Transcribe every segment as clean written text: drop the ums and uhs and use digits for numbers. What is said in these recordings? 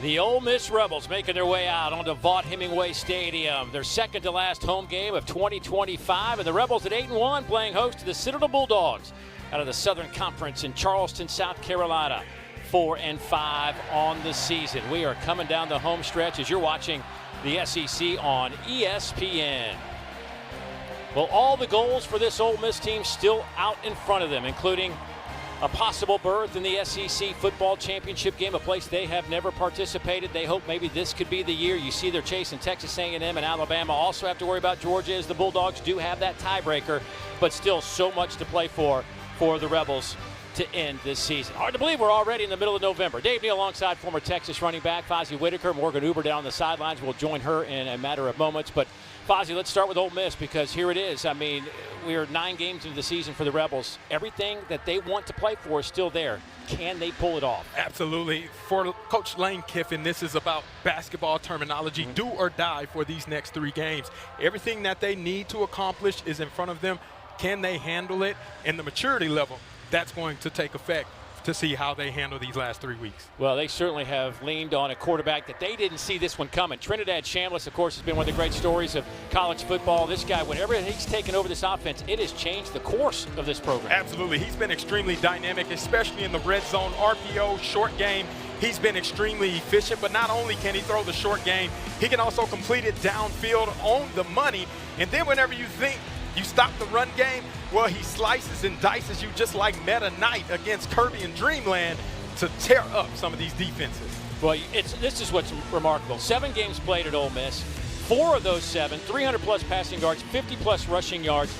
The Ole Miss Rebels making their way out onto Vaught Hemingway Stadium. Their second to last home game of 2025. And the Rebels at 8-1 playing host to the Citadel Bulldogs out of the Southern Conference in Charleston, South Carolina. 4-5 on the season. We are coming down the home stretch as you're watching the SEC on ESPN. Well, all the goals for this Ole Miss team still out in front of them, including a possible berth in the SEC football championship game, a place they have never participated. They hope maybe this could be the year. You see they're chasing Texas A&M and Alabama. Also have to worry about Georgia as the Bulldogs do have that tiebreaker, but still so much to play for the Rebels to end this season. Hard to believe we're already in the middle of November. Dave Neal alongside former Texas running back Fozzie Whitaker. Morgan Uber down on the sidelines. We'll join her in a matter of moments. But Fozzie, let's start with Ole Miss because here it is. I mean, we are 9 games into the season for the Rebels. Everything that they want to play for is still there. Can they pull it off? Absolutely. For Coach Lane Kiffin, this is about basketball terminology. Do or die for these next 3 games. Everything that they need to accomplish is in front of them. Can they handle it? And the maturity level, that's going to take effect to see how they handle these last 3 weeks. Well, they certainly have leaned on a quarterback that they didn't see this one coming. Trinidad Chambliss, of course, has been one of the great stories of college football. This guy, whenever he's taken over this offense, it has changed the course of this program. Absolutely. He's been extremely dynamic, especially in the red zone, RPO, short game. He's been extremely efficient, but not only can he throw the short game, he can also complete it downfield on the money. And then whenever you think you stop the run game, well, he slices and dices you just like Meta Knight against Kirby and Dreamland to tear up some of these defenses. Well, this is what's remarkable. 7 games played at Ole Miss. 4 of those 7, 300-plus passing yards, 50-plus rushing yards.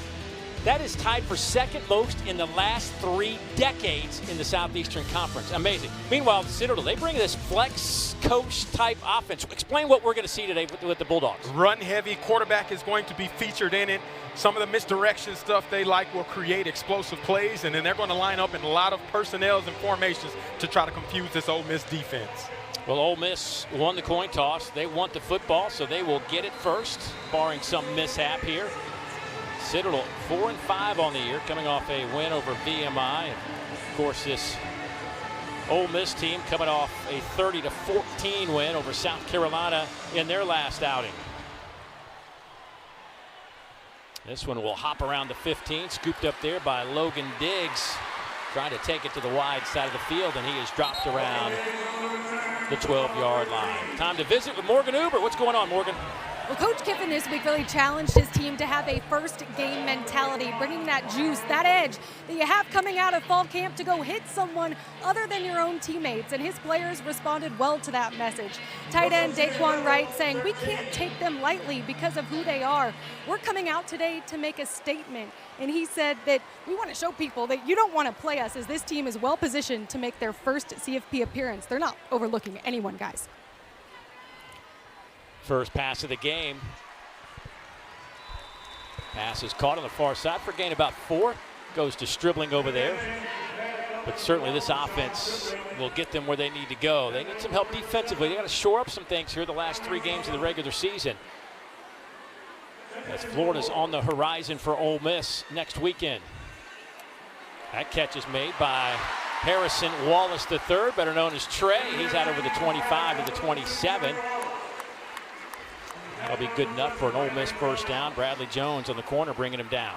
That is tied for second most in the last 3 decades in the Southeastern Conference. Amazing. Meanwhile, the Citadel, they bring this flex coach type offense. Explain what we're going to see today with the Bulldogs. Run heavy. Quarterback is going to be featured in it. Some of the misdirection stuff they like will create explosive plays, and then they're going to line up in a lot of personnels and formations to try to confuse this Ole Miss defense. Well, Ole Miss won the coin toss. They want the football, so they will get it first, barring some mishap here. Citadel 4-5 on the year, coming off a win over VMI. And of course, this Ole Miss team coming off a 30-14 win over South Carolina in their last outing. This one will hop around the 15, scooped up there by Logan Diggs, trying to take it to the wide side of the field, and he is dropped around the 12-yard line. Time to visit with Morgan Uber. What's going on, Morgan? Well, Coach Kiffin this week really challenged his team to have a first-game mentality, bringing that juice, that edge that you have coming out of fall camp to go hit someone other than your own teammates, and his players responded well to that message. Tight end Daquan Wright saying, we can't take them lightly because of who they are. We're coming out today to make a statement, and he said that we want to show people that you don't want to play us as this team is well-positioned to make their first CFP appearance. They're not overlooking anyone, guys. First pass of the game. Pass is caught on the far side for a gain about 4. Goes to Stribling over there. But certainly this offense will get them where they need to go. They need some help defensively. They got to shore up some things here the last 3 games of the regular season. As Florida's on the horizon for Ole Miss next weekend. That catch is made by Harrison Wallace III, better known as Trey. He's out over the 25 to the 27. That'll be good enough for an Ole Miss first down. Bradley Jones on the corner bringing him down.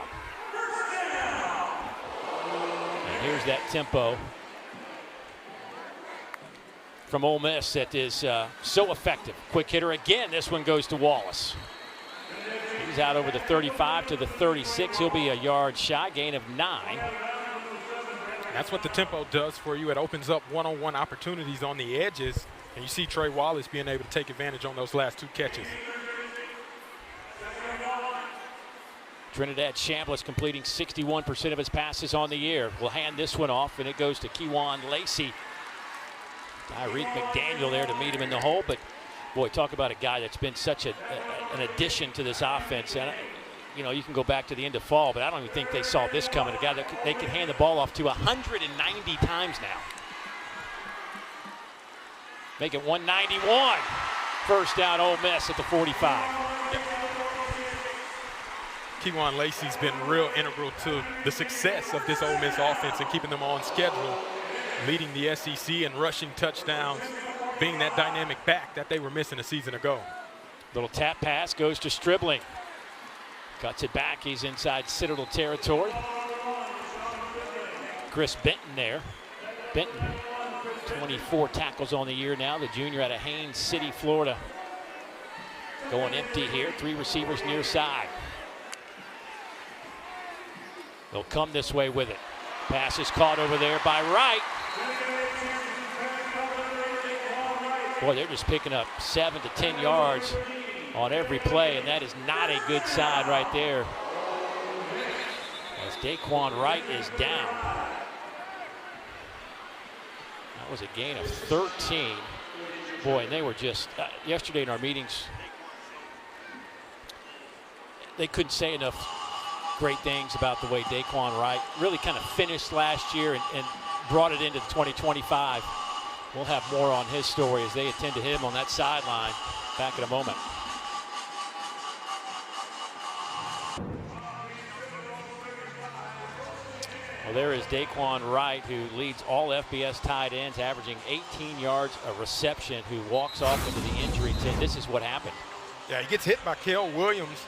And here's that tempo from Ole Miss that is so effective. Quick hitter again. This one goes to Wallace. He's out over the 35 to the 36. He'll be a yard shy, gain of 9. That's what the tempo does for you. It opens up one-on-one opportunities on the edges, and you see Trey Wallace being able to take advantage on those last 2 catches. Trinidad Chambliss completing 61% of his passes on the year. We'll hand this one off, and it goes to Kewan Lacey. Tyreek McDaniel there to meet him in the hole, but boy, talk about a guy that's been such an addition to this offense. And you know, you can go back to the end of fall, but I don't even think they saw this coming. A guy that they can hand the ball off to 190 times now. Make it 191. First down, Ole Miss at the 45. Kewan Lacey's been real integral to the success of this Ole Miss offense and keeping them on schedule, leading the SEC in rushing touchdowns being that dynamic back that they were missing a season ago. Little tap pass goes to Stribling. Cuts it back. He's inside Citadel territory. Chris Benton there. Benton, 24 tackles on the year now. The junior out of Haines City, Florida. Going empty here. 3 receivers near side. They'll come this way with it. Pass is caught over there by Wright. Boy, they're just picking up 7 to 10 yards on every play, and that is not a good side right there. As Daquan Wright is down. That was a gain of 13. Boy, and they were just, yesterday in our meetings, they couldn't say enough great things about the way Daquan Wright really kind of finished last year and brought it into the 2025. We'll have more on his story as they attend to him on that sideline back in a moment. Well, there is Daquan Wright, who leads all FBS tight ends, averaging 18 yards a reception, who walks off into the injury tent. This is what happened. Yeah, he gets hit by Kel Williams.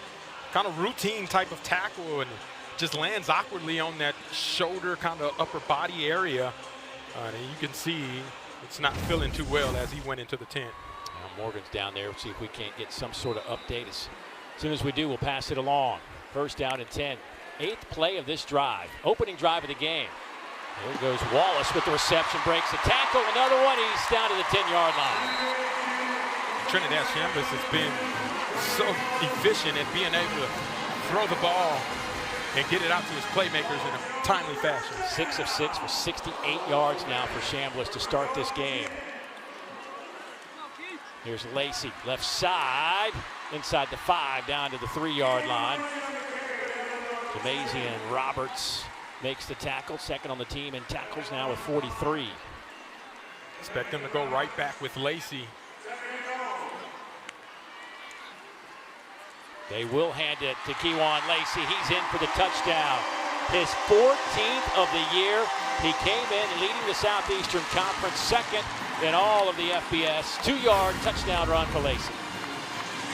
Kind of routine type of tackle, and just lands awkwardly on that shoulder, kind of upper body area. And you can see it's not feeling too well as he went into the tent. Now Morgan's down there. Let's see if we can't get some sort of update. As soon as we do, we'll pass it along. First down and 10. 8th play of this drive. Opening drive of the game. There goes Wallace with the reception. Breaks the tackle. Another one. He's down to the 10-yard line. Trinidad Chambliss has been so efficient at being able to throw the ball and get it out to his playmakers in a timely fashion. 6 of 6 for 68 yards now for Chambliss to start this game. Here's Lacey, left side, inside the 5, down to the 3-yard line. Jamazian Roberts makes the tackle, second on the team in tackles now with 43. Expect them to go right back with Lacey. They will hand it to Kewan Lacey. He's in for the touchdown. His 14th of the year. He came in leading the Southeastern Conference, second in all of the FBS. 2-yard touchdown run for Lacey.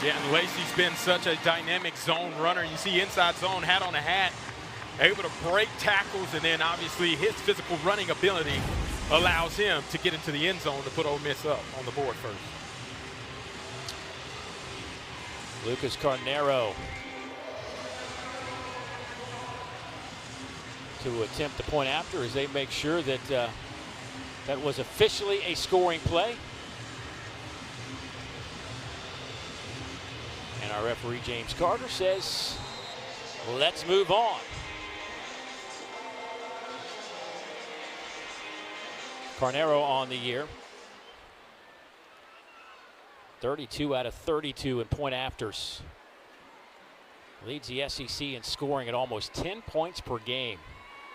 Yeah, and Lacey's been such a dynamic zone runner. You see inside zone, hat on a hat, able to break tackles, and then obviously his physical running ability allows him to get into the end zone to put Ole Miss up on the board first. Lucas Carnero to attempt the point after as they make sure that that was officially a scoring play. And our referee James Carter says, let's move on. Carnero on the year. 32 out of 32 in point afters. Leads the SEC in scoring at almost 10 points per game.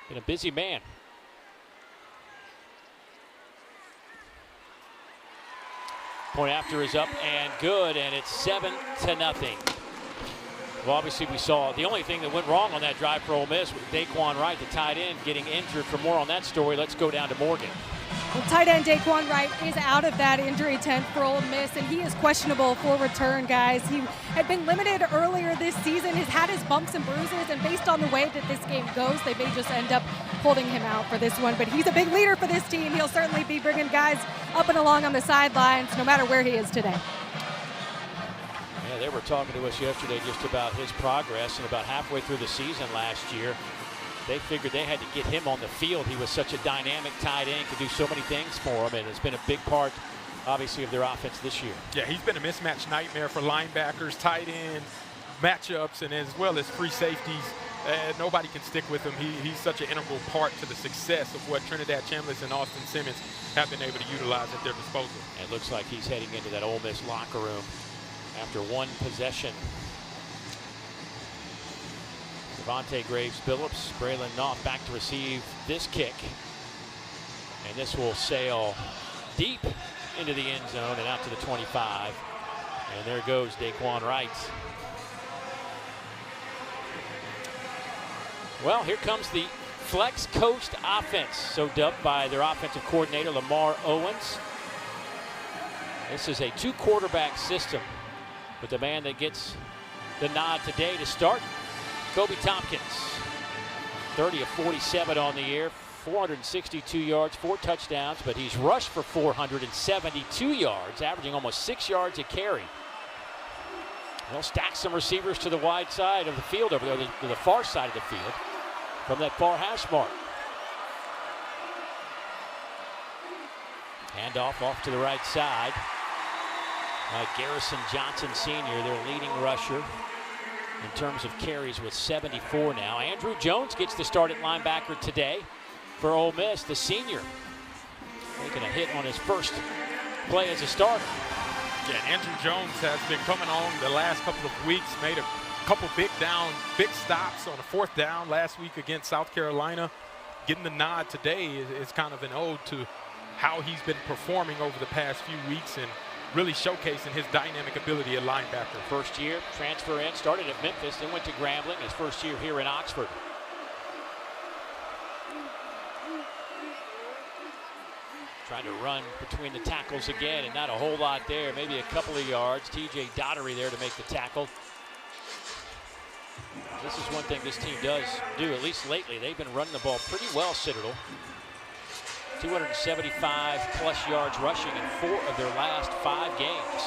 Been a busy man. Point after is up and good, and it's 7-0. Well, obviously we saw the only thing that went wrong on that drive for Ole Miss was Daquan Wright, the tight end, getting injured. For more on that story, let's go down to Morgan. Well, tight end Daquan Wright is out of that injury tent for Ole Miss, and he is questionable for return, guys. He had been limited earlier this season. He's had his bumps and bruises, and based on the way that this game goes, they may just end up holding him out for this one. But he's a big leader for this team. He'll certainly be bringing guys up and along on the sidelines, no matter where he is today. Yeah, they were talking to us yesterday just about his progress, and about halfway through the season last year, they figured they had to get him on the field. He was such a dynamic tight end, could do so many things for them, and it's been a big part, obviously, of their offense this year. Yeah, he's been a mismatch nightmare for linebackers, tight ends, matchups, and as well as free safeties. Nobody can stick with him. He's such an integral part to the success of what Trinidad Chambliss and Austin Simmons have been able to utilize at their disposal. And it looks like he's heading into that Ole Miss locker room after one possession. Devontae Graves-Phillips, Braylon Knopf back to receive this kick. And this will sail deep into the end zone and out to the 25. And there goes Daquan Wright. Well, here comes the Flex Coast offense, so dubbed by their offensive coordinator, Lamar Owens. This is a 2-quarterback system, but the man that gets the nod today to start, Kobe Tompkins. 30 of 47 on the year, 462 yards, 4 touchdowns, but he's rushed for 472 yards, averaging almost 6 yards a carry. They'll stack some receivers to the wide side of the field over there, to the far side of the field, from that far hash mark. Handoff off to the right side. Garrison Johnson Sr., their leading rusher in terms of carries with 74 now. Andrew Jones gets the start at linebacker today for Ole Miss, the senior. Making a hit on his first play as a starter. Yeah, Andrew Jones has been coming on the last couple of weeks, made a couple big stops on a 4th down last week against South Carolina. Getting the nod today is kind of an ode to how he's been performing over the past few weeks and really showcasing his dynamic ability at linebacker. First year, transfer in, started at Memphis, then went to Grambling, his first year here in Oxford. Trying to run between the tackles again, and not a whole lot there, maybe a couple of yards. TJ Dottery there to make the tackle. This is one thing this team does do, at least lately. They've been running the ball pretty well, Citadel. 275 plus yards rushing in 4 of their last 5 games.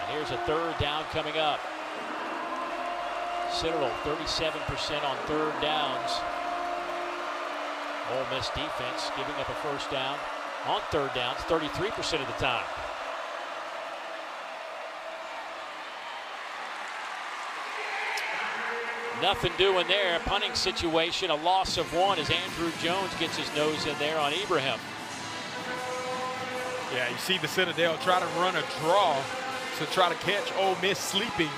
And here's a 3rd down coming up. Citadel 37% on 3rd downs. Ole Miss defense giving up a 1st down on 3rd downs 33% of the time. Nothing doing there. Punting situation, a loss of 1 as Andrew Jones gets his nose in there on Ibrahim. Yeah, you see the Citadel try to run a draw to try to catch Ole Miss sleeping,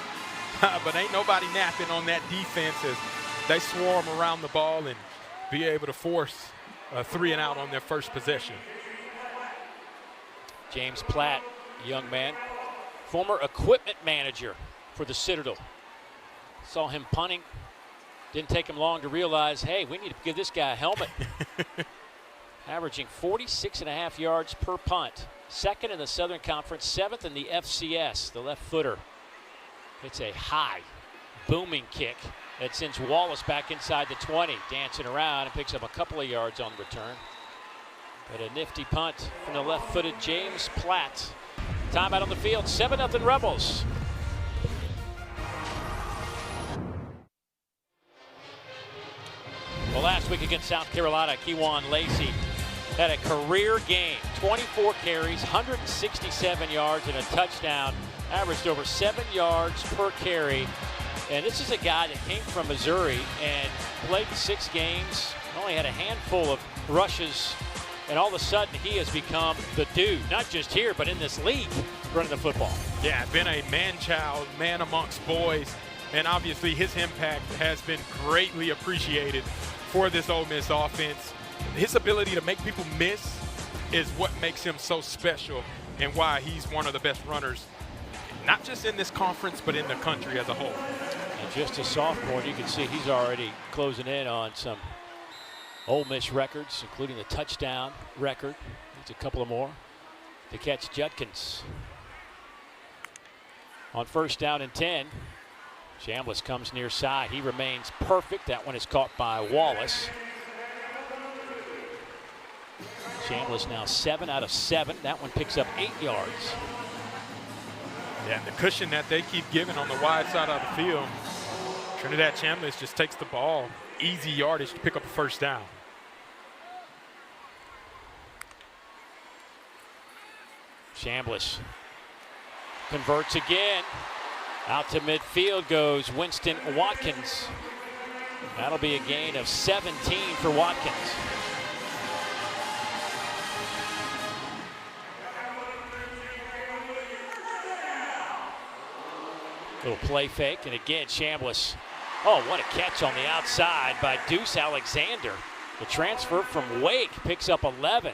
but ain't nobody napping on that defense as they swarm around the ball and be able to force a 3-and-out on their first possession. James Platt, young man, former equipment manager for the Citadel. Saw him punting. Didn't take him long to realize, hey, we need to give this guy a helmet. Averaging 46.5 yards per punt. 2nd in the Southern Conference, 7th in the FCS. The left footer hits a high, booming kick that sends Wallace back inside the 20, dancing around and picks up a couple of yards on the return. But a nifty punt from the left-footed James Platt. Timeout on the field, 7-0 Rebels. Well, last week against South Carolina, Kewan Lacey had a career game. 24 carries, 167 yards, and a touchdown. Averaged over 7 yards per carry. And this is a guy that came from Missouri and played 6 games, only had a handful of rushes, and all of a sudden he has become the dude, not just here, but in this league, running the football. Yeah, been a man-child, man amongst boys, and obviously his impact has been greatly appreciated for this Ole Miss offense. His ability to make people miss is what makes him so special and why he's one of the best runners, not just in this conference, but in the country as a whole. And just a sophomore, you can see he's already closing in on some Ole Miss records, including the touchdown record. Needs a couple of more to catch Judkins. On 1st down and 10, Chambliss comes near side. He remains perfect. That one is caught by Wallace. Chambliss now 7 out of 7. That one picks up 8 yards. Yeah, and the cushion that they keep giving on the wide side of the field, Trinidad Chambliss just takes the ball, easy yardage to pick up a 1st down. Chambliss converts again. Out to midfield goes Winston Watkins. That'll be a gain of 17 for Watkins. Little play fake, and again Chambliss. Oh, what a catch on the outside by Deuce Alexander. The transfer from Wake picks up 11.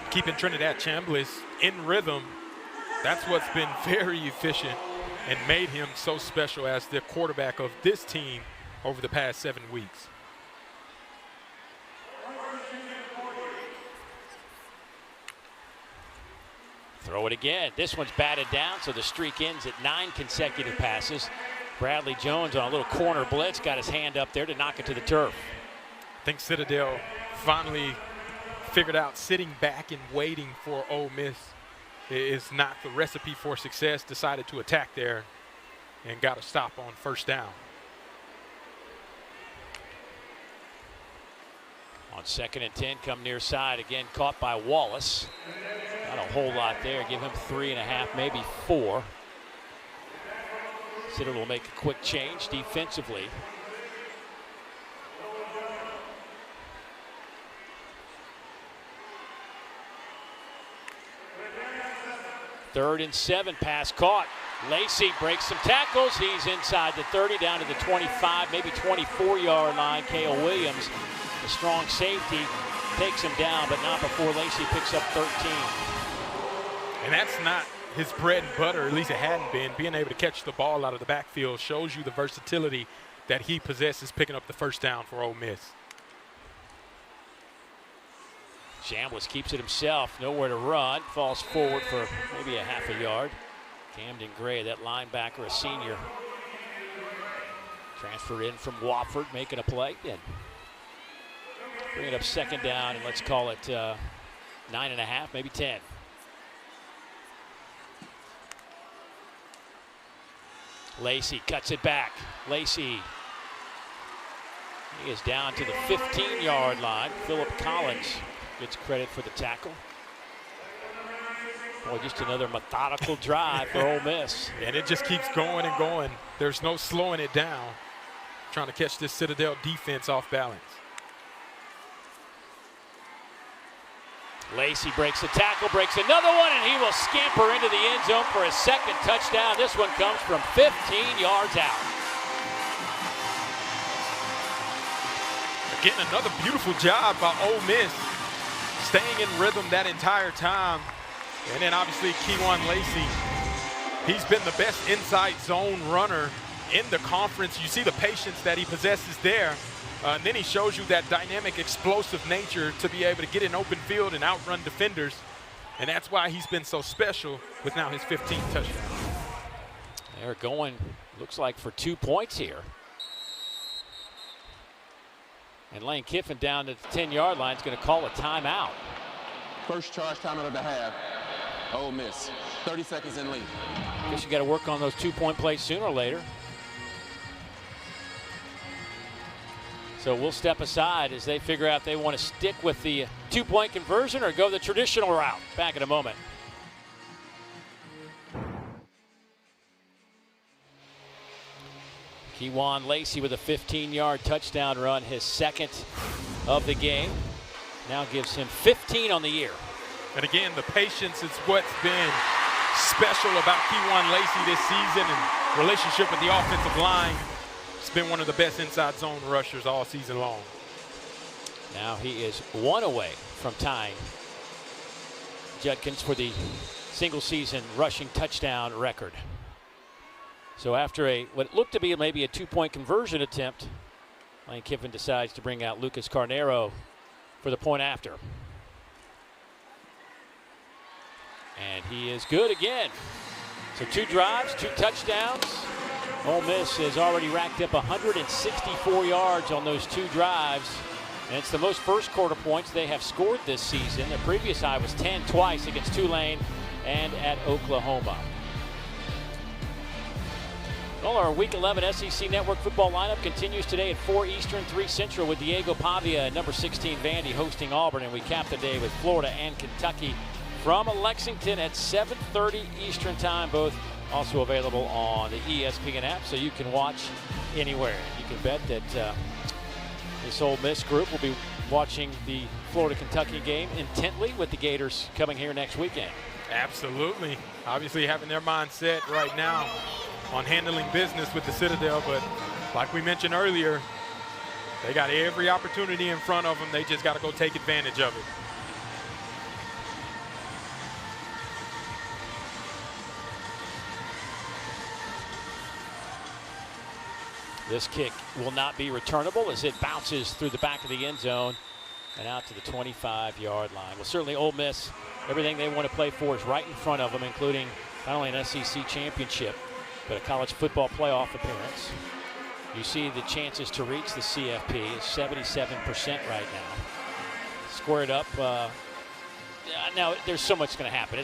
Keeping Trinidad Chambliss in rhythm, that's what's been very efficient and made him so special as the quarterback of this team over the past 7 weeks. Throw it again. This one's batted down, so the streak ends at 9 consecutive passes. Bradley Jones on a little corner blitz got his hand up there to knock it to the turf. I think Citadel finally figured out sitting back and waiting for Ole Miss is not the recipe for success. Decided to attack there and got a stop on first down. On 2nd and 10, come near side again, caught by Wallace. Not a whole lot there. Give him 3.5, maybe 4. Citadel will make a quick change defensively. Third and 7, pass caught. Lacey breaks some tackles. He's inside the 30, down to the 25, maybe 24-yard line. Cale Williams, the strong safety, takes him down, but not before Lacey picks up 13. And that's not his bread and butter, at least it hadn't been. Being able to catch the ball out of the backfield shows you the versatility that he possesses, picking up the first down for Ole Miss. Chambliss keeps it himself, nowhere to run, falls forward for maybe a half a yard. Camden Gray, that linebacker, a senior, transferred in from Wofford, making a play, and bring it up 2nd down, and let's call it 9.5, maybe 10. Lacey cuts it back. Lacey, he is down to the 15-yard line. Philip Collins gets credit for the tackle. Boy, just another methodical drive for Ole Miss. And it just keeps going and going. There's no slowing it down. Trying to catch this Citadel defense off balance. Lacey breaks the tackle, breaks another one, and he will scamper into the end zone for his 2nd touchdown. This one comes from 15 yards out. Again, another beautiful job by Ole Miss, staying in rhythm that entire time. And then obviously Kewan Lacey, he's been the best inside zone runner in the conference. You see the patience that he possesses there. And then he shows you that dynamic, explosive nature to be able to get in open field and outrun defenders. And that's why he's been so special with now his 15th touchdown. They're going, looks like, for 2 points here. And Lane Kiffin down to the 10-yard line is going to call a timeout. First charge timeout of the half. Ole Miss, 30 seconds in lead. Guess you got to work on those 2-point plays sooner or later. So we'll step aside as they figure out they want to stick with the 2-point conversion or go the traditional route. Back in a moment. Kewan Lacey with a 15-yard touchdown run, his 2nd of the game. Now gives him 15 on the year. And again, the patience is what's been special about Kewan Lacey this season, and relationship with the offensive line. It's been one of the best inside zone rushers all season long. Now he is 1 away from tying Judkins for the single season rushing touchdown record. So after what looked to be maybe a 2-point conversion attempt, Lane Kiffin decides to bring out Lucas Carnero for the point after. And he is good again. So 2 drives, 2 touchdowns. Ole Miss has already racked up 164 yards on those 2 drives. And it's the most first-quarter points they have scored this season. The previous high was 10 twice against Tulane and at Oklahoma. Well, our Week 11 SEC Network football lineup continues today at 4 Eastern, 3 Central with Diego Pavia and number 16 Vandy hosting Auburn. And we cap the day with Florida and Kentucky from Lexington at 7:30 Eastern time, both also available on the ESPN app, so you can watch anywhere. You can bet that this Ole Miss group will be watching the Florida-Kentucky game intently with the Gators coming here next weekend. Absolutely. Obviously having their mindset right now on handling business with the Citadel, but like we mentioned earlier, they got every opportunity in front of them. They just got to go take advantage of it. This kick will not be returnable as it bounces through the back of the end zone and out to the 25-yard line. Well, certainly Ole Miss, everything they want to play for is right in front of them, including not only an SEC championship, but a college football playoff appearance. You see the chances to reach the CFP is 77% right now. Squared up. Now, there's so much going to happen.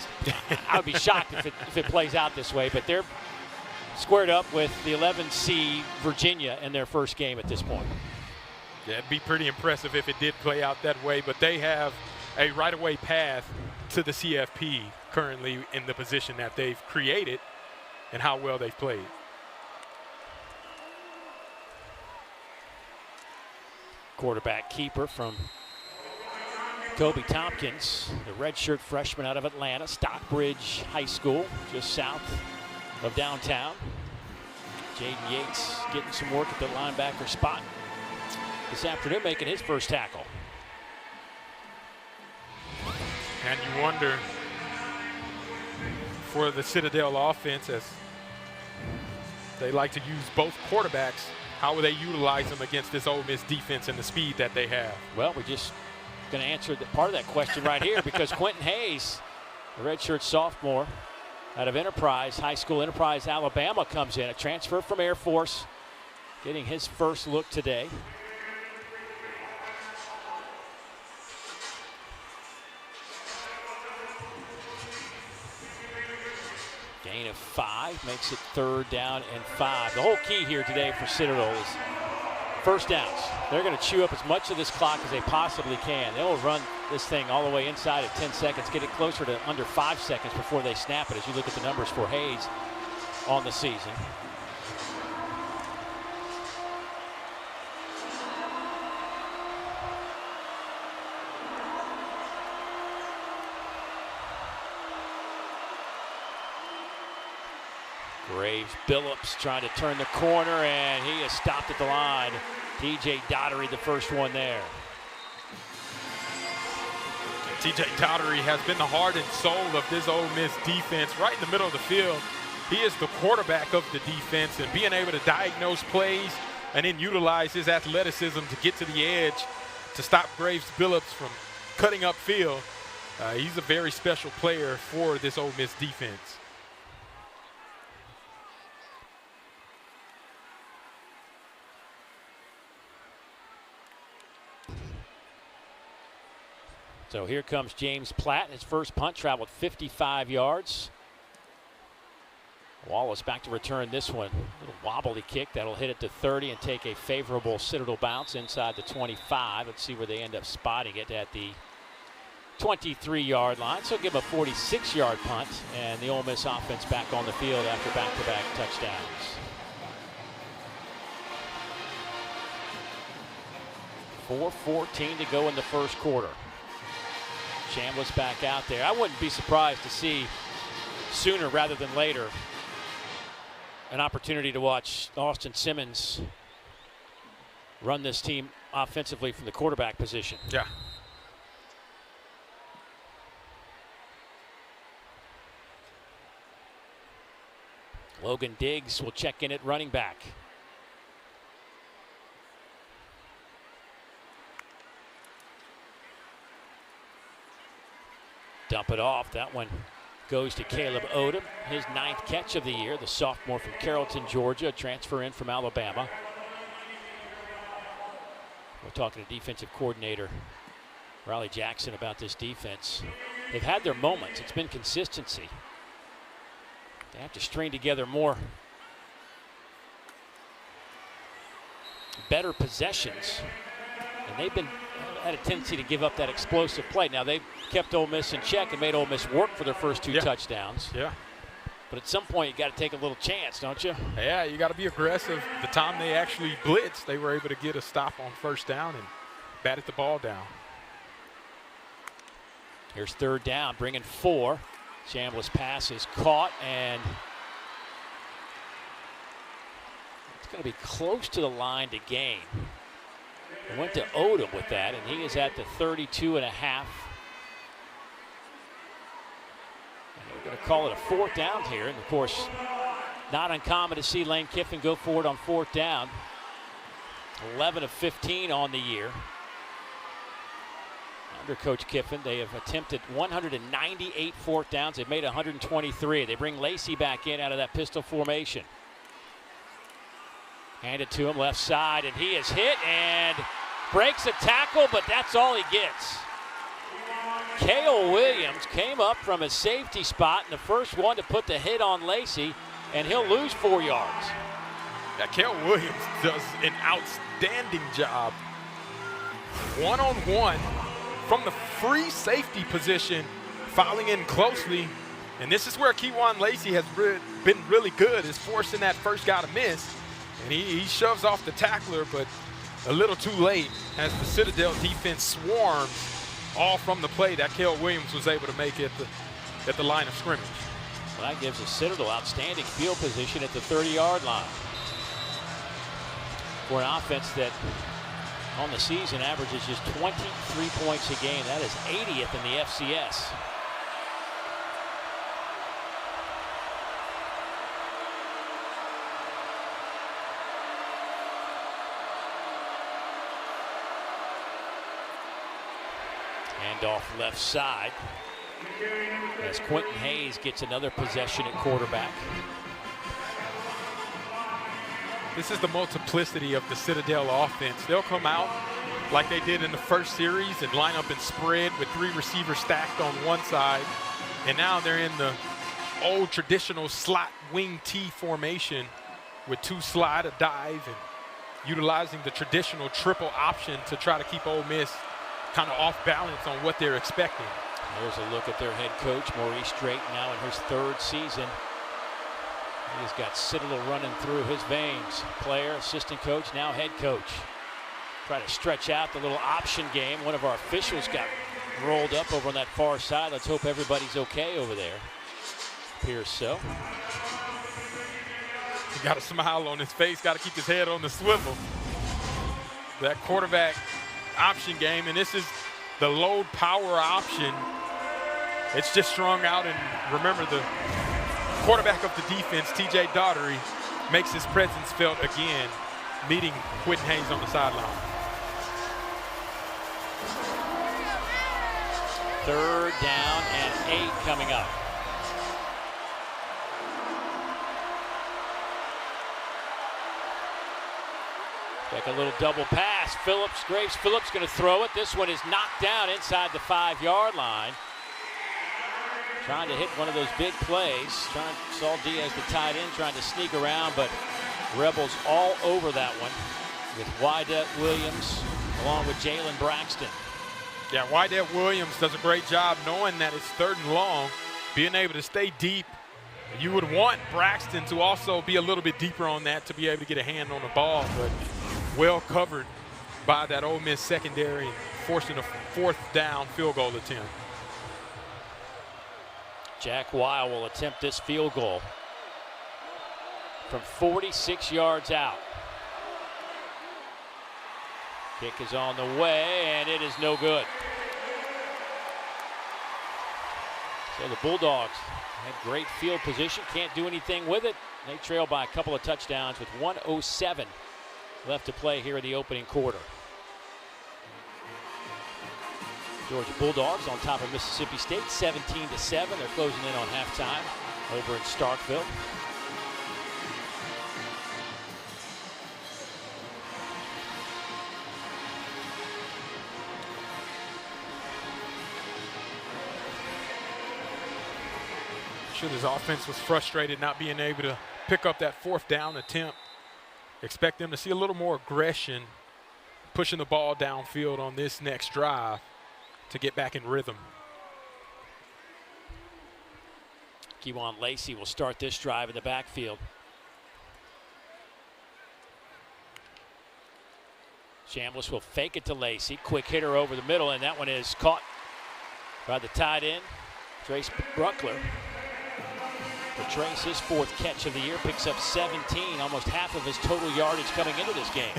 I would be shocked if it plays out this way, but they're squared up with the 11C Virginia in their first game at this point. Yeah, it'd be pretty impressive if it did play out that way, but they have a right-of-way path to the CFP currently in the position that they've created and how well they've played. Quarterback keeper from Kobe Tompkins, the redshirt freshman out of Atlanta, Stockbridge High School, just south of downtown. Jaden Yates getting some work at the linebacker spot this afternoon, making his first tackle. And you wonder for the Citadel offense, as they like to use both quarterbacks, how will they utilize them against this Ole Miss defense and the speed that they have? Well, we're just going to answer part of that question right here because Quentin Hayes, the redshirt sophomore out of Enterprise High School, Enterprise, Alabama, comes in, a transfer from Air Force, getting his first look today. Gain of 5 makes it 3rd down and 5. The whole key here today for Citadel is first downs. They're going to chew up as much of this clock as they possibly can. They will run this thing all the way inside at 10 seconds, get it closer to under 5 seconds before they snap it, as you look at the numbers for Hayes on the season. Graves Billups trying to turn the corner, and he is stopped at the line. TJ Daughtery, the first one there. TJ Daughtery has been the heart and soul of this Ole Miss defense, right in the middle of the field. He is the quarterback of the defense, and being able to diagnose plays and then utilize his athleticism to get to the edge to stop Graves Billups from cutting up field. He's a very special player for this Ole Miss defense. So here comes James Platt. His first punt traveled 55 yards. Wallace back to return this one. A little wobbly kick that'll hit it to 30 and take a favorable Citadel bounce inside the 25. Let's see where they end up spotting it at the 23-yard line. So give him a 46-yard punt, and the Ole Miss offense back on the field after back-to-back touchdowns. .4:14 to go in the first quarter. Chambliss back out there. I wouldn't be surprised to see sooner rather than later an opportunity to watch Austin Simmons run this team offensively from the quarterback position. Yeah. Logan Diggs will check in at running back. Dump it off. That one goes to Caleb Odom, his 9th catch of the year, the sophomore from Carrollton, Georgia, transfer in from Alabama. We're talking to defensive coordinator Riley Jackson about this defense. They've had their moments. It's been consistency. They have to string together more better possessions, and they've had a tendency to give up that explosive play. Now, they've kept Ole Miss in check and made Ole Miss work for their first 2 touchdowns. Yeah. But at some point, you got to take a little chance, don't you? Yeah, you got to be aggressive. The time they actually blitzed, they were able to get a stop on first down and batted the ball down. Here's 3rd down, bringing 4. Chambliss pass is caught, and it's going to be close to the line to gain. It went to Odom with that, and he is at the 32.5. We're going to call it a 4th down here, and of course, not uncommon to see Lane Kiffin go for it on 4th down. 11 of 15 on the year. Under Coach Kiffin, they have attempted 198 fourth downs. They've made 123. They bring Lacey back in out of that pistol formation. Hand it to him left side, and he is hit and breaks a tackle, but that's all he gets. Cale Williams came up from his safety spot and the first one to put the hit on Lacey, and he'll lose 4 yards. Yeah, Cale Williams does an outstanding job. One-on-one from the free safety position, fouling in closely. And this is where Kewan Lacey has been really good, is forcing that first guy to miss. And he shoves off the tackler, but a little too late as the Citadel defense swarms all from the play that Cale Williams was able to make at the line of scrimmage. Well, that gives the Citadel outstanding field position at the 30-yard line. For an offense that on the season averages just 23 points a game. That is 80th in the FCS. Handoff left side as Quentin Hayes gets another possession at quarterback. This is the multiplicity of the Citadel offense. They'll come out like they did in the first series and line up and spread with 3 receivers stacked on one side. And now they're in the old traditional slot wing T formation with 2 slide, a dive, and utilizing the traditional triple option to try to keep Ole Miss kind of off balance on what they're expecting. There's a look at their head coach, Maurice Drake, now in his 3rd season. He's got Citadel running through his veins. Player, assistant coach, now head coach. Try to stretch out the little option game. One of our officials got rolled up over on that far side. Let's hope everybody's okay over there. Appears so. He got a smile on his face, got to keep his head on the swivel. That quarterback option game, and this is the load power option. It's just strung out, and remember the quarterback of the defense, T.J. Daughtery, makes his presence felt again, meeting Quentin Hayes on the sideline. 3rd down and 8 coming up. Take a little double pass. Graves Phillips going to throw it. This one is knocked down inside the 5-yard line. Trying to hit one of those big plays. Saul Diaz, the tight end, trying to sneak around, but Rebels all over that one with Wydett Williams along with Jalen Braxton. Yeah, Wydett Williams does a great job knowing that it's 3rd and long, being able to stay deep. You would want Braxton to also be a little bit deeper on that to be able to get a hand on the ball, but well covered by that Ole Miss secondary, forcing a 4th down field goal attempt. Jack Weil will attempt this field goal from 46 yards out. Kick is on the way, and it is no good. So the Bulldogs had great field position, can't do anything with it. They trail by a couple of touchdowns with 1:07 left to play here in the opening quarter. Georgia Bulldogs on top of Mississippi State, 17-7. They're closing in on halftime over in Starkville. Sure, this offense was frustrated not being able to pick up that 4th down attempt. Expect them to see a little more aggression, pushing the ball downfield on this next drive to get back in rhythm. Kewan Lacey will start this drive in the backfield. Chambliss will fake it to Lacey. Quick hitter over the middle, and that one is caught by the tight end, Trace Bruckler. For Trace, his 4th catch of the year, picks up 17, almost half of his total yardage coming into this game.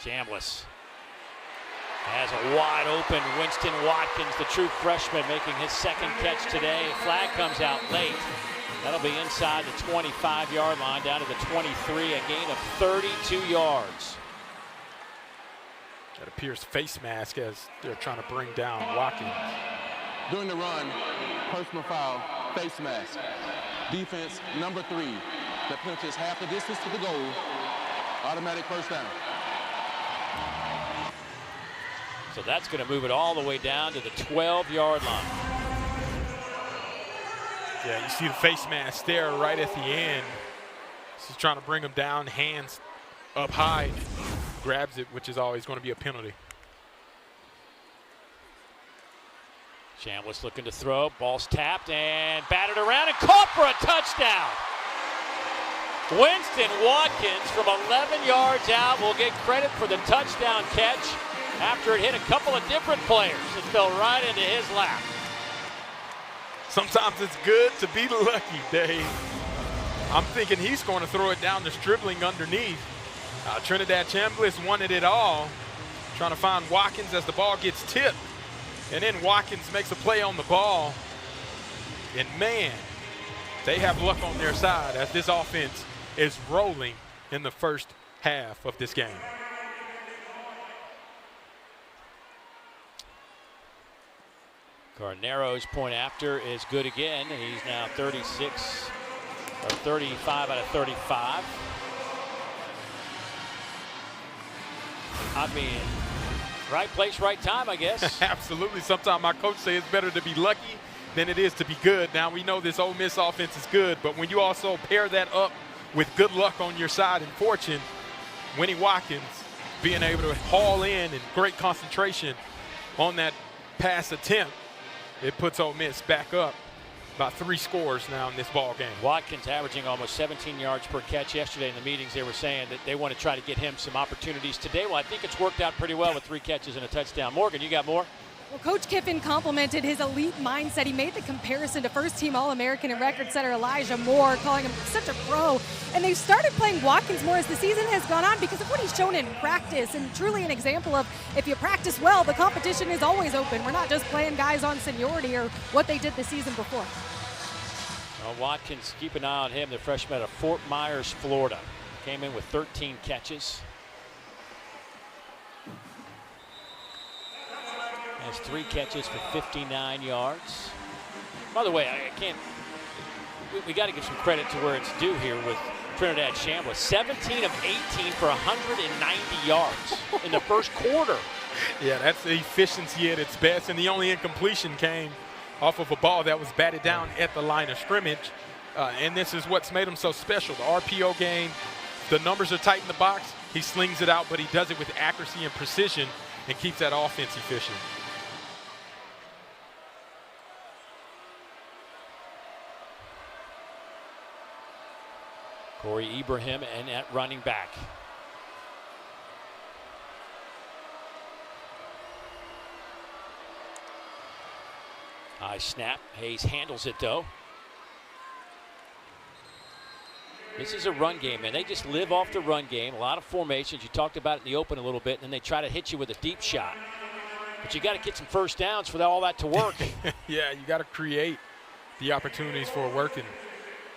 Chambliss has a wide open Winston Watkins, the true freshman, making his 2nd catch today. Flag comes out late. That'll be inside the 25-yard line, down to the 23, a gain of 32 yards. That appears face mask as they're trying to bring down Watkins. During the run, personal foul, face mask. Defense number 3 that punches half the distance to the goal. Automatic first down. So that's going to move it all the way down to the 12-yard line. Yeah, you see the face mask there right at the end. This is trying to bring him down, hands up high, grabs it, which is always going to be a penalty. Chambliss looking to throw. Ball's tapped and batted around and caught for a touchdown. Winston Watkins from 11 yards out will get credit for the touchdown catch after it hit a couple of different players. It fell right into his lap. Sometimes it's good to be lucky, Dave. I'm thinking he's going to throw it down, just dribbling underneath. Trinidad Chambliss wanted it all, trying to find Watkins as the ball gets tipped. And then Watkins makes a play on the ball. And man, they have luck on their side as this offense is rolling in the first half of this game. Carnero's point after is good again. He's now 36 or 35 out of 35. I mean, right place, right time, I guess. Absolutely. Sometimes my coach says it's better to be lucky than it is to be good. Now, we know this Ole Miss offense is good, but when you also pair that up with good luck on your side and fortune, Winnie Watkins being able to haul in and great concentration on that pass attempt, it puts Ole Miss back up about 3 scores now in this ball game. Watkins averaging almost 17 yards per catch. Yesterday in the meetings they were saying that they want to try to get him some opportunities today. Well, I think it's worked out pretty well with 3 catches and a touchdown. Morgan, you got more? Well, Coach Kiffin complimented his elite mindset. He made the comparison to first-team All-American and record setter Elijah Moore, calling him such a pro. And they've started playing Watkins more as the season has gone on because of what he's shown in practice, and truly an example of if you practice well, the competition is always open. We're not just playing guys on seniority or what they did the season before. Well, Watkins, keep an eye on him, the freshman out of Fort Myers, Florida. Came in with 13 catches. Has 3 catches for 59 yards. By the way, I can't. We got to give some credit to where it's due here with Trinidad Chambliss. 17 of 18 for 190 yards in the first quarter. Yeah, that's the efficiency at its best, and the only incompletion came off of a ball that was batted down at the line of scrimmage. And this is what's made him so special. The RPO game, the numbers are tight in the box. He slings it out, but he does it with accuracy and precision and keeps that offense efficient. Corey Ibrahim and at running back. High snap. Hayes handles it though. This is a run game, man. They just live off the run game. A lot of formations. You talked about it in the open a little bit, and then they try to hit you with a deep shot. But you got to get some first downs for all that to work. Yeah, you got to create the opportunities for working.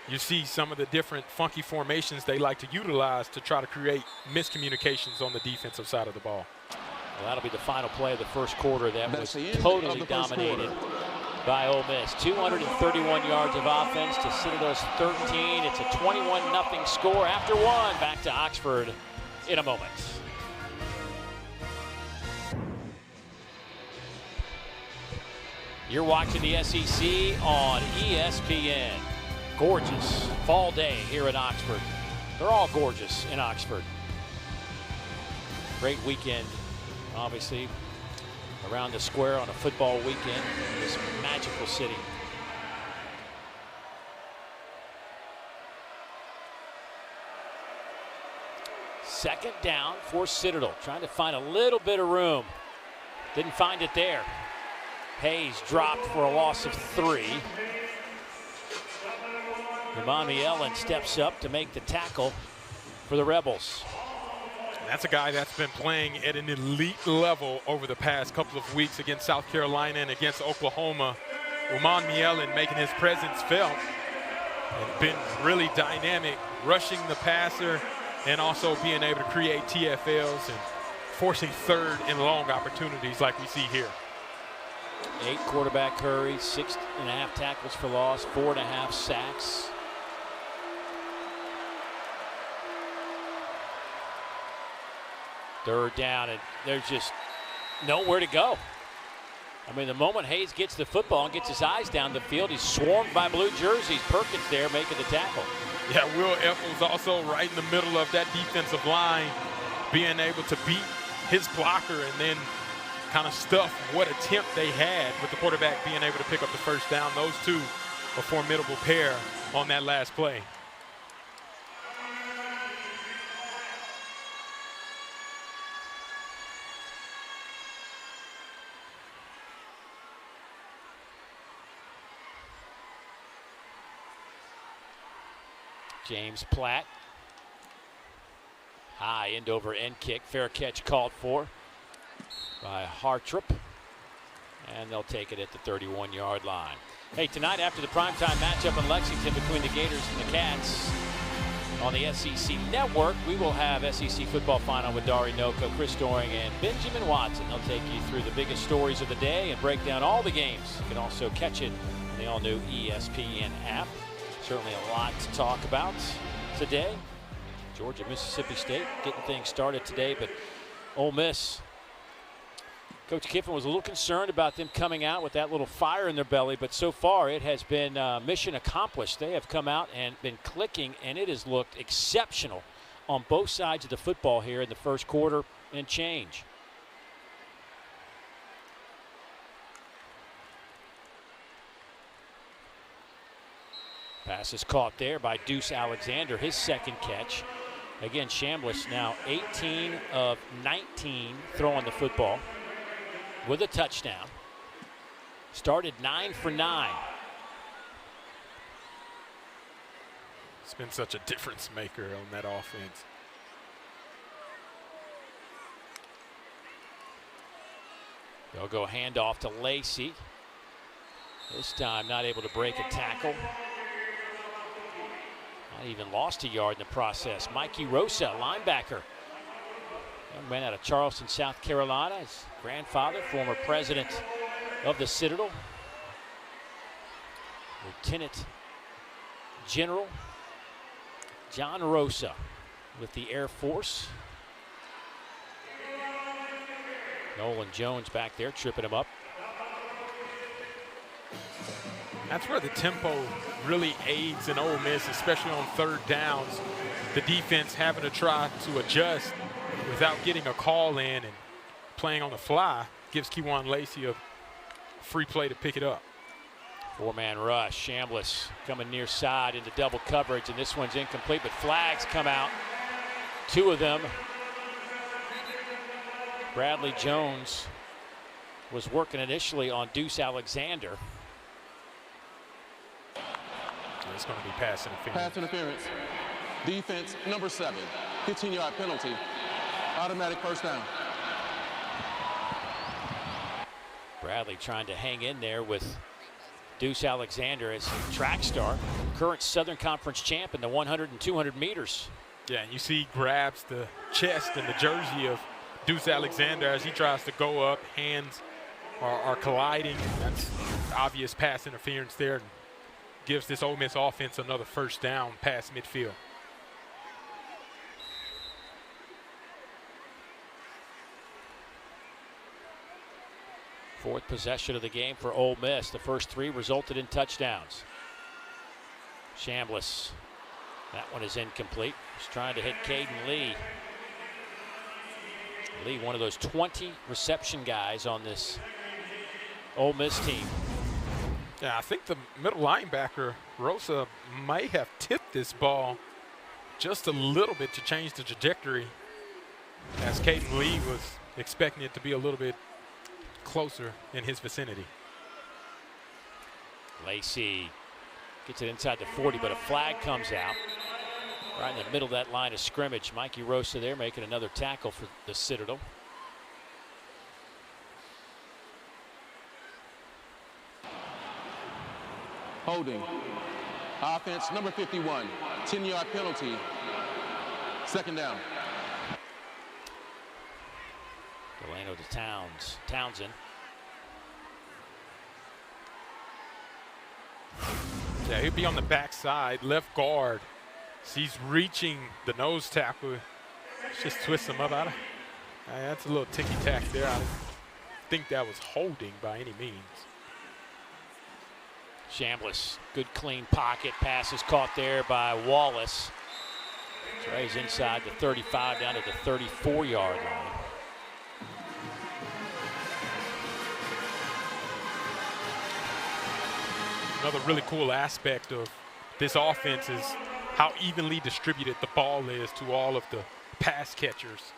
You see some of the different funky formations they like to utilize to try to create miscommunications on the defensive side of the ball. Well, that'll be the final play of the first quarter. That was totally dominated by Ole Miss. 231 yards of offense to Citadel's 13. It's a 21-0 score after 1. Back to Oxford in a moment. You're watching the SEC on ESPN. Gorgeous fall day here in Oxford. They're all gorgeous in Oxford. Great weekend, obviously, around the square on a football weekend in this magical city. Second down for Citadel, trying to find a little bit of room. Didn't find it there. Hayes dropped for a loss of 3. Imani Ellen steps up to make the tackle for the Rebels. That's a guy that's been playing at an elite level over the past couple of weeks against South Carolina and against Oklahoma. Uman Mielen making his presence felt. and been really dynamic, rushing the passer and also being able to create TFLs and forcing third and long opportunities like we see here. 8 quarterback hurries, 6.5 tackles for loss, 4.5 sacks. Third down, and there's just nowhere to go. I mean, the moment Hayes gets the football and gets his eyes down the field, he's swarmed by blue jerseys. Perkins there making the tackle. Yeah, Will Eccles also right in the middle of that defensive line, being able to beat his blocker and then kind of stuff what attempt they had with the quarterback being able to pick up the first down. Those two, a formidable pair on that last play. James Platt. High end over end kick. Fair catch called for by Hartrop. And they'll take it at the 31-yard line. Hey, tonight after the primetime matchup in Lexington between the Gators and the Cats on the SEC Network, we will have SEC football final with Dari Noko, Chris Doring, and Benjamin Watson. They'll take you through the biggest stories of the day and break down all the games. You can also catch it in the all-new ESPN app. Certainly a lot to talk about today. Georgia, Mississippi State getting things started today, but Ole Miss, Coach Kiffin was a little concerned about them coming out with that little fire in their belly, but so far it has been mission accomplished. They have come out and been clicking, and it has looked exceptional on both sides of the football here in the first quarter and change. Pass is caught there by Deuce Alexander, his second catch. Again, Chambliss now 18 of 19 throwing the football with a touchdown. Started 9 for 9. It's been such a difference maker on that offense. They'll go handoff to Lacey. This time not able to break a tackle. Not even lost a yard in the process. Mikey Rosa, linebacker. Young man out of Charleston, South Carolina. His grandfather, former president of the Citadel. Lieutenant General John Rosa with the Air Force. Nolan Jones back there tripping him up. That's where the tempo really aids in Ole Miss, especially on third downs. The defense having to try to adjust without getting a call in and playing on the fly gives Keywan Lacey a free play to pick it up. 4-man rush. Chambliss coming near side into double coverage, and this one's incomplete, but flags come out. 2 of them. Bradley Jones was working initially on Deuce Alexander. It's going to be pass interference. Pass interference. Defense number 7. 15-yard penalty. Automatic first down. Bradley trying to hang in there with Deuce Alexander as track star, current Southern Conference champ in the 100 and 200 meters. Yeah, and you see he grabs the chest and the jersey of Deuce Alexander as he tries to go up. Hands are colliding. That's obvious pass interference there. Gives this Ole Miss offense another first down past midfield. Fourth possession of the game for Ole Miss. The first 3 resulted in touchdowns. Chambliss, that one is incomplete. He's trying to hit Caden Lee. Lee, one of those 20 reception guys on this Ole Miss team. Yeah, I think the middle linebacker, Rosa, may have tipped this ball just a little bit to change the trajectory, as Caden Lee was expecting it to be a little bit closer in his vicinity. Lacey gets it inside the 40, but a flag comes out right in the middle of that line of scrimmage. Mikey Rosa there making another tackle for the Citadel. Holding. Offense number 51, 10-yard penalty, second down. Delano to Townsend. Yeah, he'll be on the backside, left guard. He's reaching the nose tackle. Just twist him up. That's a little ticky-tack there. I don't think that was holding by any means. Chambliss, good clean pocket. Pass is caught there by Wallace. So he's inside the 35 down to the 34-yard line. Another really cool aspect of this offense is how evenly distributed the ball is to all of the pass catchers.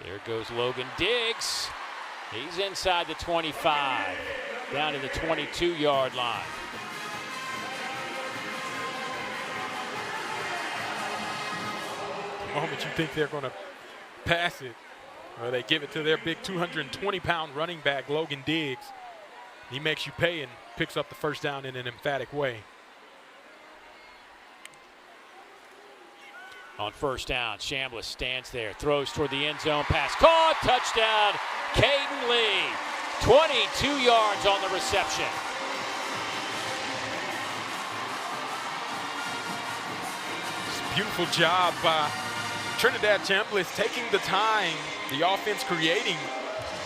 There goes Logan Diggs. He's inside the 25, down to the 22-yard line. The moment you think they're going to pass it, well, they give it to their big 220-pound running back, Logan Diggs. He makes you pay and picks up the first down in an emphatic way. On first down, Chambliss stands there, throws toward the end zone, pass caught, touchdown, Caden Lee. 22 yards on the reception. Beautiful job by Trinidad Chambliss taking the time, the offense creating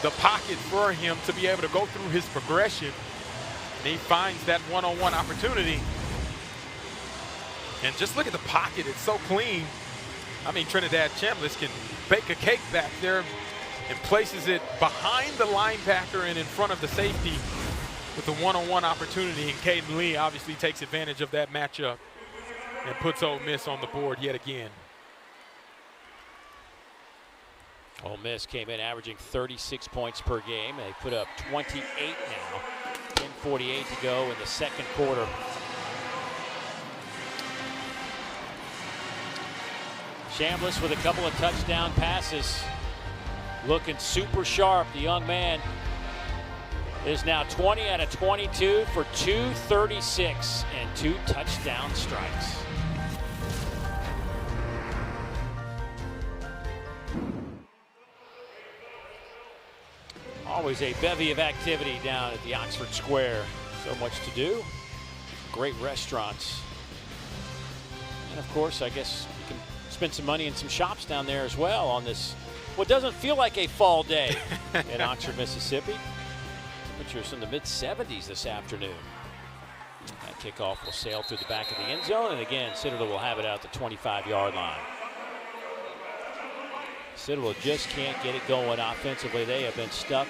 the pocket for him to be able to go through his progression. And he finds that one-on-one opportunity. And just look at the pocket, it's so clean. I mean, Trinidad Chambliss can bake a cake back there and places it behind the linebacker and in front of the safety with the one-on-one opportunity. And Caden Lee obviously takes advantage of that matchup and puts Ole Miss on the board yet again. Ole Miss came in averaging 36 points per game. They put up 28 now. 10:48 to go in the second quarter. Chambliss with a couple of touchdown passes. Looking super sharp. The young man is now 20 out of 22 for 236 and 2 touchdown strikes. Always a bevy of activity down at the Oxford Square. So much to do. Great restaurants. And of course, I guess you can spend some money in some shops down there as well on this, what doesn't feel like a fall day in Oxford, Mississippi. Temperatures in the mid-70s this afternoon. That kickoff will sail through the back of the end zone, and again, Citadel will have it out the 25-yard line. Citadel just can't get it going offensively. They have been stuck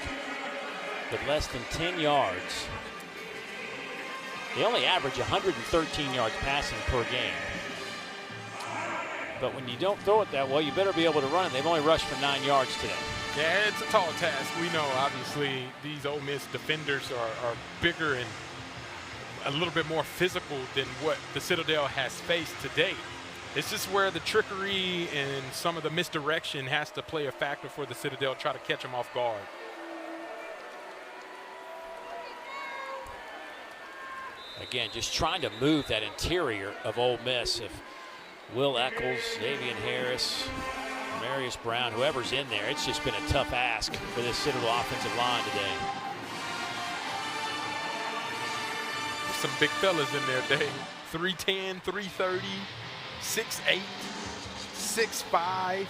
with less than 10 yards. They only average 113 yards passing per game. But when you don't throw it that well, you better be able to run it. They've only rushed for 9 yards today. Yeah, it's a tall task. We know, obviously, these Ole Miss defenders are bigger and a little bit more physical than what the Citadel has faced to date. It's just where the trickery and some of the misdirection has to play a factor for the Citadel, try to catch them off guard. Again, just trying to move that interior of Ole Miss. If Will Eccles, Davian Harris, Marius Brown, whoever's in there, it's just been a tough ask for this Citadel offensive line today. Some big fellas in there, Dave. 310, 330. 6'8", 6'5".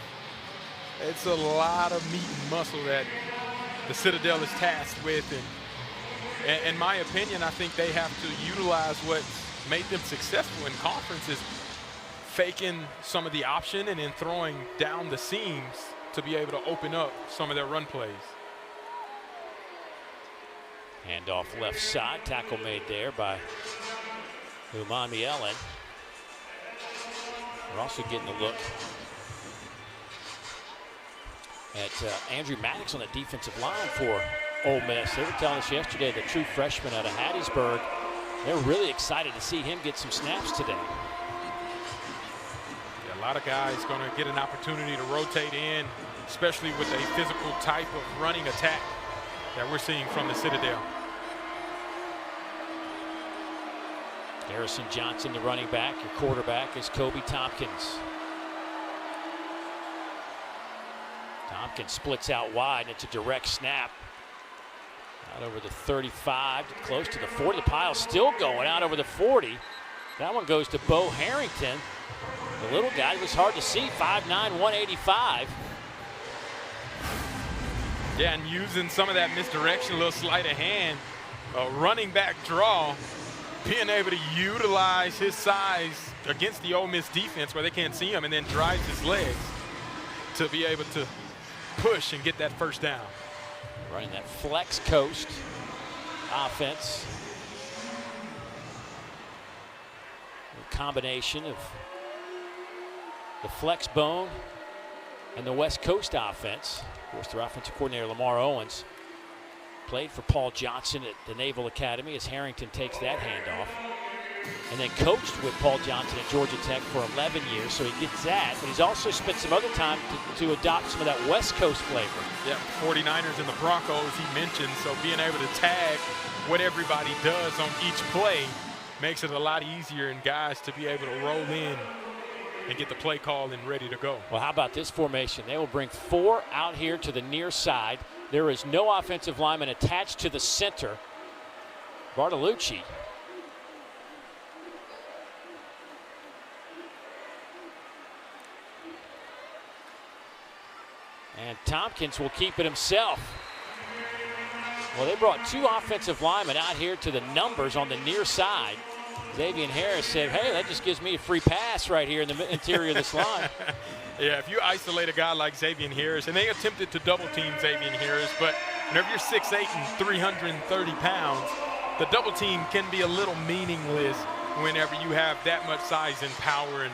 It's a lot of meat and muscle that the Citadel is tasked with. And in my opinion, I think they have to utilize what's made them successful in conferences, faking some of the option and then throwing down the seams to be able to open up some of their run plays. Handoff left side, tackle made there by Umami Ellen. We're also getting a look at Andrew Maddox on the defensive line for Ole Miss. They were telling us yesterday, the true freshman out of Hattiesburg, they're really excited to see him get some snaps today. Yeah, a lot of guys going to get an opportunity to rotate in, especially with a physical type of running attack that we're seeing from the Citadel. Harrison Johnson, the running back. Your quarterback is Kobe Tompkins. Tompkins splits out wide, and it's a direct snap. Out over the 35, close to the 40. The pile still going out over the 40. That one goes to Bo Harrington. The little guy was hard to see, 5'9", 185. Yeah, and using some of that misdirection, a little sleight of hand, a running back draw, being able to utilize his size against the Ole Miss defense where they can't see him, and then drives his legs to be able to push and get that first down. Running that flex coast offense. A combination of the flex bone and the West Coast offense. Of course, their offensive coordinator, Lamar Owens, played for Paul Johnson at the Naval Academy as Harrington takes that handoff. And then coached with Paul Johnson at Georgia Tech for 11 years, so he gets that. But he's also spent some other time to adopt some of that West Coast flavor. Yeah, 49ers and the Broncos he mentioned, so being able to tag what everybody does on each play makes it a lot easier and guys to be able to roll in and get the play call and ready to go. Well, how about this formation? They will bring 4 out here to the near side. There is no offensive lineman attached to the center. Bartolucci. And Tompkins will keep it himself. Well, they brought 2 offensive linemen out here to the numbers on the near side. Xavier Harris said, hey, that just gives me a free pass right here in the interior of this line. Yeah, if you isolate a guy like Xavier Harris, and they attempted to double team Xavier Harris, but whenever you're 6'8" and 330 pounds, the double team can be a little meaningless whenever you have that much size and power, and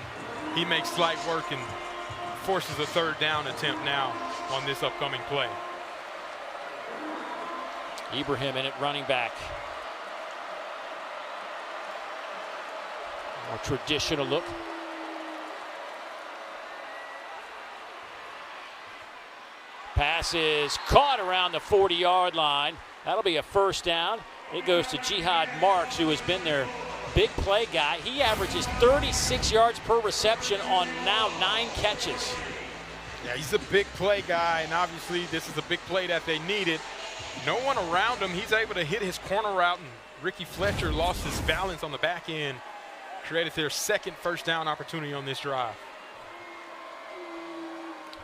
he makes slight work and forces a third down attempt now on this upcoming play. Ibrahim in at running back. More traditional look. Pass is caught around the 40-yard line. That'll be a first down. It goes to Jihad Marks, who has been their big play guy. He averages 36 yards per reception on now 9 catches. Yeah, he's a big play guy, and obviously this is a big play that they needed. No one around him. He's able to hit his corner route, and Ricky Fletcher lost his balance on the back end. Created their second first down opportunity on this drive.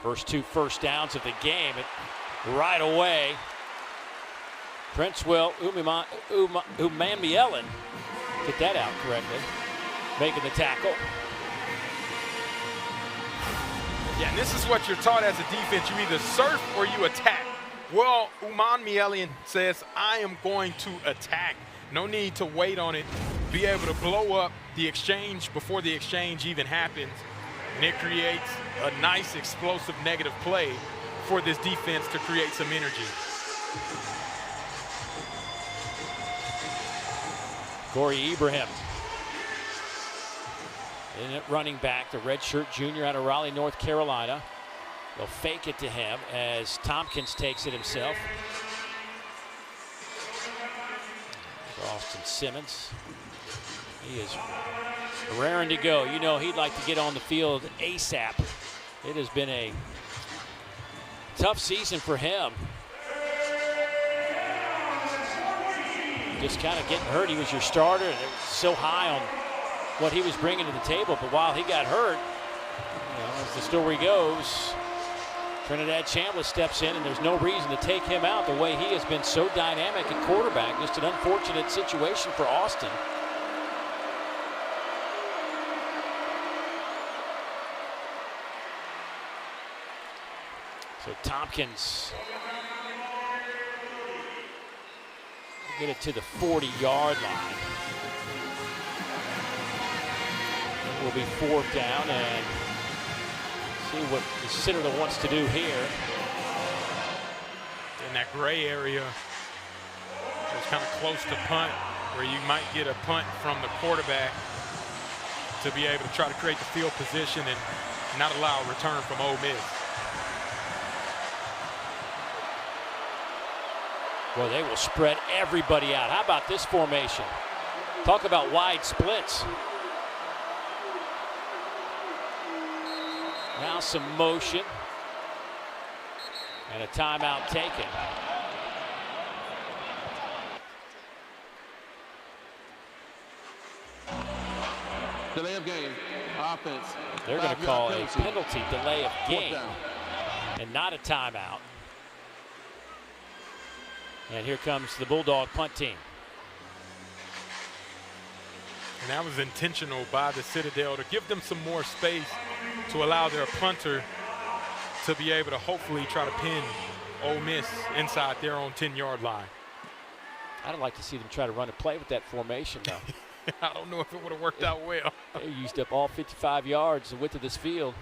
First 2 first downs of the game right away. Princewell Umanmielen, get that out correctly, making the tackle. Yeah, and this is what you're taught as a defense. You either surf or you attack. Well, Umanmielen says, I am going to attack. No need to wait on it. Be able to blow up the exchange before the exchange even happens. And it creates a nice explosive negative play for this defense to create some energy. Corey Ibrahim in at running back, the redshirt junior out of Raleigh, North Carolina. They'll fake it to him as Tompkins takes it himself. Austin Simmons. He is raring to go. You know he'd like to get on the field ASAP. It has been a tough season for him. Just kind of getting hurt. He was your starter, and it was so high on what he was bringing to the table. But while he got hurt, you know, as the story goes, Trinidad Chambliss steps in, and there's no reason to take him out the way he has been so dynamic at quarterback. Just an unfortunate situation for Austin. So Tompkins will get it to the 40-yard line. It will be 4th down, and see what the Citadel wants to do here. In that gray area, it's kind of close to punt, where you might get a punt from the quarterback to be able to try to create the field position and not allow a return from Ole Miss. Well, they will spread everybody out. How about this formation? Talk about wide splits. Now some motion. And a timeout taken. Delay of game. Offense. They're going to call a penalty delay of game and not a timeout. And here comes the Bulldog punt team. And that was intentional by the Citadel to give them some more space to allow their punter to be able to hopefully try to pin Ole Miss inside their own 10-yard line. I'd like to see them try to run a play with that formation, though. I don't know if it would have worked out well. They used up all 55 yards, the width of this field.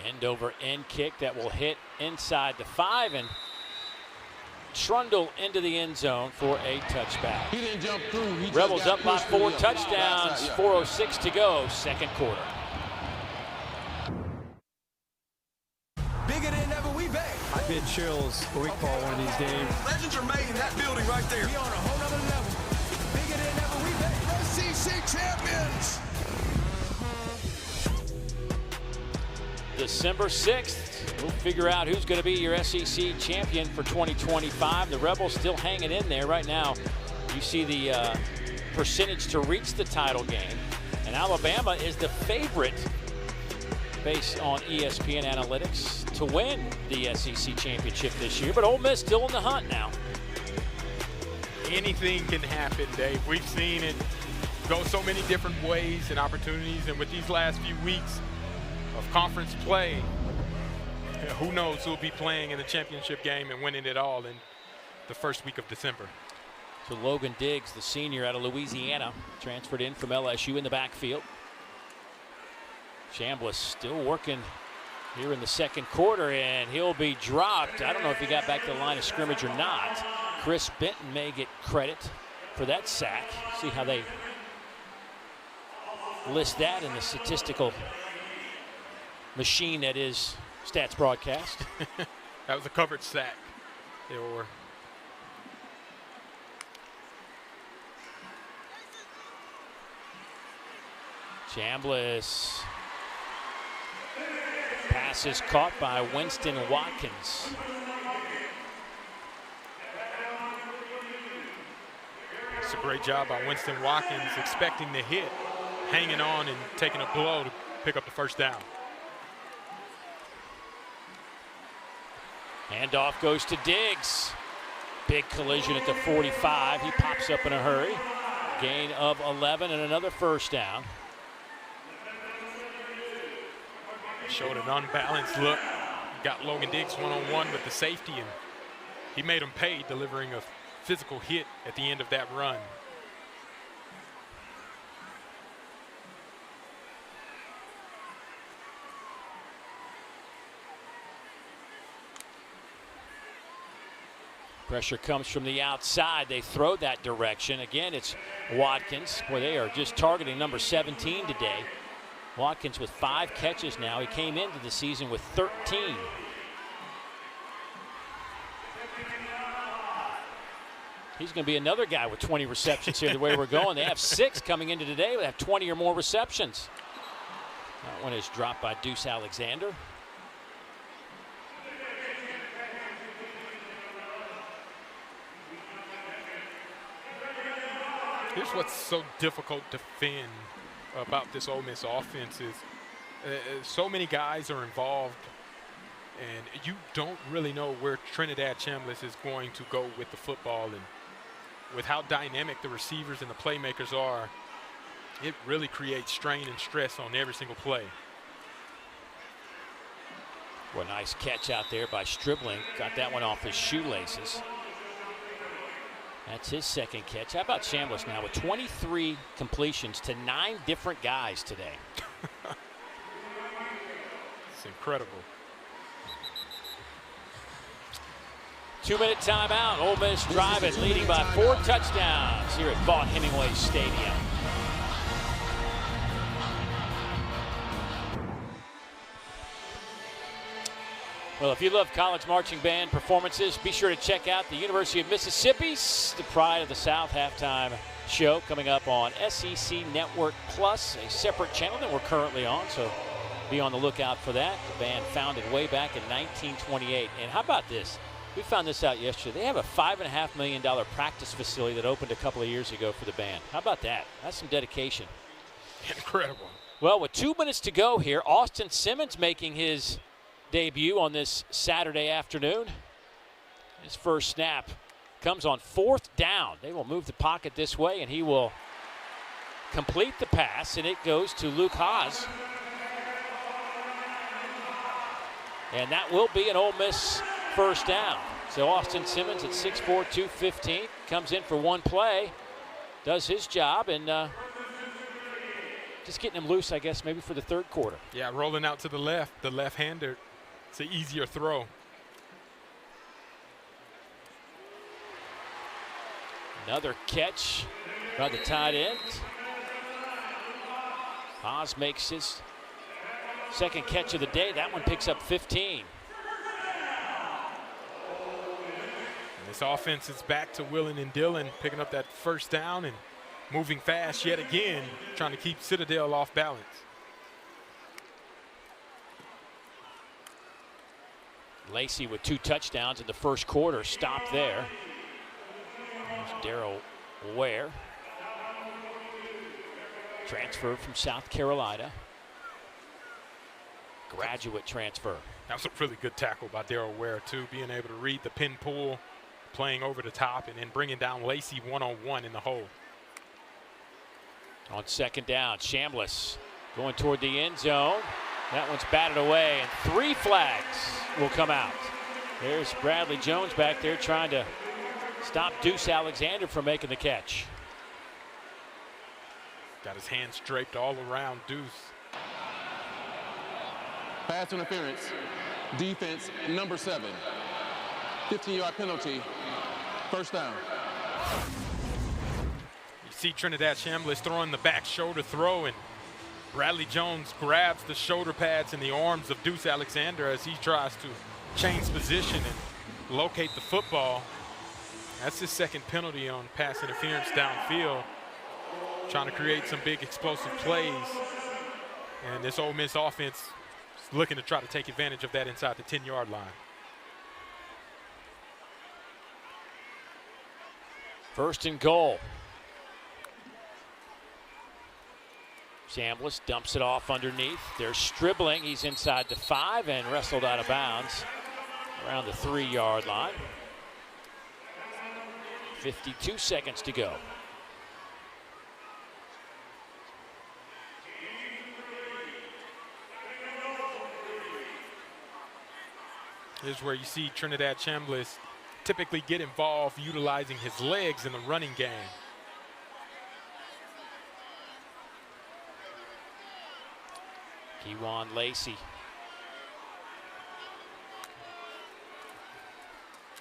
End over end kick that will hit inside the 5 and trundle into the end zone for a touchback. He didn't jump through. He Rebels just up by 4 touchdowns, yeah. 4:06 to go, second quarter. Bigger than ever, we back. I've been chills a week for one of these games. Legends are made in that building right there. We on a whole nother level. Bigger than ever, we back. SEC champions. December 6th, we'll figure out who's going to be your SEC champion for 2025. The Rebels still hanging in there right now. You see the percentage to reach the title game. And Alabama is the favorite based on ESPN analytics to win the SEC championship this year. But Ole Miss still in the hunt now. Anything can happen, Dave. We've seen it go so many different ways and opportunities. And with these last few weeks of conference play, who knows who'll be playing in the championship game and winning it all in the first week of December. So Logan Diggs, the senior out of Louisiana, transferred in from LSU in the backfield. Chambliss still working here in the second quarter, and he'll be dropped. I don't know if he got back to the line of scrimmage or not. Chris Benton may get credit for that sack. See how they list that in the statistical machine that is Stats Broadcast. That was a covered sack. Or Chambliss. Pass is caught by Winston Watkins. It's a great job by Winston Watkins, expecting the hit, hanging on and taking a blow to pick up the first down. Handoff goes to Diggs. Big collision at the 45. He pops up in a hurry. Gain of 11 and another first down. Showed an unbalanced look. Got Logan Diggs one-on-one with the safety, and he made him pay, delivering a physical hit at the end of that run. Pressure comes from the outside. They throw that direction. Again, it's Watkins. Boy, they are just targeting number 17 today. Watkins with 5 catches now. He came into the season with 13. He's going to be another guy with 20 receptions here the way we're going. They have 6 coming into today. They have 20 or more receptions. That one is dropped by Deuce Alexander. Here's what's so difficult to defend about this Ole Miss offense is so many guys are involved, and you don't really know where Trinidad Chambliss is going to go with the football. And with how dynamic the receivers and the playmakers are, it really creates strain and stress on every single play. Well, nice catch out there by Stribling. Got that one off his shoelaces. That's his second catch. How about Chambliss now with 23 completions to 9 different guys today? It's incredible. 2-minute timeout. Ole Miss driving, leading by 4 touchdowns here at Vaught Hemingway Stadium. Well, if you love college marching band performances, be sure to check out the University of Mississippi's The Pride of the South halftime show coming up on SEC Network Plus, a separate channel that we're currently on, so be on the lookout for that. The band founded way back in 1928. And how about this? We found this out yesterday. They have a $5.5 million practice facility that opened a couple of years ago for the band. How about that? That's some dedication. Incredible. Well, with 2 minutes to go here, Austin Simmons making his debut on this Saturday afternoon. His first snap comes on 4th down. They will move the pocket this way, and he will complete the pass, and it goes to Luke Haas. And that will be an Ole Miss first down. So Austin Simmons at 6'4", 215, comes in for one play, does his job, and just getting him loose, I guess, maybe for the third quarter. Yeah, rolling out to the left-hander. It's an easier throw. Another catch by the tight end. Haas makes his second catch of the day. That one picks up 15. And this offense is back to Willen and Dillon, picking up that first down and moving fast yet again, trying to keep Citadel off balance. Lacey with 2 touchdowns in the first quarter. Stop there. There's Darrell Ware. Transfer from South Carolina. Graduate transfer. That was a really good tackle by Darrell Ware, too, being able to read the pin pull, playing over the top, and then bringing down Lacey one-on-one in the hole. On second down, Chambliss going toward the end zone. That one's batted away, and 3 flags will come out. There's Bradley Jones back there trying to stop Deuce Alexander from making the catch. Got his hands draped all around Deuce. Pass interference, defense number 7. 15-yard penalty, first down. You see Trinidad Chambliss throwing the back shoulder throw, and Bradley Jones grabs the shoulder pads in the arms of Deuce Alexander as he tries to change position and locate the football. That's his second penalty on pass interference downfield, trying to create some big explosive plays. And this Ole Miss offense is looking to try to take advantage of that inside the 10-yard line. First and goal. Chambliss dumps it off underneath. There's Stribling. He's inside the 5 and wrestled out of bounds around the 3-yard line. 52 seconds to go. Here's where you see Trinidad Chambliss typically get involved utilizing his legs in the running game. Kewan Lacey.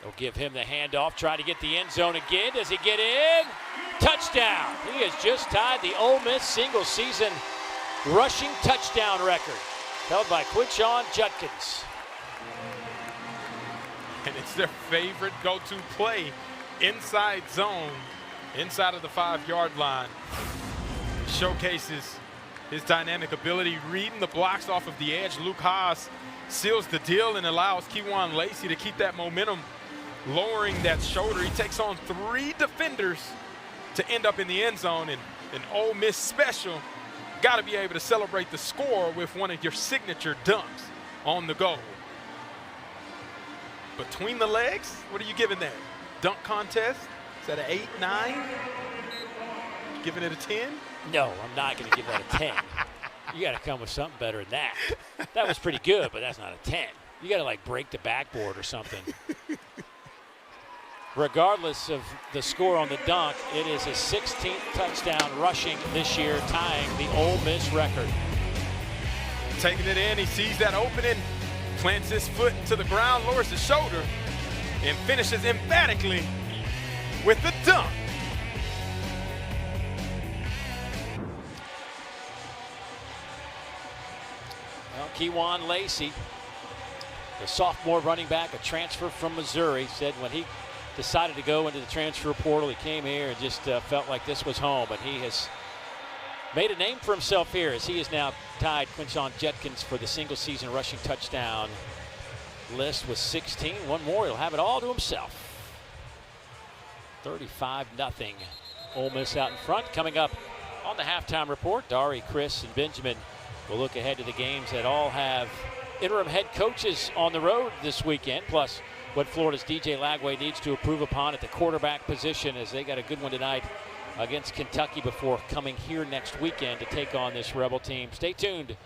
They'll give him the handoff, try to get the end zone again. Does he get in? Touchdown. He has just tied the Ole Miss single season rushing touchdown record, held by Quinshon Judkins. And it's their favorite go-to play, inside zone, inside of the 5-yard line. Showcases his dynamic ability, reading the blocks off of the edge. Luke Haas seals the deal and allows Kewan Lacey to keep that momentum, lowering that shoulder. He takes on 3 defenders to end up in the end zone, and an Ole Miss special. Got to be able to celebrate the score with one of your signature dunks on the go. Between the legs, what are you giving that? Dunk contest? Is that an 8, 9? Giving it a 10? No, I'm not going to give that a 10. You got to come with something better than that. That was pretty good, but that's not a 10. You got to like break the backboard or something. Regardless of the score on the dunk, it is his 16th touchdown rushing this year, tying the Ole Miss record. Taking it in, he sees that opening, plants his foot to the ground, lowers his shoulder, and finishes emphatically with the dunk. Well, Kewan Lacey The sophomore running back, a transfer from Missouri, said when he decided to go into the transfer portal, he came here and just felt like this was home. And he has made a name for himself here as he has now tied Quinshon Judkins for the single season rushing touchdown list with 16. One more, he'll have it all to himself. 35-0. Ole Miss out in front. Coming up on the halftime report, Dari, Chris, and Benjamin will look ahead to the games that all have interim head coaches on the road this weekend, plus what Florida's DJ Lagway needs to improve upon at the quarterback position, as they got a good one tonight against Kentucky before coming here next weekend to take on this Rebel team. Stay tuned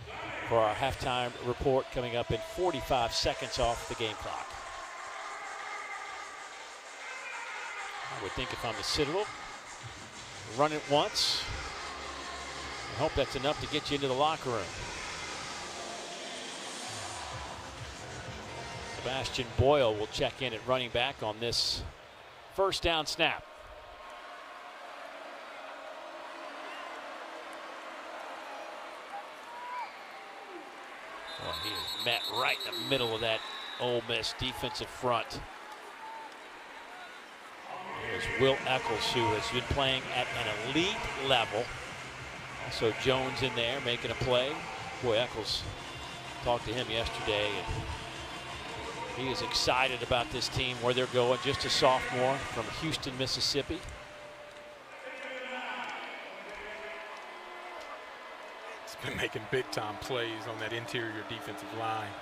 for our halftime report coming up in 45 seconds off the game clock. I would think if I'm the Citadel, run it once. I hope that's enough to get you into the locker room. Sebastian Boyle will check in at running back on this first down snap. Well, he is met right in the middle of that Ole Miss defensive front. There's Will Eccles, who has been playing at an elite level. Also Jones in there making a play. Boy, Eccles, talked to him yesterday, and he is excited about this team, where they're going. Just a sophomore from Houston, Mississippi. He's been making big-time plays on that interior defensive line.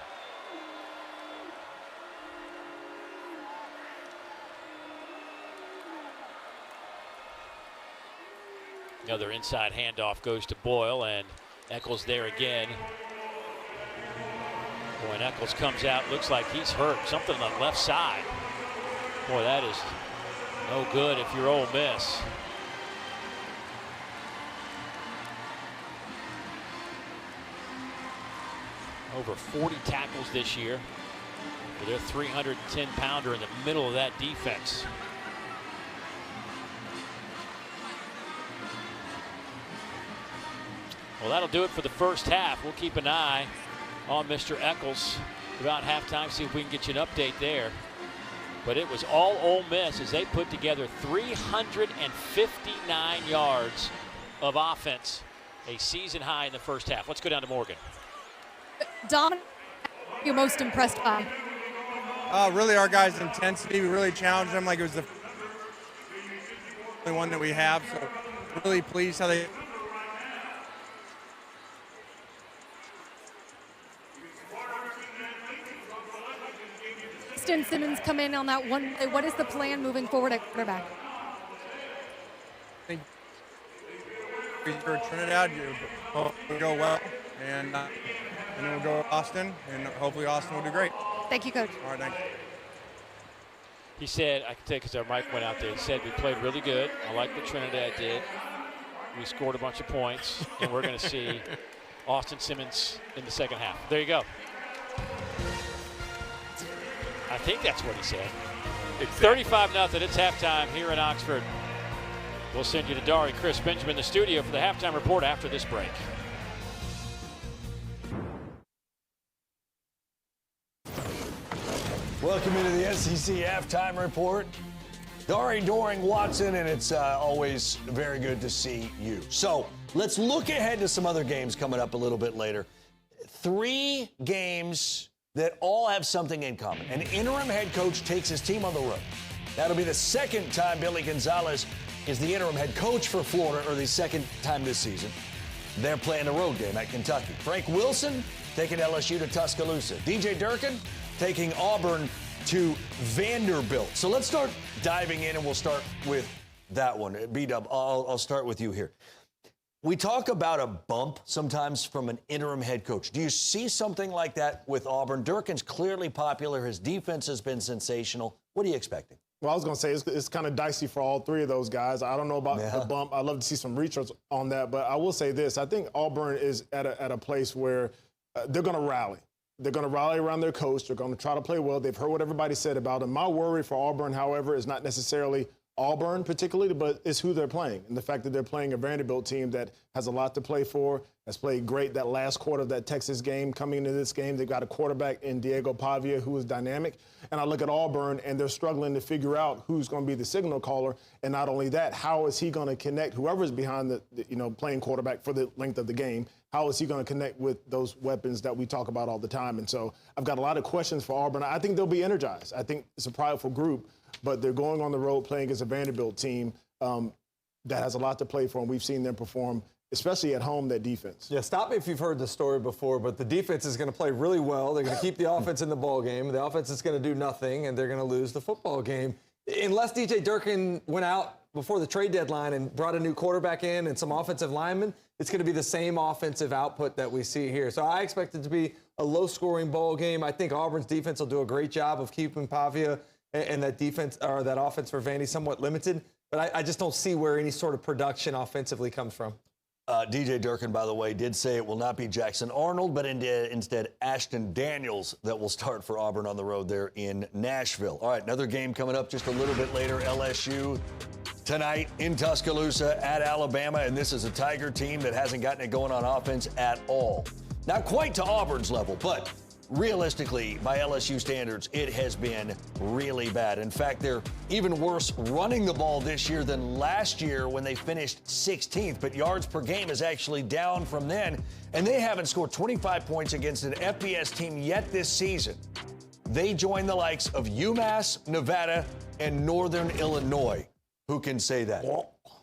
Another inside handoff goes to Boyle, and Eccles there again. Boy, and Eccles comes out, looks like he's hurt. Something on the left side. Boy, that is no good if you're Ole Miss. Over 40 tackles this year. They're 310-pounder in the middle of that defense. Well, that'll do it for the first half. We'll keep an eye on Mr. Eccles about halftime, see if we can get you an update there. But it was all Ole Miss as they put together 359 yards of offense, a season high in the first half. Let's go down to Morgan. Dom, you're most impressed by? Really our guys' intensity. We really challenged them like it was the only one that we have. So really pleased how they. Simmons come in on that one play. What is the plan moving forward at quarterback? I think for Trinidad, we'll go well, and then we'll go to Austin, and hopefully Austin will do great. Thank you, Coach. All right, thanks. He said, I can tell you because our mic went out there, he said we played really good. I like what Trinidad did. We scored a bunch of points, and we're going to see Austin Simmons in the second half. There you go. I think that's what he said. Exactly. 35-0. It's halftime here in Oxford. We'll send you to Dari, Chris, Benjamin in the studio for the halftime report after this break. Welcome into the SEC halftime report. Dari Doring Watson, and it's always very good to see you. So let's look ahead to some other games coming up a little bit later. 3 games that all have something in common. An interim head coach takes his team on the road. That'll be the second time Billy Gonzalez is the interim head coach for Florida, or the second time this season. They're playing a road game at Kentucky. Frank Wilson taking LSU to Tuscaloosa. DJ Durkin taking Auburn to Vanderbilt. So let's start diving in, and we'll start with that one. B-Dub, I'll start with you here. We talk about a bump sometimes from an interim head coach. Do you see something like that with Auburn? Durkin's clearly popular. His defense has been sensational. What are you expecting? Well, I was going to say it's kind of dicey for all 3 of those guys. I don't know about the bump. I'd love to see some research on that. But I will say this. I think Auburn is at a place where they're going to rally. They're going to rally around their coach. They're going to try to play well. They've heard what everybody said about him. My worry for Auburn, however, is not necessarily Auburn particularly, but it's who they're playing. And the fact that they're playing a Vanderbilt team that has a lot to play for, has played great that last quarter of that Texas game. Coming into this game, they've got a quarterback in Diego Pavia who is dynamic. And I look at Auburn, and they're struggling to figure out who's going to be the signal caller. And not only that, how is he going to connect whoever's behind the playing quarterback for the length of the game? How is he going to connect with those weapons that we talk about all the time? And so I've got a lot of questions for Auburn. I think they'll be energized. I think it's a prideful group, but they're going on the road playing as a Vanderbilt team that has a lot to play for, and we've seen them perform, especially at home, that defense. Yeah, stop me if you've heard the story before, but the defense is going to play really well. They're going to keep the offense in the ball game. The offense is going to do nothing, and they're going to lose the football game. Unless DJ Durkin went out before the trade deadline and brought a new quarterback in and some offensive linemen, it's going to be the same offensive output that we see here. So I expect it to be a low-scoring ball game. I think Auburn's defense will do a great job of keeping Pavia and that defense or that offense for Vandy somewhat limited. But I just don't see where any sort of production offensively comes from. DJ Durkin, by the way, did say it will not be Jackson Arnold, but instead Ashton Daniels that will start for Auburn on the road there in Nashville. All right, another game coming up just a little bit later. LSU tonight in Tuscaloosa at Alabama, and this is a Tiger team that hasn't gotten it going on offense at all. Not quite to Auburn's level, but realistically, by LSU standards, it has been really bad. In fact, they're even worse running the ball this year than last year when they finished 16th. But yards per game is actually down from then, and they haven't scored 25 points against an FBS team yet this season. They join the likes of UMass, Nevada, and Northern Illinois. Who can say that?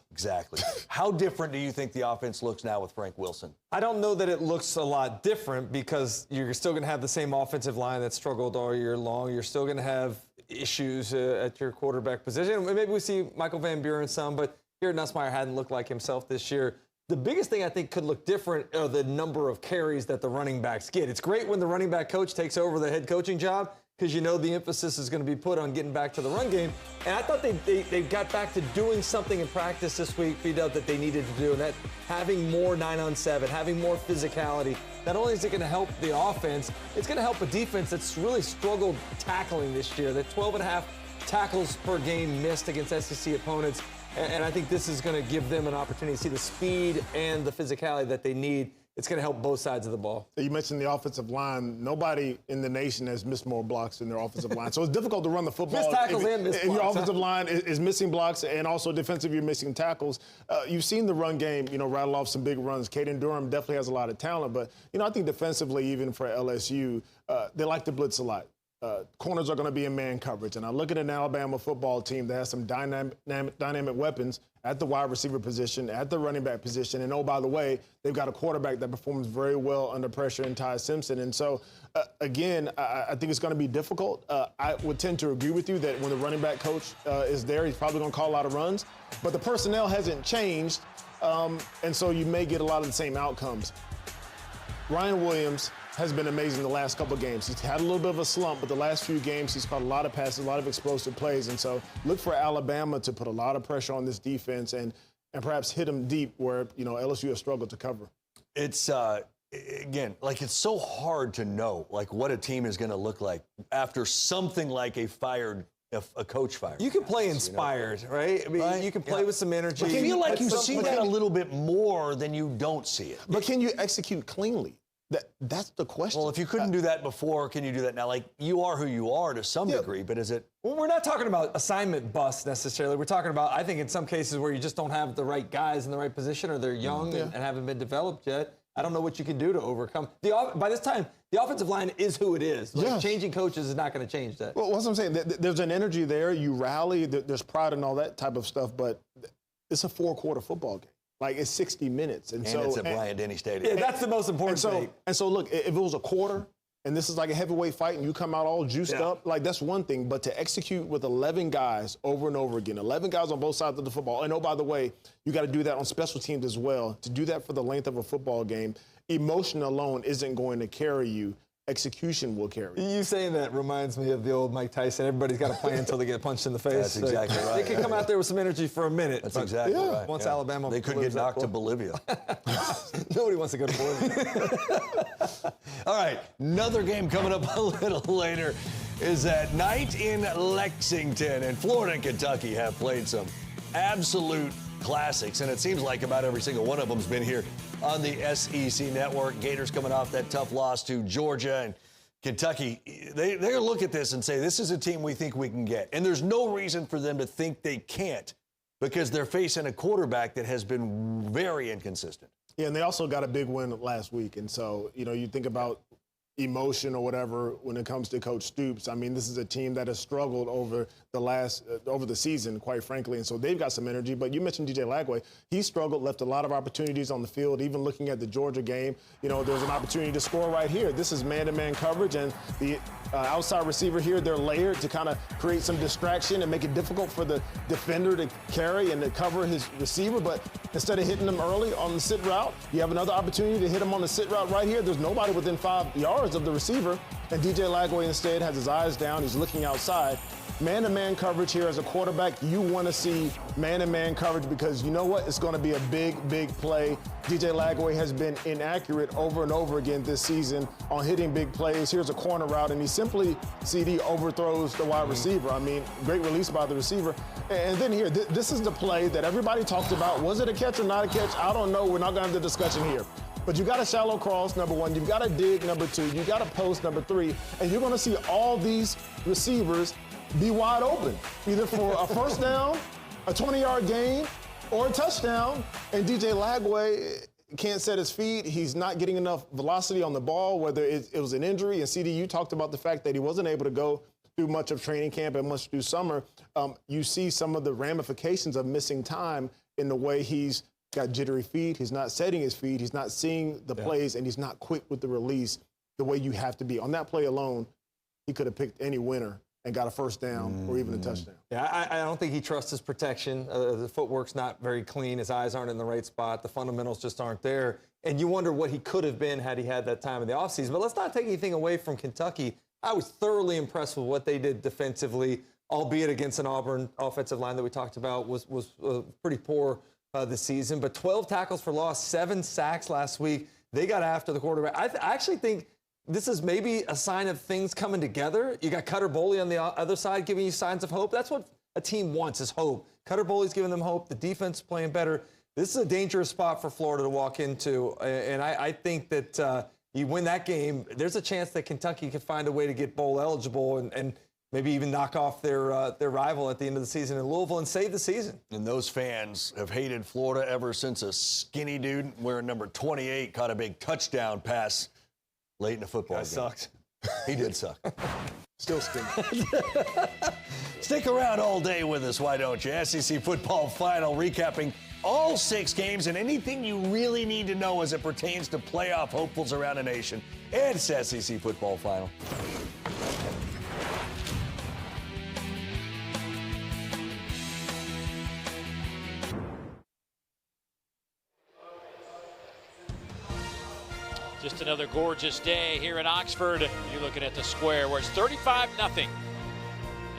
Exactly. How different do you think the offense looks now with Frank Wilson? I don't know that it looks a lot different because you're still going to have the same offensive line that struggled all year long. You're still going to have issues at your quarterback position. Maybe we see Michael Van Buren some, but Garrett Nussmeier hadn't looked like himself this year. The biggest thing I think could look different are the number of carries that the running backs get. It's great when the running back coach takes over the head coaching job because you know the emphasis is going to be put on getting back to the run game. And I thought they got back to doing something in practice this week, that they needed to do, and that having more 9-on-7, having more physicality. Not only is it going to help the offense, it's going to help a defense that's really struggled tackling this year. They're 12.5 tackles per game missed against SEC opponents. And I think this is going to give them an opportunity to see the speed and the physicality that they need. It's going to help both sides of the ball. You mentioned the offensive line. Nobody in the nation has missed more blocks than their offensive line. So it's difficult to run the football. Missed tackles and missed blocks. Your offensive line is missing blocks, and also defensive, you're missing tackles. You've seen the run game, rattle off some big runs. Caden Durham definitely has a lot of talent, but, I think defensively, even for LSU, they like to blitz a lot. Corners are going to be in man coverage. And I look at an Alabama football team that has some dynamic weapons at the wide receiver position, at the running back position. And, oh, by the way, they've got a quarterback that performs very well under pressure in Ty Simpson. And so, again, I think it's going to be difficult. I would tend to agree with you that when the running back coach is there, he's probably going to call a lot of runs. But the personnel hasn't changed, and so you may get a lot of the same outcomes. Ryan Williams has been amazing the last couple of games. He's had a little bit of a slump, but the last few games he's caught a lot of passes, a lot of explosive plays. And so look for Alabama to put a lot of pressure on this defense and perhaps hit them deep where, LSU has struggled to cover. It's, again, it's so hard to know, what a team is going to look like after something like a coach fired. You can play inspired, right? I mean, you can play with some energy. I feel like you see that a little bit more than you don't see it. But can you execute cleanly? That's the question. Well, if you couldn't do that before, can you do that now? You are who you are to some degree, but is it? Well, we're not talking about assignment bust necessarily. We're talking about, I think, in some cases where you just don't have the right guys in the right position or they're young and haven't been developed yet. I don't know what you can do to overcome. By this time, the offensive line is who it is. Changing coaches is not going to change that. Well, that's what I'm saying. There's an energy there. You rally. There's pride and all that type of stuff, but it's a 4-quarter football game. It's 60 minutes. And so it's at Bryant-Denny Stadium. Yeah, that's the most important thing. And so, look, if it was a quarter and this is like a heavyweight fight and you come out all juiced up, that's one thing. But to execute with 11 guys over and over again, 11 guys on both sides of the football. And, oh, by the way, you got to do that on special teams as well. To do that for the length of a football game, emotion alone isn't going to carry you. Execution will carry. You saying that reminds me of the old Mike Tyson. Everybody's got a plan until they get punched in the face. That's exactly right. They can come out there with some energy for a minute. That's exactly right. Once Alabama, they could get knocked to Bolivia. Nobody wants to go to Bolivia. All right, another game coming up a little later. is that night in Lexington. And Florida and Kentucky have played some absolute classics, and it seems like about every single one of them has been here on the SEC Network. Gators coming off that tough loss to Georgia, and Kentucky, they're going to look at this and say, this is a team we think we can get. And there's no reason for them to think they can't, because they're facing a quarterback that has been very inconsistent. Yeah, and they also got a big win last week. And so, you think about emotion or whatever when it comes to Coach Stoops. I mean, this is a team that has struggled over the season, quite frankly, and so they've got some energy. But you mentioned DJ Lagway. He struggled, left a lot of opportunities on the field. Even looking at the Georgia game, there's an opportunity to score right here. This is man-to-man coverage, and the outside receiver here, they're layered to kind of create some distraction and make it difficult for the defender to carry and to cover his receiver. But instead of hitting them early on the sit route, you have another opportunity to hit him on the sit route right here. There's nobody within 5 yards of the receiver, and DJ Lagway instead has his eyes down. He's looking outside. Man-to-man coverage here as a quarterback, you want to see man-to-man coverage because you know what? It's going to be a big, big play. DJ Lagway has been inaccurate over and over again this season on hitting big plays. Here's a corner route, and he simply, CD, overthrows the wide receiver. I mean, great release by the receiver. And then here, this is the play that everybody talked about. Was it a catch or not a catch? I don't know. We're not going to have the discussion here. But you got a shallow cross, number one. You've got a dig, number two. You got a post, number three. And you're going to see all these receivers be wide open, either for a first down, a 20-yard gain, or a touchdown. And DJ Lagway can't set his feet. He's not getting enough velocity on the ball, whether it was an injury. And CD, you talked about the fact that he wasn't able to go through much of training camp and much through summer. You see some of the ramifications of missing time in the way he's got jittery feet. He's not setting his feet. He's not seeing the plays, and he's not quick with the release the way you have to be. On that play alone, he could have picked any winner and got a first down or even a touchdown. Yeah, I don't think he trusts his protection. The footwork's not very clean. His eyes aren't in the right spot. The fundamentals just aren't there. And you wonder what he could have been had he had that time in the offseason. But let's not take anything away from Kentucky. I was thoroughly impressed with what they did defensively, albeit against an Auburn offensive line that we talked about was pretty poor this season. But 12 tackles for loss, 7 sacks last week. They got after the quarterback. I actually think this is maybe a sign of things coming together. You got Cutter Boley on the other side giving you signs of hope. That's what a team wants, is hope. Cutter Boley's giving them hope. The defense playing better. This is a dangerous spot for Florida to walk into. And I think that you win that game, there's a chance that Kentucky could find a way to get bowl eligible and maybe even knock off their rival at the end of the season in Louisville and save the season. And those fans have hated Florida ever since a skinny dude wearing number 28 caught a big touchdown pass late in the football game. Sucked. He did suck. Still stinky. Stick around all day with us, why don't you? SEC football final, recapping all 6 games and anything you really need to know as it pertains to playoff hopefuls around the nation. It's SEC football final. Just another gorgeous day here in Oxford. You're looking at the square where it's 35-0.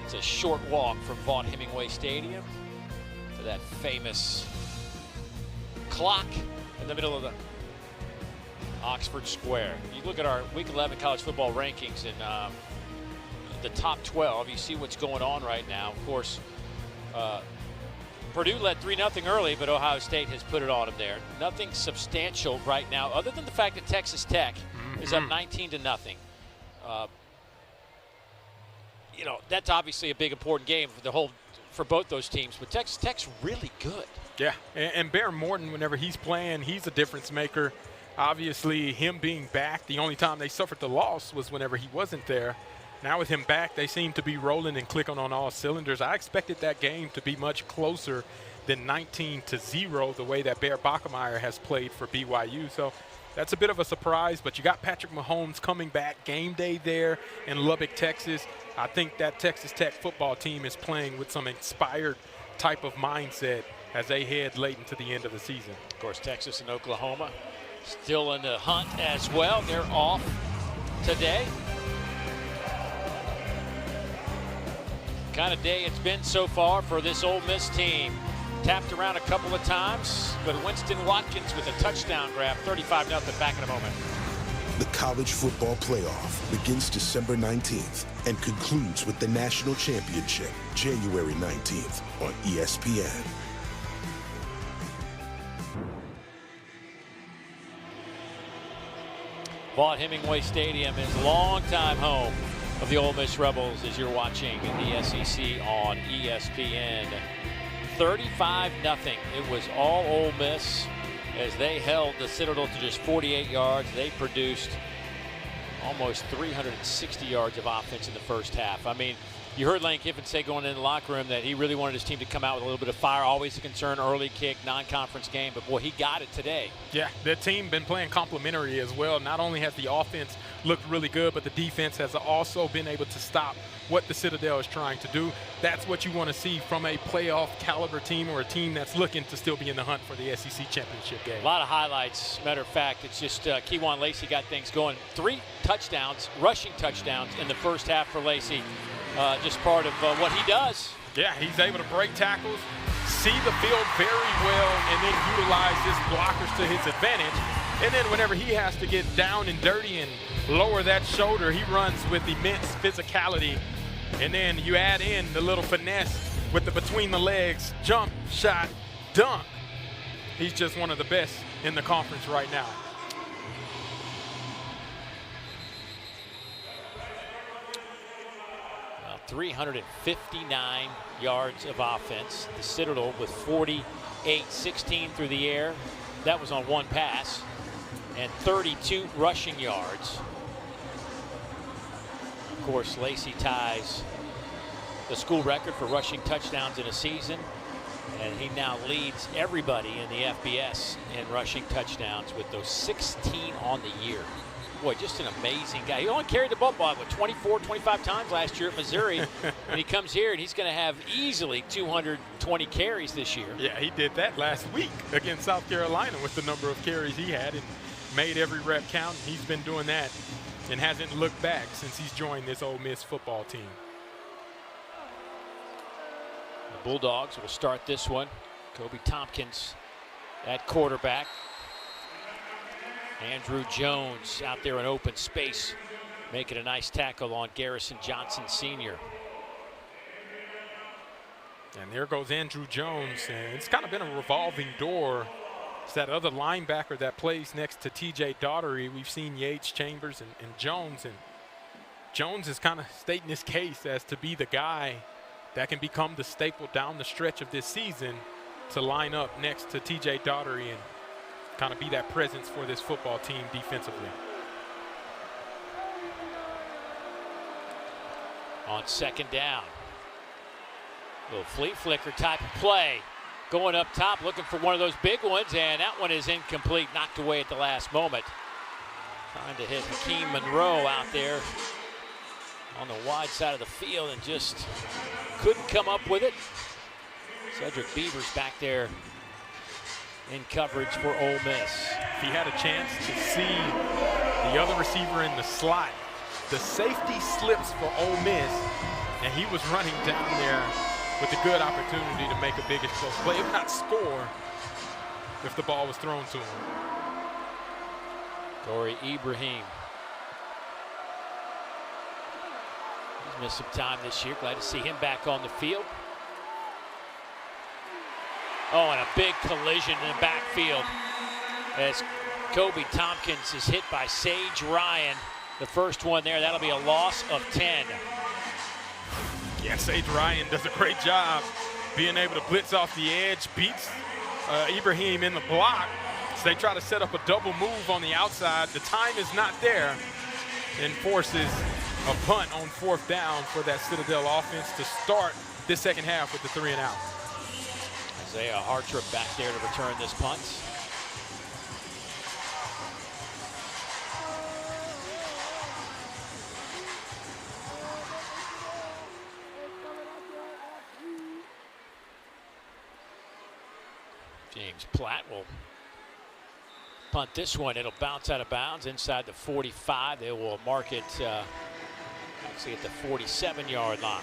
It's a short walk from Vaught Hemingway Stadium to that famous clock in the middle of the Oxford Square. You look at our Week 11 college football rankings in the top 12. You see what's going on right now. Of course, Purdue led 3-0 early, but Ohio State has put it on them there. Nothing substantial right now, other than the fact that Texas Tech is up 19-0. That's obviously a big, important game for both those teams. But Texas Tech's really good. Yeah, and Bear Morton, whenever he's playing, he's a difference maker. Obviously, him being back, the only time they suffered the loss was whenever he wasn't there. Now with him back, they seem to be rolling and clicking on all cylinders. I expected that game to be much closer than 19-0, the way that Bear Bachmeier has played for BYU. So that's a bit of a surprise, but you got Patrick Mahomes coming back game day there in Lubbock, Texas. I think that Texas Tech football team is playing with some inspired type of mindset as they head late into the end of the season. Of course, Texas and Oklahoma still in the hunt as well. They're off today. Kind of day it's been so far for this Ole Miss team. Tapped around a couple of times, but Winston Watkins with a touchdown grab, 35-0, back in a moment. The college football playoff begins December 19th and concludes with the national championship January 19th on ESPN. Vaught Hemingway Stadium is longtime home of the Ole Miss Rebels as you're watching the SEC on ESPN. 35-0. It was all Ole Miss as they held the Citadel to just 48 yards. They produced almost 360 yards of offense in the first half. I mean, you heard Lane Kiffin say going in the locker room that he really wanted his team to come out with a little bit of fire. Always a concern, early kick, non-conference game, but boy, he got it today. Yeah, the team been playing complementary as well. Not only has the offense looked really good, but the defense has also been able to stop what the Citadel is trying to do. That's what you want to see from a playoff caliber team or a team that's looking to still be in the hunt for the SEC championship game. A lot of highlights. Matter of fact, it's just Keywan Lacey got things going. 3 touchdowns, rushing touchdowns in the first half for Lacey. Just part of what he does. Yeah, he's able to break tackles, see the field very well, and then utilize his blockers to his advantage. And then whenever he has to get down and dirty and lower that shoulder, he runs with immense physicality. And then you add in the little finesse with the between the legs, jump, shot, dunk. He's just one of the best in the conference right now. Well, 359 yards of offense. The Citadel with 48-16 through the air. That was on 1 pass. And 32 rushing yards. Of course, Lacey ties the school record for rushing touchdowns in a season, and he now leads everybody in the FBS in rushing touchdowns with those 16 on the year. Boy, just an amazing guy. He only carried the ball, what, 24, 25 times last year at Missouri, and he comes here and he's going to have easily 220 carries this year. Yeah, he did that last week against South Carolina with the number of carries he had and made every rep count. He's been doing that and hasn't looked back since he's joined this Ole Miss football team. The Bulldogs will start this one. Kobe Tompkins at quarterback. Andrew Jones out there in open space, making a nice tackle on Garrison Johnson Sr. And there goes Andrew Jones, and it's kind of been a revolving door. It's that other linebacker that plays next to TJ Daughtery. We've seen Yates, Chambers, and Jones. And Jones is kind of stating his case as to be the guy that can become the staple down the stretch of this season to line up next to TJ Daughtery and kind of be that presence for this football team defensively. On second down. Little flea flicker type of play. Going up top, looking for one of those big ones, and that one is incomplete, knocked away at the last moment. Trying to hit Hakeem Monroe out there on the wide side of the field and just couldn't come up with it. Cedric Beavers back there in coverage for Ole Miss. If he had a chance to see the other receiver in the slot, the safety slips for Ole Miss, and he was running down there with a good opportunity to make a big explosive play, if not score, if the ball was thrown to him. Corey Ibrahim. He's missed some time this year. Glad to see him back on the field. Oh, and a big collision in the backfield as Kobe Tompkins is hit by Sage Ryan. The first one there, that'll be a loss of 10. Yeah, Sage Ryan does a great job being able to blitz off the edge, beats Ibrahim in the block. So they try to set up a double move on the outside. The time is not there and forces a punt on 4th down for that Citadel offense to start this second half with the 3-and-out. Isaiah Hartrip back there to return this punt. James Platt will punt this one. It'll bounce out of bounds inside the 45. They will mark it actually at the 47-yard line.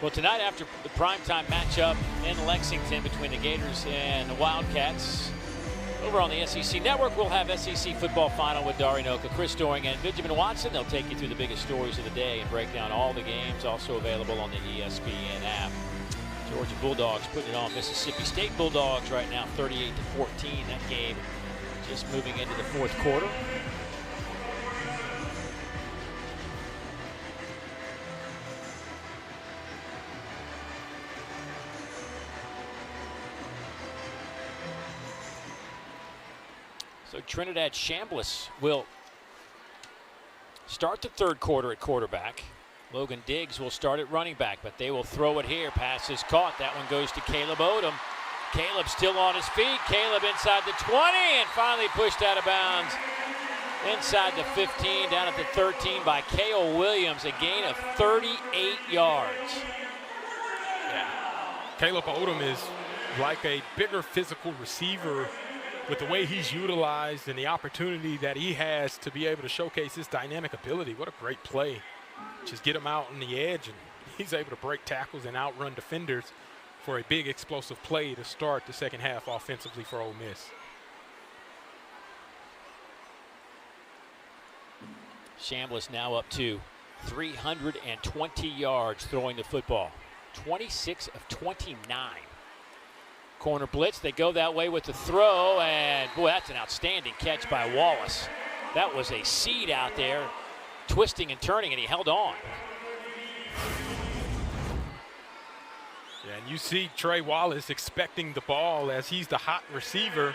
Well, tonight after the primetime matchup in Lexington between the Gators and the Wildcats, Over on the SEC Network, we'll have SEC football final with Dari Noka, Chris Doering, and Benjamin Watson. They'll take you through the biggest stories of the day and break down all the games, also available on the ESPN app. Georgia Bulldogs putting it on Mississippi State Bulldogs right now, 38-14. That game just moving into the fourth quarter. So Trinidad Chambliss will start the third quarter at quarterback. Logan Diggs will start at running back, but they will throw it here. Pass is caught. That one goes to Caleb Odom. Caleb still on his feet. Caleb inside the 20 and finally pushed out of bounds inside the 15, down at the 13 by K.O. Williams, a gain of 38 yards. Yeah. Caleb Odom is like a bigger physical receiver with the way he's utilized and the opportunity that he has to be able to showcase his dynamic ability. What a great play. Just get him out on the edge, and he's able to break tackles and outrun defenders for a big explosive play to start the second half offensively for Ole Miss. Chambliss now up to 320 yards throwing the football. 26 of 29. Corner blitz, they go that way with the throw, and boy, that's an outstanding catch by Wallace. That was a seed out there, twisting and turning, and he held on. Yeah, and you see Trey Wallace expecting the ball as he's the hot receiver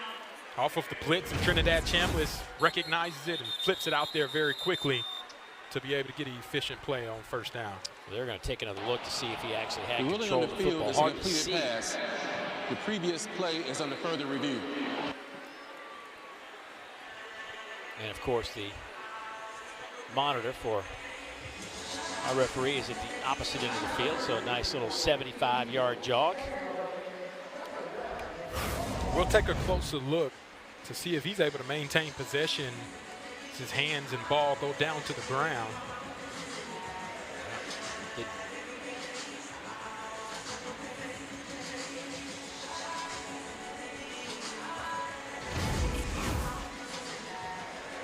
off of the blitz, and Trinidad Chambliss recognizes it and flips it out there very quickly to be able to get an efficient play on first down. They're going to take another look to see if he actually had The control ruling of on the the field football. is a Hard to completed see. pass. The previous play is under further review. And of course, the monitor for our referee is at the opposite end of the field, so a nice little 75-yard jog. We'll take a closer look to see if he's able to maintain possession as his hands and ball go down to the ground.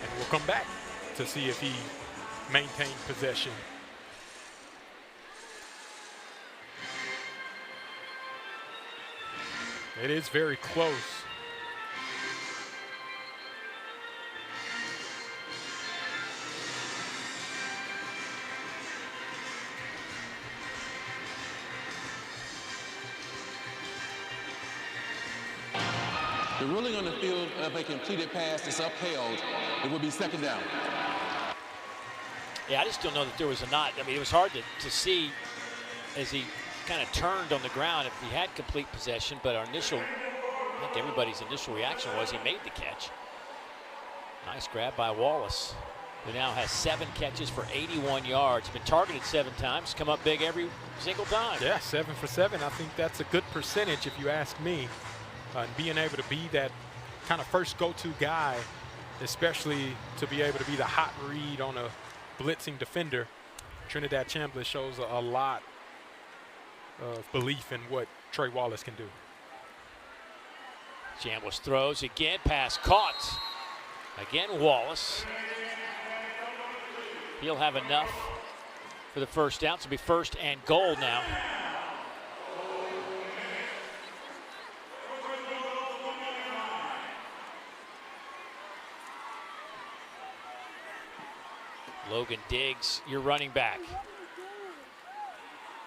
And we'll come back to see if he maintained possession. It is very close. The ruling on the field of a completed pass is upheld. It will be second down. Yeah, I just don't know that there was a not. I mean, it was hard to see as he kind of turned on the ground if he had complete possession, but our initial, I think everybody's initial reaction was he made the catch. Nice grab by Wallace, who now has 7 catches for 81 yards. Been targeted 7 times, come up big every single time. Yeah, 7 for 7. I think that's a good percentage if you ask me. And being able to be that kind of first go-to guy, especially to be able to be the hot read on a blitzing defender, Trinidad Chambliss shows a lot of belief in what Trey Wallace can do. Chambliss throws again, pass caught. Again, Wallace. He'll have enough for the first down. So it'll be first and goal now. Logan Diggs, your running back.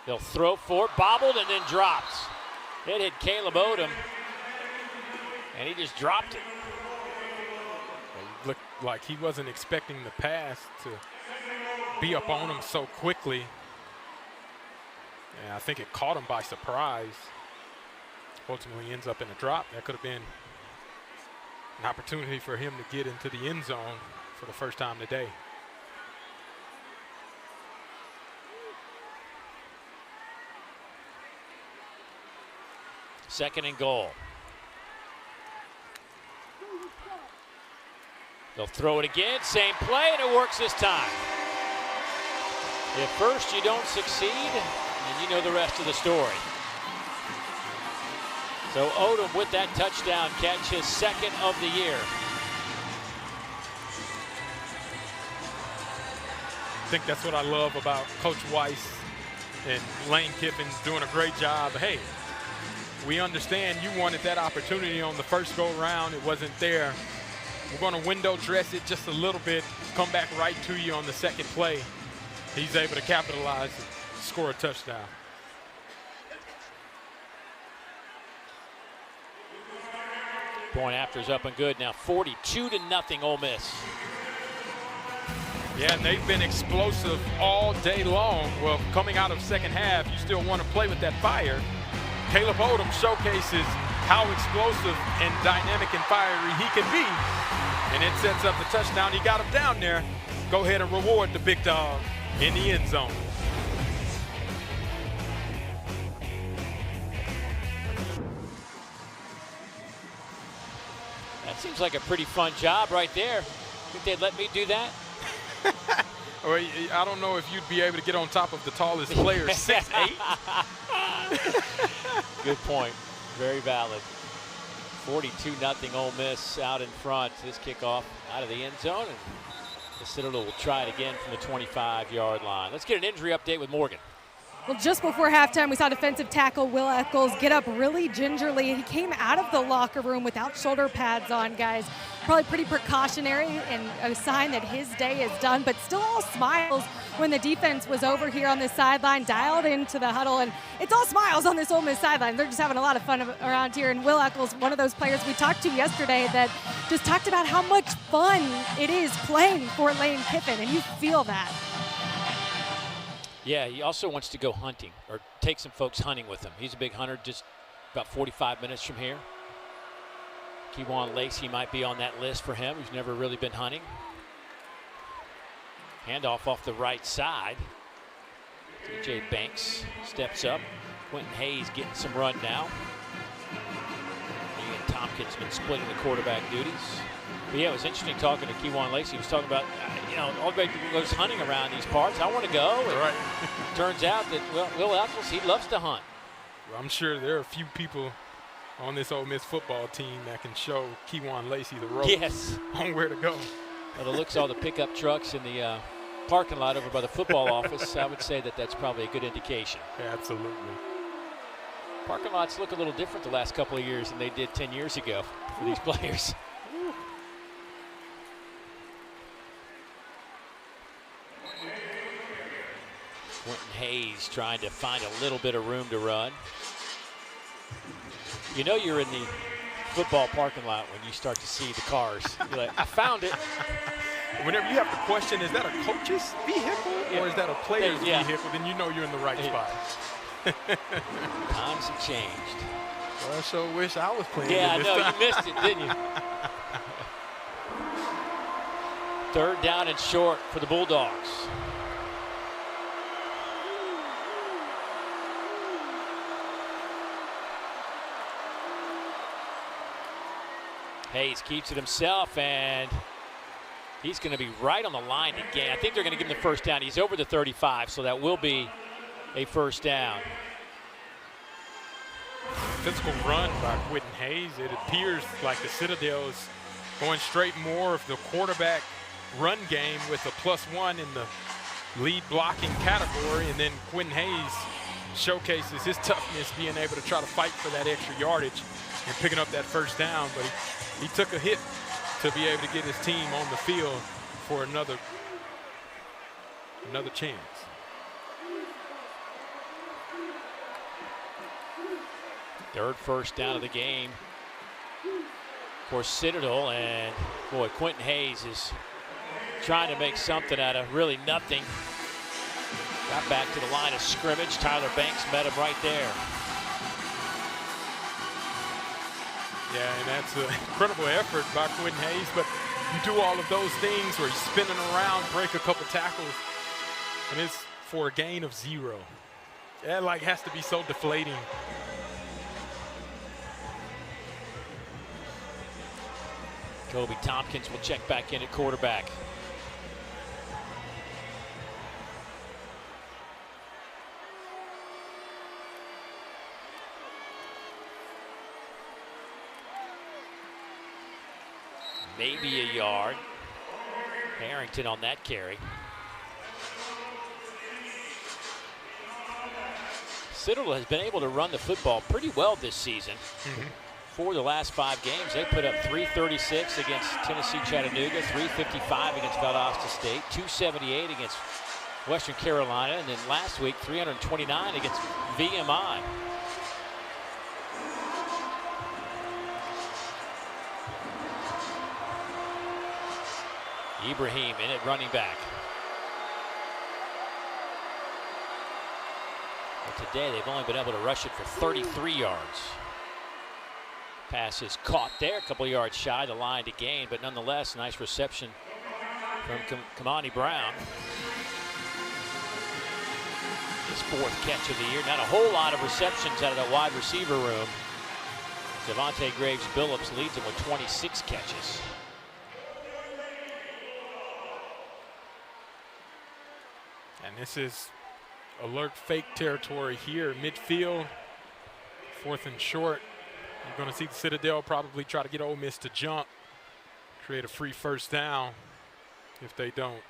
They'll throw for it, bobbled, and then dropped. It hit Caleb Odom, and he just dropped it. It looked like he wasn't expecting the pass to be up on him so quickly. And I think it caught him by surprise. Ultimately ends up in a drop. That could have been an opportunity for him to get into the end zone for the first time today. Second and goal. They'll throw it again, same play, and it works this time. If first you don't succeed, then you know the rest of the story. So Odom with that touchdown catch, his second of the year. I think that's what I love about Coach Weiss and Lane Kiffin's doing a great job. Hey, we understand you wanted that opportunity on the first go round. It wasn't there. We're going to window dress it just a little bit, come back right to you on the second play. He's able to capitalize and score a touchdown. Point after is up and good. Now 42-0 Ole Miss. Yeah, and they've been explosive all day long. Well, coming out of second half, you still want to play with that fire. Caleb Odom showcases how explosive and dynamic and fiery he can be. And it sets up the touchdown. He got him down there. Go ahead and reward the big dog in the end zone. That seems like a pretty fun job right there. Think they'd let me do that? Well, I don't know if you'd be able to get on top of the tallest player, 6'8". Good point. Very valid. 42-0 Ole Miss out in front. This kickoff out of the end zone, and the Citadel will try it again from the 25-yard line. Let's get an injury update with Morgan. Well, just before halftime, we saw defensive tackle Will Eccles get up really gingerly. He came out of the locker room without shoulder pads on, guys. Probably pretty precautionary and a sign that his day is done, but still all smiles when the defense was over here on this sideline, dialed into the huddle, and it's all smiles on this Ole Miss sideline. They're just having a lot of fun around here, and Will Eccles, one of those players we talked to yesterday that just talked about how much fun it is playing for Lane Kiffin, and you feel that. Yeah, he also wants to go hunting or take some folks hunting with him. He's a big hunter, just about 45 minutes from here. Kewan Lacey might be on that list for him. He's never really been hunting. Handoff off the right side. TJ Banks steps up. Quentin Hayes getting some run now. Ian Tompkins been splitting the quarterback duties. But yeah, it was interesting talking to Kewan Lacey. He was talking about, everybody goes hunting around these parts. I want to go. And right. Turns out that, Will Eccles, he loves to hunt. Well, I'm sure there are a few people on this Ole Miss football team that can show Kewan Lacey the ropes on where to go. By the looks of all the pickup trucks in the parking lot over by the football office, I would say that that's probably a good indication. Yeah, absolutely. Parking lots look a little different the last couple of years than they did 10 years ago for these players. Quentin Hayes trying to find a little bit of room to run. You know you're in the football parking lot when you start to see the cars. You're like, I found it. Whenever you have to question, is that a coach's vehicle or is that a player's vehicle, then you know you're in the right spot. Times have changed. Well, I sure wish I was playing. Yeah, I know. You missed it, didn't you? Third down and short for the Bulldogs. Hayes keeps it himself, and he's going to be right on the line to gain. I think they're going to give him the first down. He's over the 35, so that will be a first down. Physical run by Quentin Hayes. It appears like the Citadel is going straight more of the quarterback run game with a +1 in the lead blocking category, and then Quentin Hayes showcases his toughness, being able to try to fight for that extra yardage and picking up that first down, but he took a hit to be able to get his team on the field for another chance. Third first down of the game for Citadel, and boy, Quentin Hayes is trying to make something out of really nothing. Got back to the line of scrimmage. Tyler Banks met him right there. Yeah, and that's an incredible effort by Quentin Hayes, but you do all of those things where he's spinning around, break a couple tackles, and it's for a gain of 0. That has to be so deflating. Kobe Tompkins will check back in at quarterback. maybe a yard. Harrington on that carry. Citadel has been able to run the football pretty well this season. For the last 5 games, they put up 336 against Tennessee Chattanooga, 355 against Valdosta State, 278 against Western Carolina, and then last week 329 against VMI. Ibrahim in at running back. But today they've only been able to rush it for 33 yards. Pass is caught there, a couple yards shy the line to gain, but nonetheless, nice reception from Kamani Brown. His 4th catch of the year. Not a whole lot of receptions out of the wide receiver room. Javonte Graves-Billups leads him with 26 catches. And this is alert fake territory here, midfield, 4th and short. You're going to see the Citadel probably try to get Ole Miss to jump, create a free first down if they don't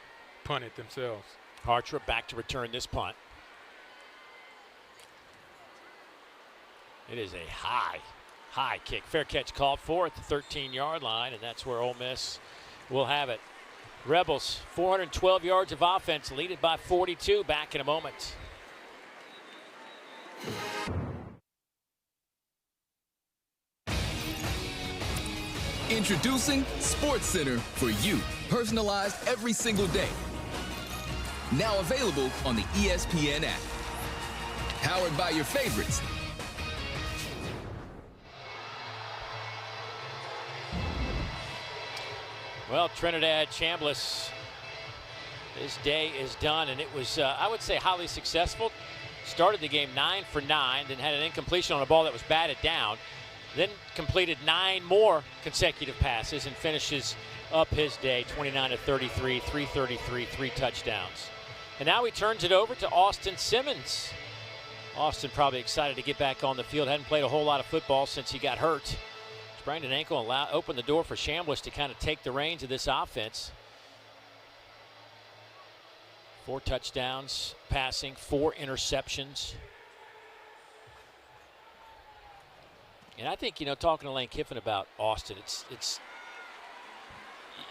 punt it themselves. Hartrop back to return this punt. It is a high kick. Fair catch called for at the 13-yard line, and that's where Ole Miss will have it. Rebels, 412 yards of offense, lead it by 42. Back in a moment. Introducing Sports Center for you, personalized every single day. Now available on the ESPN app. Powered by your favorites. Well, Trinidad Chambliss, this day is done, and it was, I would say, highly successful. Started the game 9 for 9, then had an incompletion on a ball that was batted down, then completed 9 more consecutive passes and finishes up his day 29 of 33, 333, 3 touchdowns. And now he turns it over to Austin Simmons. Austin probably excited to get back on the field. Hadn't played a whole lot of football since he got hurt. Sprained an ankle and opened the door for Chambliss to kind of take the reins of this offense. 4 touchdowns passing, 4 interceptions. And I think, you know, talking to Lane Kiffin about Austin, it's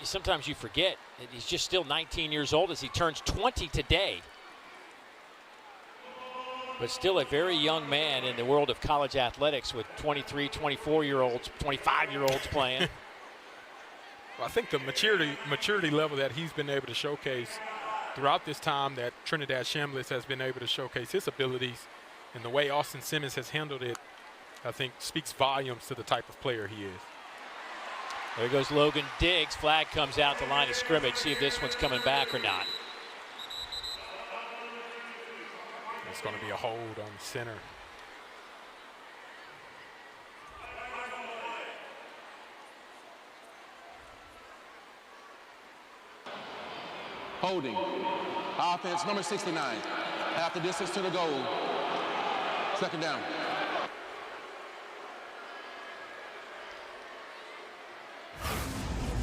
sometimes you forget that he's just still 19 years old as he turns 20 today. But still a very young man in the world of college athletics with 23, 24-year-olds, 25-year-olds playing. Well, I think the maturity level that he's been able to showcase throughout this time that Trinidad Chambliss has been able to showcase his abilities and the way Austin Simmons has handled it, I think speaks volumes to the type of player he is. There goes Logan Diggs. Flag comes out the line of scrimmage. See if this one's coming back or not. It's going to be a hold on the center. Holding. Offense number 69. Half the distance to the goal. 2nd down.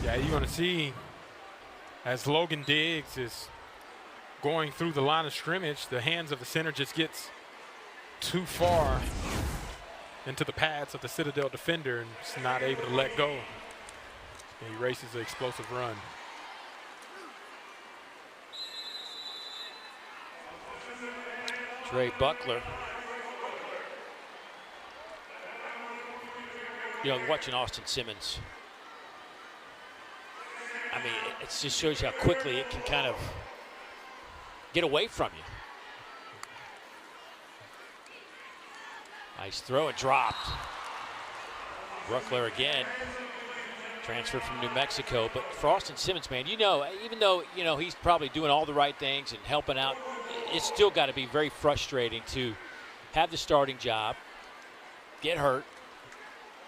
Yeah, you're going to see as Logan Diggs is going through the line of scrimmage, the hands of the center just gets too far into the pads of the Citadel defender and is not able to let go. And he races an explosive run. Trey Buckler. You know, watching Austin Simmons, I mean, it just shows you how quickly it can kind of get away from you. Nice throw and dropped. Buckler again, transferred from New Mexico. But for Austin Simmons, man, you know, even though, you know, he's probably doing all the right things and helping out, it's still got to be very frustrating to have the starting job, get hurt,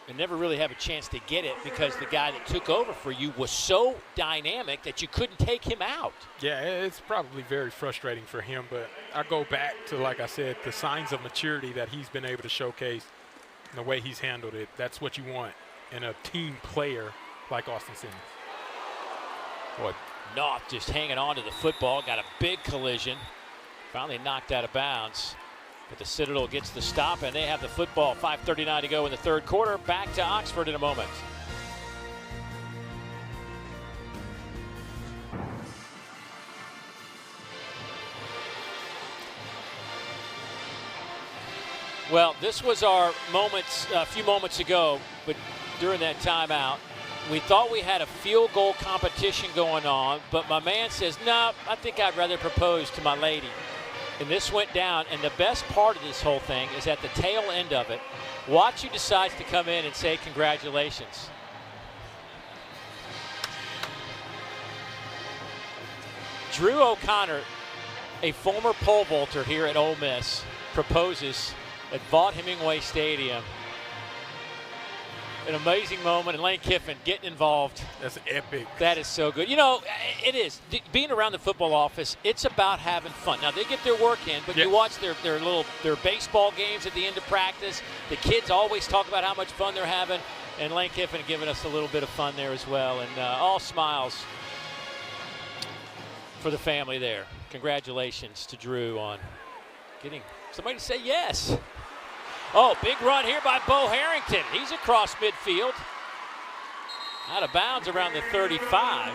and never really have a chance to get it because the guy that took over for you was so dynamic that you couldn't take him out. Yeah, it's probably very frustrating for him, but I go back to, like I said, the signs of maturity that he's been able to showcase and the way he's handled it. That's what you want in a team player like Austin Simmons. Boy, North just hanging on to the football. Got a big collision. Finally knocked out of bounds. But the Citadel gets the stop, and they have the football. 5:39 to go in the third quarter. Back to Oxford in a moment. Well, this was our moments a few moments ago, but during that timeout, we thought we had a field goal competition going on, but my man says, no, I think I'd rather propose to my lady. And this went down, and the best part of this whole thing is at the tail end of it, watch who decides to come in and say congratulations. Drew O'Connor, a former pole vaulter here at Ole Miss, proposes at Vaught Hemingway Stadium. An amazing moment, and Lane Kiffin getting involved. That's epic. That is so good. You know, it is. Being around the football office, it's about having fun. Now, they get their work in, but you watch their baseball games at the end of practice. The kids always talk about how much fun they're having, and Lane Kiffin giving us a little bit of fun there as well. And all smiles for the family there. Congratulations to Drew on getting somebody to say yes. Oh, big run here by Bo Harrington. He's across midfield. Out of bounds around the 35.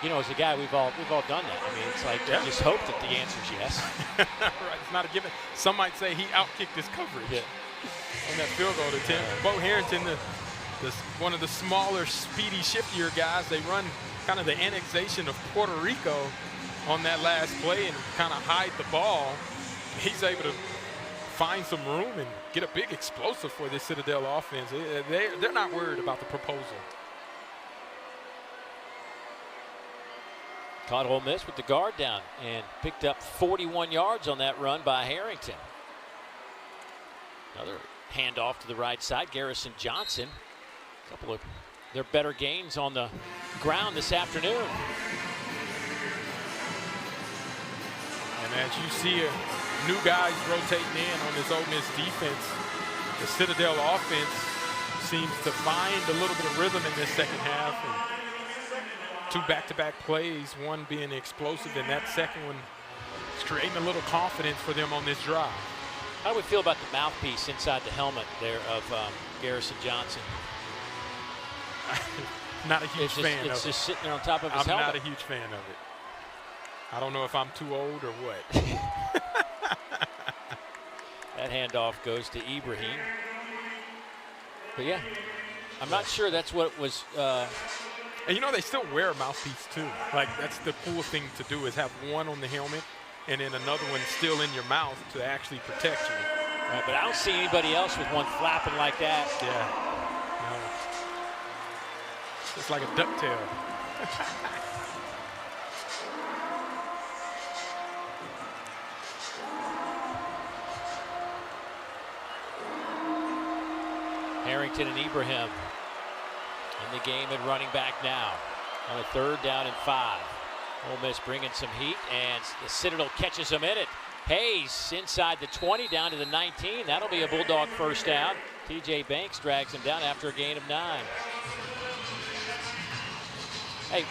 You know, as a guy, we've all done that. I mean, it's like you just hope that the answer's yes. Right, it's not a given. Some might say he outkicked his coverage on that field goal attempt. Bo Harrington, one of the smaller, speedy, shiftier guys. They run kind of the annexation of Puerto Rico on that last play and kind of hide the ball. He's able to find some room and get a big explosive for this Citadel offense. They're not worried about the proposal. Caught Ole Miss with the guard down and picked up 41 yards on that run by Harrington. Another handoff to the right side. Garrison Johnson. A couple of their better gains on the ground this afternoon. And as you see new guys rotating in on this Ole Miss defense, the Citadel offense seems to find a little bit of rhythm in this second half. And 2 back-to-back plays, one being explosive, and that second one is creating a little confidence for them on this drive. How do we feel about the mouthpiece inside the helmet there of Garrison Johnson? Not a huge fan of it. It's just sitting there on top of his helmet. I'm not a huge fan of it. I don't know if I'm too old or what. That handoff goes to Ibrahim. But yeah, I'm not sure that's what it was. And you know, they still wear a mouthpiece too. Like, that's the cool thing to do, is have one on the helmet and then another one still in your mouth to actually protect you. Right, but I don't see anybody else with one flapping like that. Yeah. No. It's like a ducktail. Harrington and Ibrahim in the game at running back now on a 3rd down and 5. Ole Miss bringing some heat, and the Citadel catches them in it. Hayes inside the 20 down to the 19. That'll be a Bulldog first down. TJ Banks drags him down after a gain of 9. Hey,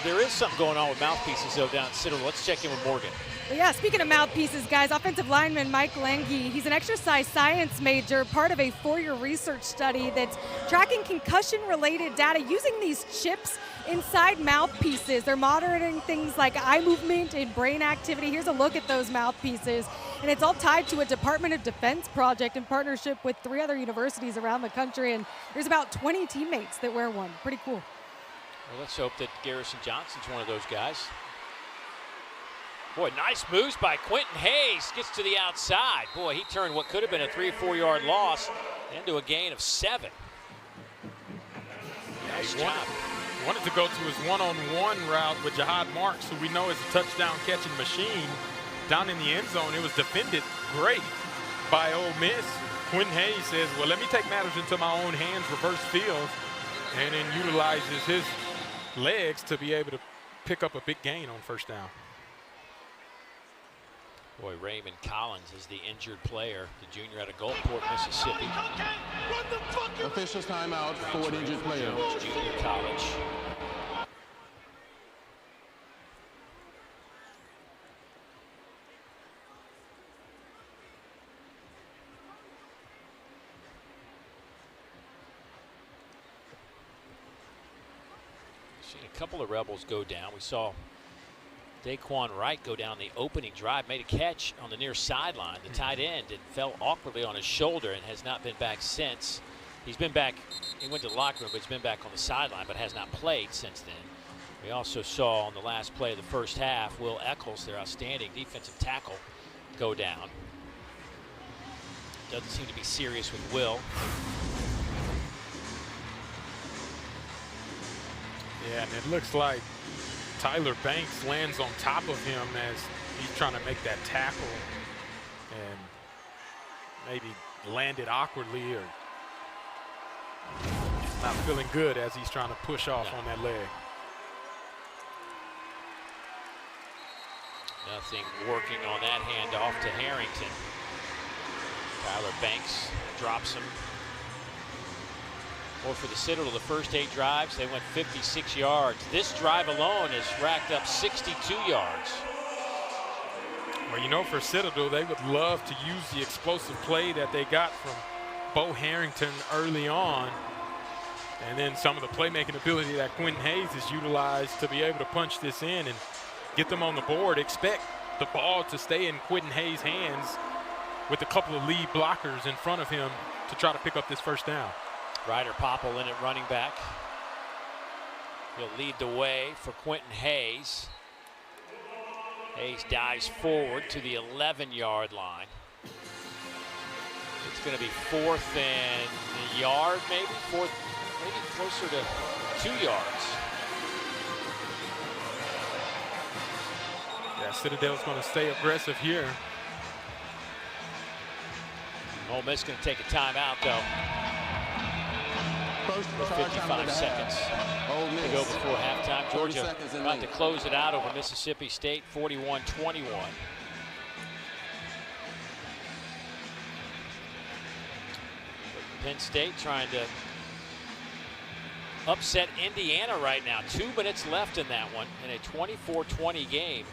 there is something going on with mouthpieces though down at Citadel. Let's check in with Morgan. Well, yeah, speaking of mouthpieces, guys, offensive lineman Mike Lengi, he's an exercise science major, part of a 4-year research study that's tracking concussion-related data using these chips inside mouthpieces. They're monitoring things like eye movement and brain activity. Here's a look at those mouthpieces, and it's all tied to a Department of Defense project in partnership with 3 other universities around the country, and there's about 20 teammates that wear one. Pretty cool. Well, let's hope that Garrison Johnson's one of those guys. Boy, nice moves by Quentin Hayes. Gets to the outside. Boy, he turned what could have been a 3 or 4 yard loss into a gain of 7. Nice job. Wanted to go to his one-on-one route with Jihad Marks, who we know is a touchdown catching machine. Down in the end zone, it was defended great by Ole Miss. Quentin Hayes says, well, let me take matters into my own hands, reverse field, and then utilizes his legs to be able to pick up a big gain on first down. Boy, Raymond Collins is the injured player, the junior out of Gulfport, Mississippi. Officials timeout for an injured player. Jones Junior College. Seen a couple of Rebels go down. We saw Daquan Wright go down the opening drive, made a catch on the near sideline, the tight end, and fell awkwardly on his shoulder and has not been back since. He's been back, he went to the locker room, but he's been back on the sideline, but has not played since then. We also saw on the last play of the first half, Will Eccles, their outstanding defensive tackle, go down. Doesn't seem to be serious with Will. Yeah, and it looks like Tyler Banks lands on top of him as he's trying to make that tackle and maybe landed awkwardly or not feeling good as he's trying to push off on that leg. Nothing working on that handoff to Harrington. Tyler Banks drops him. Well, for the Citadel, the first 8 drives, they went 56 yards. This drive alone has racked up 62 yards. Well, you know, for Citadel, they would love to use the explosive play that they got from Bo Harrington early on. And then some of the playmaking ability that Quentin Hayes has utilized to be able to punch this in and get them on the board. Expect the ball to stay in Quentin Hayes' hands with a couple of lead blockers in front of him to try to pick up this first down. Ryder Popple in at running back. He'll lead the way for Quentin Hayes. Hayes dives forward to the 11-yard line. It's going to be 4th and a yard, maybe closer to 2 yards. Yeah, Citadel's going to stay aggressive here. Ole Miss going to take a timeout, though. First, 55 seconds to go before halftime. Georgia about to close it out over Mississippi State, 41-21. Penn State trying to upset Indiana right now. 2 minutes left in that one in a 24-20 game.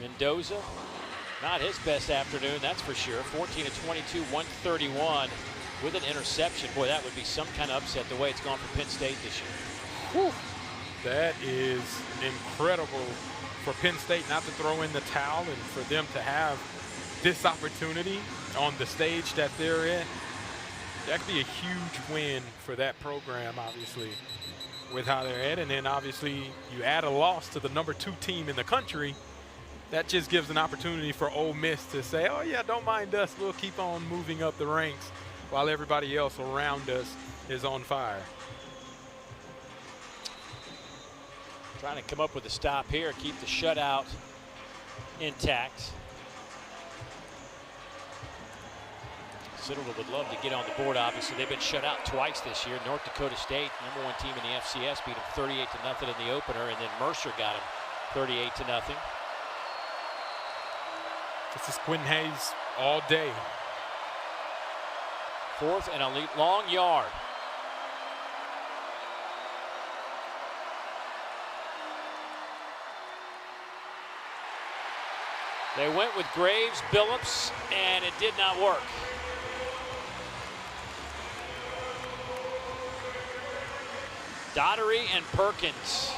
Mendoza, not his best afternoon, that's for sure. 14 of 22, 131 with an interception. Boy, that would be some kind of upset the way it's gone for Penn State this year. Whew. That is incredible for Penn State not to throw in the towel and for them to have this opportunity on the stage that they're in. That could be a huge win for that program, obviously, with how they're at. And then, obviously, you add a loss to the #2 team in the country. That just gives an opportunity for Ole Miss to say, oh, yeah, don't mind us. We'll keep on moving up the ranks while everybody else around us is on fire. Trying to come up with a stop here, keep the shutout intact. Citadel would love to get on the board, obviously. They've been shut out twice this year. North Dakota State, #1 team in the FCS, beat them 38-0 in the opener, and then Mercer got them 38-0. This is Quentin Hayes all day. 4th and a long yard. They went with Graves, Billups, and it did not work. Daughtery and Perkins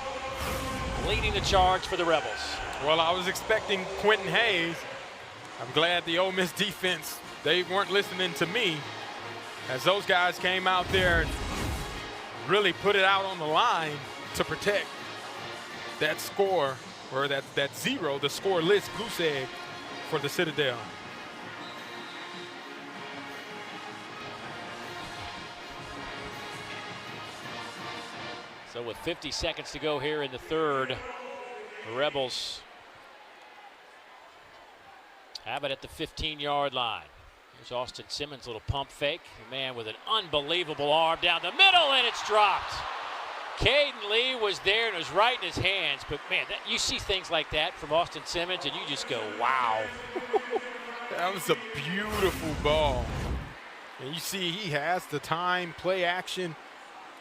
leading the charge for the Rebels. Well, I was expecting Quentin Hayes. I'm glad the Ole Miss defense, they weren't listening to me as those guys came out there and really put it out on the line to protect that score, or that 0, the scoreless goose egg for the Citadel. So with 50 seconds to go here in the third, the Rebels have it at the 15-yard line. Here's Austin Simmons' little pump fake. A man with an unbelievable arm down the middle, and it's dropped. Caden Lee was there and was right in his hands, but man, you see things like that from Austin Simmons and you just go, wow. That was a beautiful ball. And you see he has the time, play action,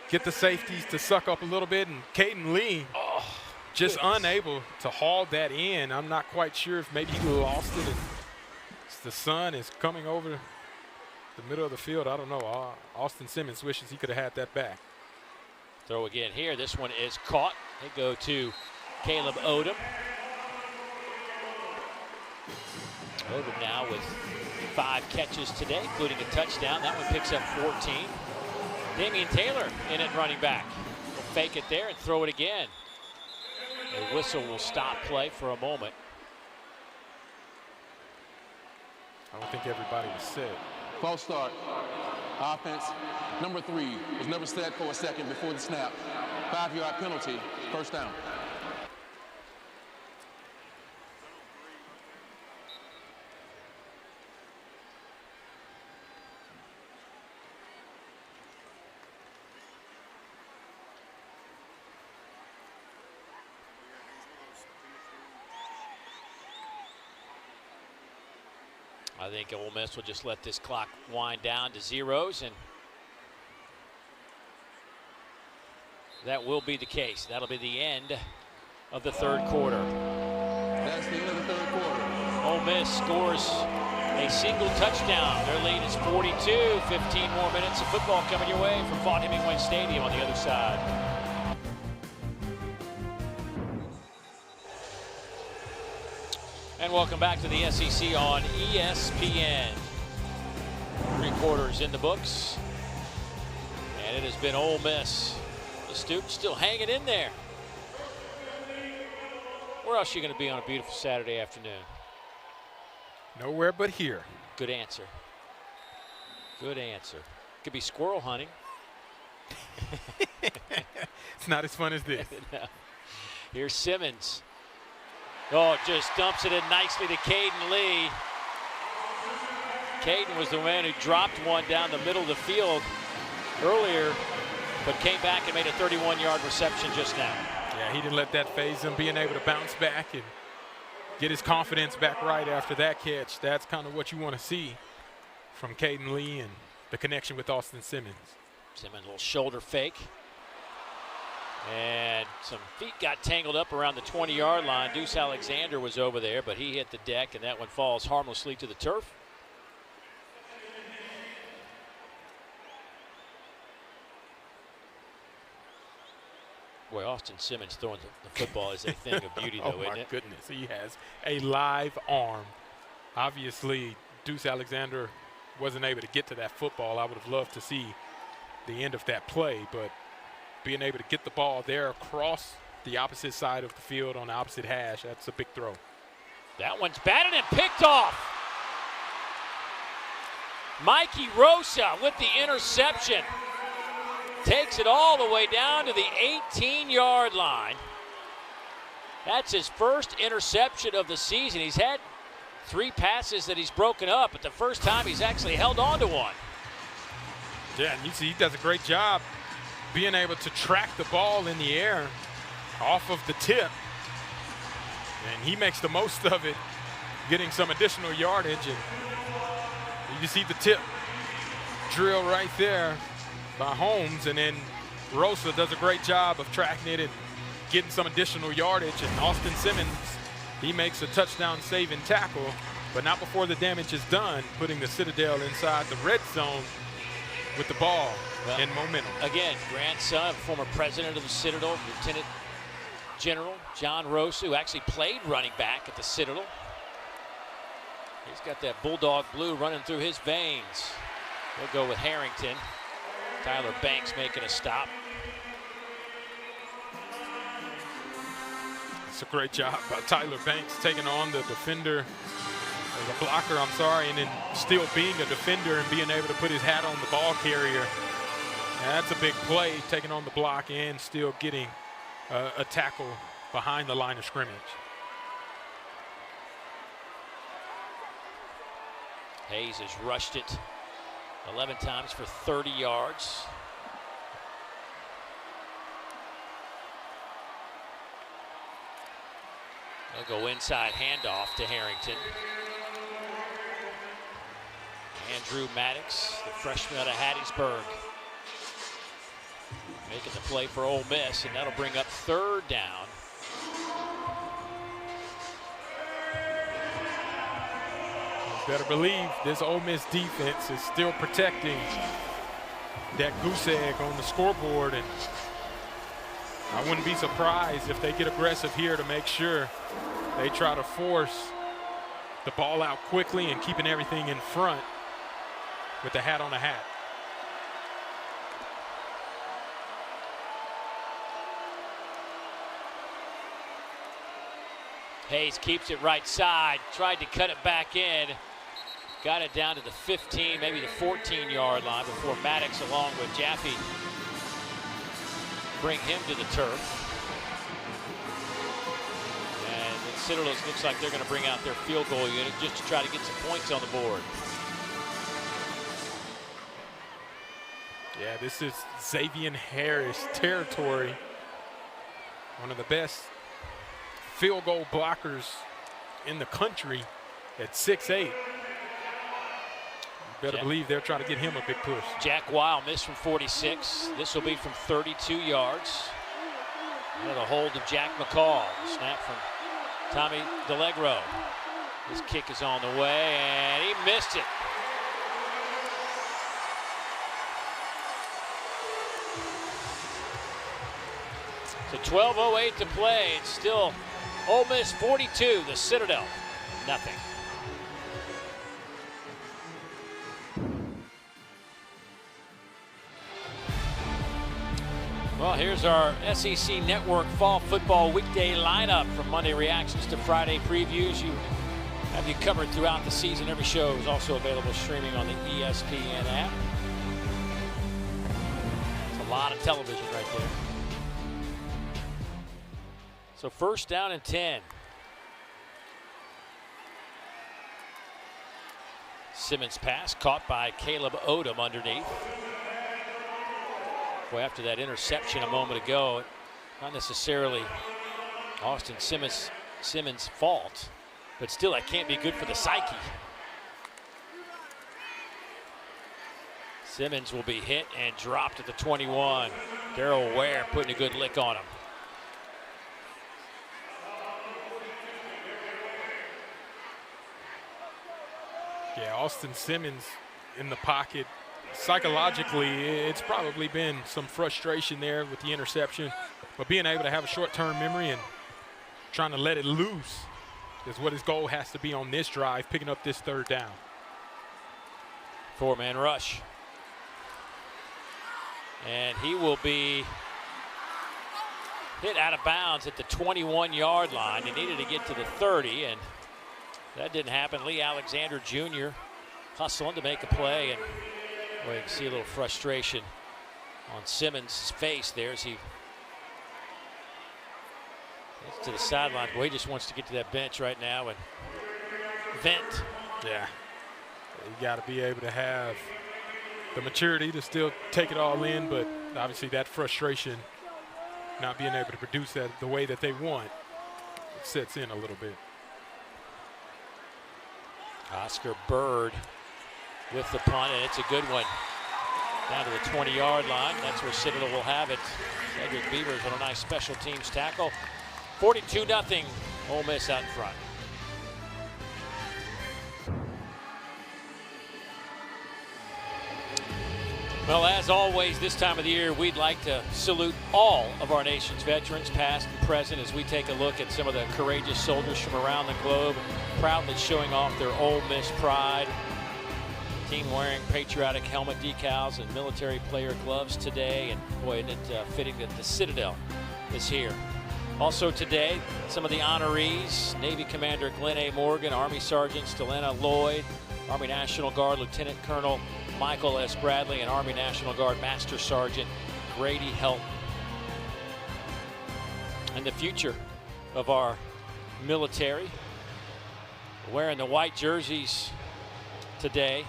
get the safeties to suck up a little bit, and Caden Lee just unable to haul that in. I'm not quite sure if maybe he lost it and the sun is coming over the middle of the field. I don't know. Austin Simmons wishes he could have had that back. Throw again here. This one is caught. They go to Caleb Odom. Odom now with 5 catches today, including a touchdown. That one picks up 14. Damian Taylor in it running back. Will fake it there and throw it again. A whistle will stop play for a moment. I don't think everybody was set. False start. Offense, number 3, was never set for a second before the snap. 5-yard penalty, first down. I think Ole Miss will just let this clock wind down to zeros, and that will be the case. That'll be the end of the third quarter. That's the end of the third quarter. Ole Miss scores a single touchdown. Their lead is 42. 15 more minutes of football coming your way from Vaught Hemingway Stadium on the other side. And welcome back to the SEC on ESPN. 3 quarters in the books. And it has been Ole Miss. The Students still hanging in there. Where else are you going to be on a beautiful Saturday afternoon? Nowhere but here. Good answer. Good answer. Could be squirrel hunting. It's not as fun as this. No. Here's Simmons. Oh, just dumps it in nicely to Caden Lee. Caden was the man who dropped one down the middle of the field earlier, but came back and made a 31-yard reception just now. Yeah, he didn't let that phase him, being able to bounce back and get his confidence back right after that catch. That's kind of what you want to see from Caden Lee and the connection with Austin Simmons. Simmons, a little shoulder fake. And some feet got tangled up around the 20-yard line. Deuce Alexander was over there, but he hit the deck, and that one falls harmlessly to the turf. Boy, Austin Simmons throwing the football is a thing of beauty, though, isn't it? Oh, my goodness. He has a live arm. Obviously, Deuce Alexander wasn't able to get to that football. I would have loved to see the end of that play, but being able to get the ball there across the opposite side of the field on the opposite hash, that's a big throw. That one's batted and picked off. Mikey Rosa with the interception. Takes it all the way down to the 18-yard line. That's his first interception of the season. He's had 3 passes that he's broken up, but the first time he's actually held on to one. Yeah, and you see he does a great job being able to track the ball in the air off of the tip. And he makes the most of it, getting some additional yardage. And you see the tip drill right there by Holmes, and then Rosa does a great job of tracking it and getting some additional yardage. And Austin Simmons, he makes a touchdown saving tackle, but not before the damage is done, putting the Citadel inside the red zone with the ball and momentum. Again, grandson, former president of the Citadel, Lieutenant General John Rosa, who actually played running back at the Citadel. He's got that Bulldog blue running through his veins. We'll go with Harrington. Tyler Banks making a stop. It's a great job by Tyler Banks taking on the defender, or the blocker, I'm sorry, and then still being a defender and being able to put his hat on the ball carrier. That's a big play, taking on the block and still getting a tackle behind the line of scrimmage. Hayes has rushed it 11 times for 30 yards. They'll go inside handoff to Harrington. Andrew Maddox, the freshman out of Hattiesburg, making the play for Ole Miss, and that'll bring up 3rd down. You better believe this Ole Miss defense is still protecting that goose egg on the scoreboard, and I wouldn't be surprised if they get aggressive here to make sure they try to force the ball out quickly and keeping everything in front with the hat on the hat. Hayes keeps it right side, tried to cut it back in, got it down to the 15, maybe the 14-yard line before Maddox along with Jaffe bring him to the turf. And the Citadel looks like they're going to bring out their field goal unit just to try to get some points on the board. Yeah, this is Xavier Harris territory. One of the best field goal blockers in the country at 6'8". You better believe they're trying to get him a big push. Jack Weil missed from 46. This will be from 32 yards. Under the hold of Jack McCall. Snap from Tommy DeLegro. His kick is on the way, and he missed it. So 12:08 to play. It's still Ole Miss 42, the Citadel nothing. Well, here's our SEC Network Fall Football Weekday lineup from Monday reactions to Friday previews. You have you covered throughout the season. Every show is also available streaming on the ESPN app. It's a lot of television right there. So 1st down and 10. Simmons pass caught by Caleb Odom underneath. Boy, after that interception a moment ago, not necessarily Austin Simmons' fault, but still that can't be good for the psyche. Simmons will be hit and dropped at the 21. Darrell Ware putting a good lick on him. Yeah, Austin Simmons in the pocket. Psychologically, it's probably been some frustration there with the interception, but being able to have a short-term memory and trying to let it loose is what his goal has to be on this drive, picking up this 3rd down. 4-man rush. And he will be hit out of bounds at the 21-yard line. He needed to get to the 30, and that didn't happen. Lee Alexander Jr. hustling to make a play, and well, you can see a little frustration on Simmons' face there as he gets to the sideline. Boy, he just wants to get to that bench right now and vent. Yeah, you got to be able to have the maturity to still take it all in, but obviously that frustration, not being able to produce that the way that they want, it sets in a little bit. Oscar Bird with the punt, and it's a good one. Down to the 20-yard line. That's where Citadel will have it. Cedric Beavers with a nice special teams tackle. 42-0, Ole Miss out in front. Well, as always, this time of the year, we'd like to salute all of our nation's veterans, past and present, as we take a look at some of the courageous soldiers from around the globe, proudly showing off their Ole Miss pride. Team wearing patriotic helmet decals and military player gloves today, and boy, isn't it fitting that the Citadel is here. Also today, some of the honorees: Navy Commander Glenn A. Morgan, Army Sergeant Stelena Lloyd, Army National Guard Lieutenant Colonel Michael S. Bradley, and Army National Guard Master Sergeant Grady Helton. And the future of our military, wearing the white jerseys today,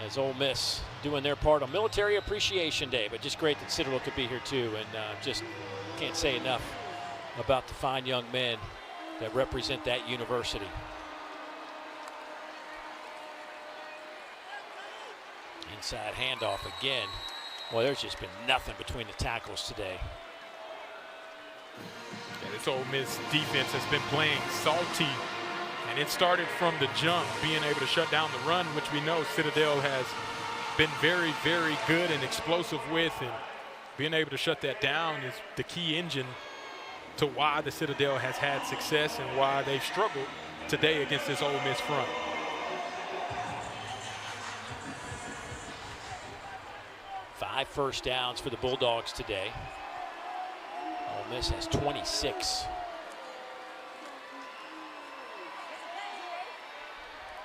as Ole Miss doing their part on Military Appreciation Day. But just great that Citadel could be here too, and just can't say enough about the fine young men that represent that university. Inside handoff again. Well, there's just been nothing between the tackles today. Yeah, this Ole Miss defense has been playing salty, and it started from the jump, being able to shut down the run, which we know Citadel has been very, very good and explosive with, and being able to shut that down is the key engine to why the Citadel has had success and why they've struggled today against this Ole Miss front. Five first downs for the Bulldogs today. Ole Miss has 26.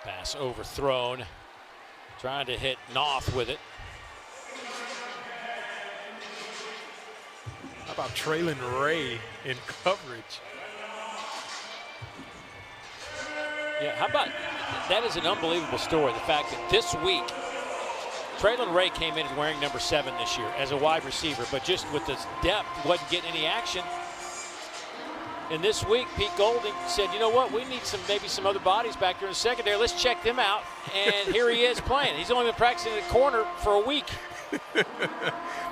Pass overthrown. Trying to hit Noth with it. How about Traylon Ray in coverage? Yeah, how about, that is an unbelievable story. The fact that this week, Traylon Ray came in as wearing number 7 this year as a wide receiver, but just with this depth, wasn't getting any action. And this week, Pete Golding said, you know what, we need maybe some other bodies back there in the secondary. Let's check them out. And here he is playing. He's only been practicing at corner for a week.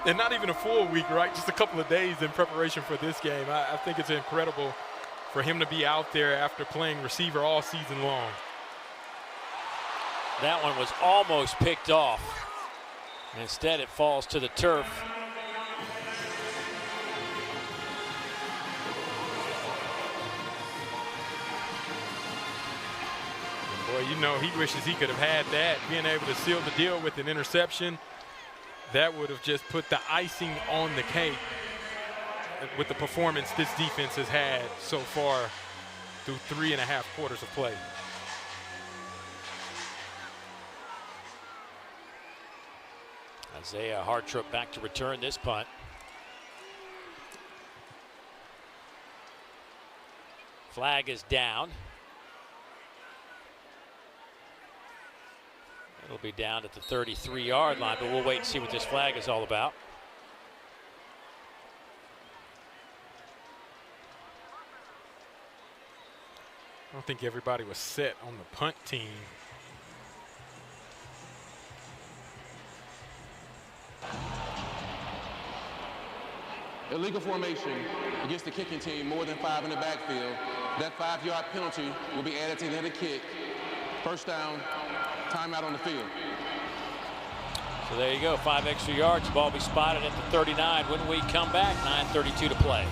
And not even a full week, right? Just a couple of days in preparation for this game. I think it's incredible for him to be out there after playing receiver all season long. That one was almost picked off. Instead, it falls to the turf. Boy, you know, he wishes he could have had that, being able to seal the deal with an interception. That would have just put the icing on the cake with the performance this defense has had so far through 3.5 quarters of play. Isaiah Hartrop back to return this punt. Flag is down. It'll be down at the 33-yard line, but we'll wait and see what this flag is all about. I don't think everybody was set on the punt team. Illegal formation against the kicking team, more than 5 in the backfield. That 5-yard penalty will be added to the other kick. First down, timeout on the field. So there you go, 5 extra yards. Ball be spotted at the 39. When we come back, 9:32 to play.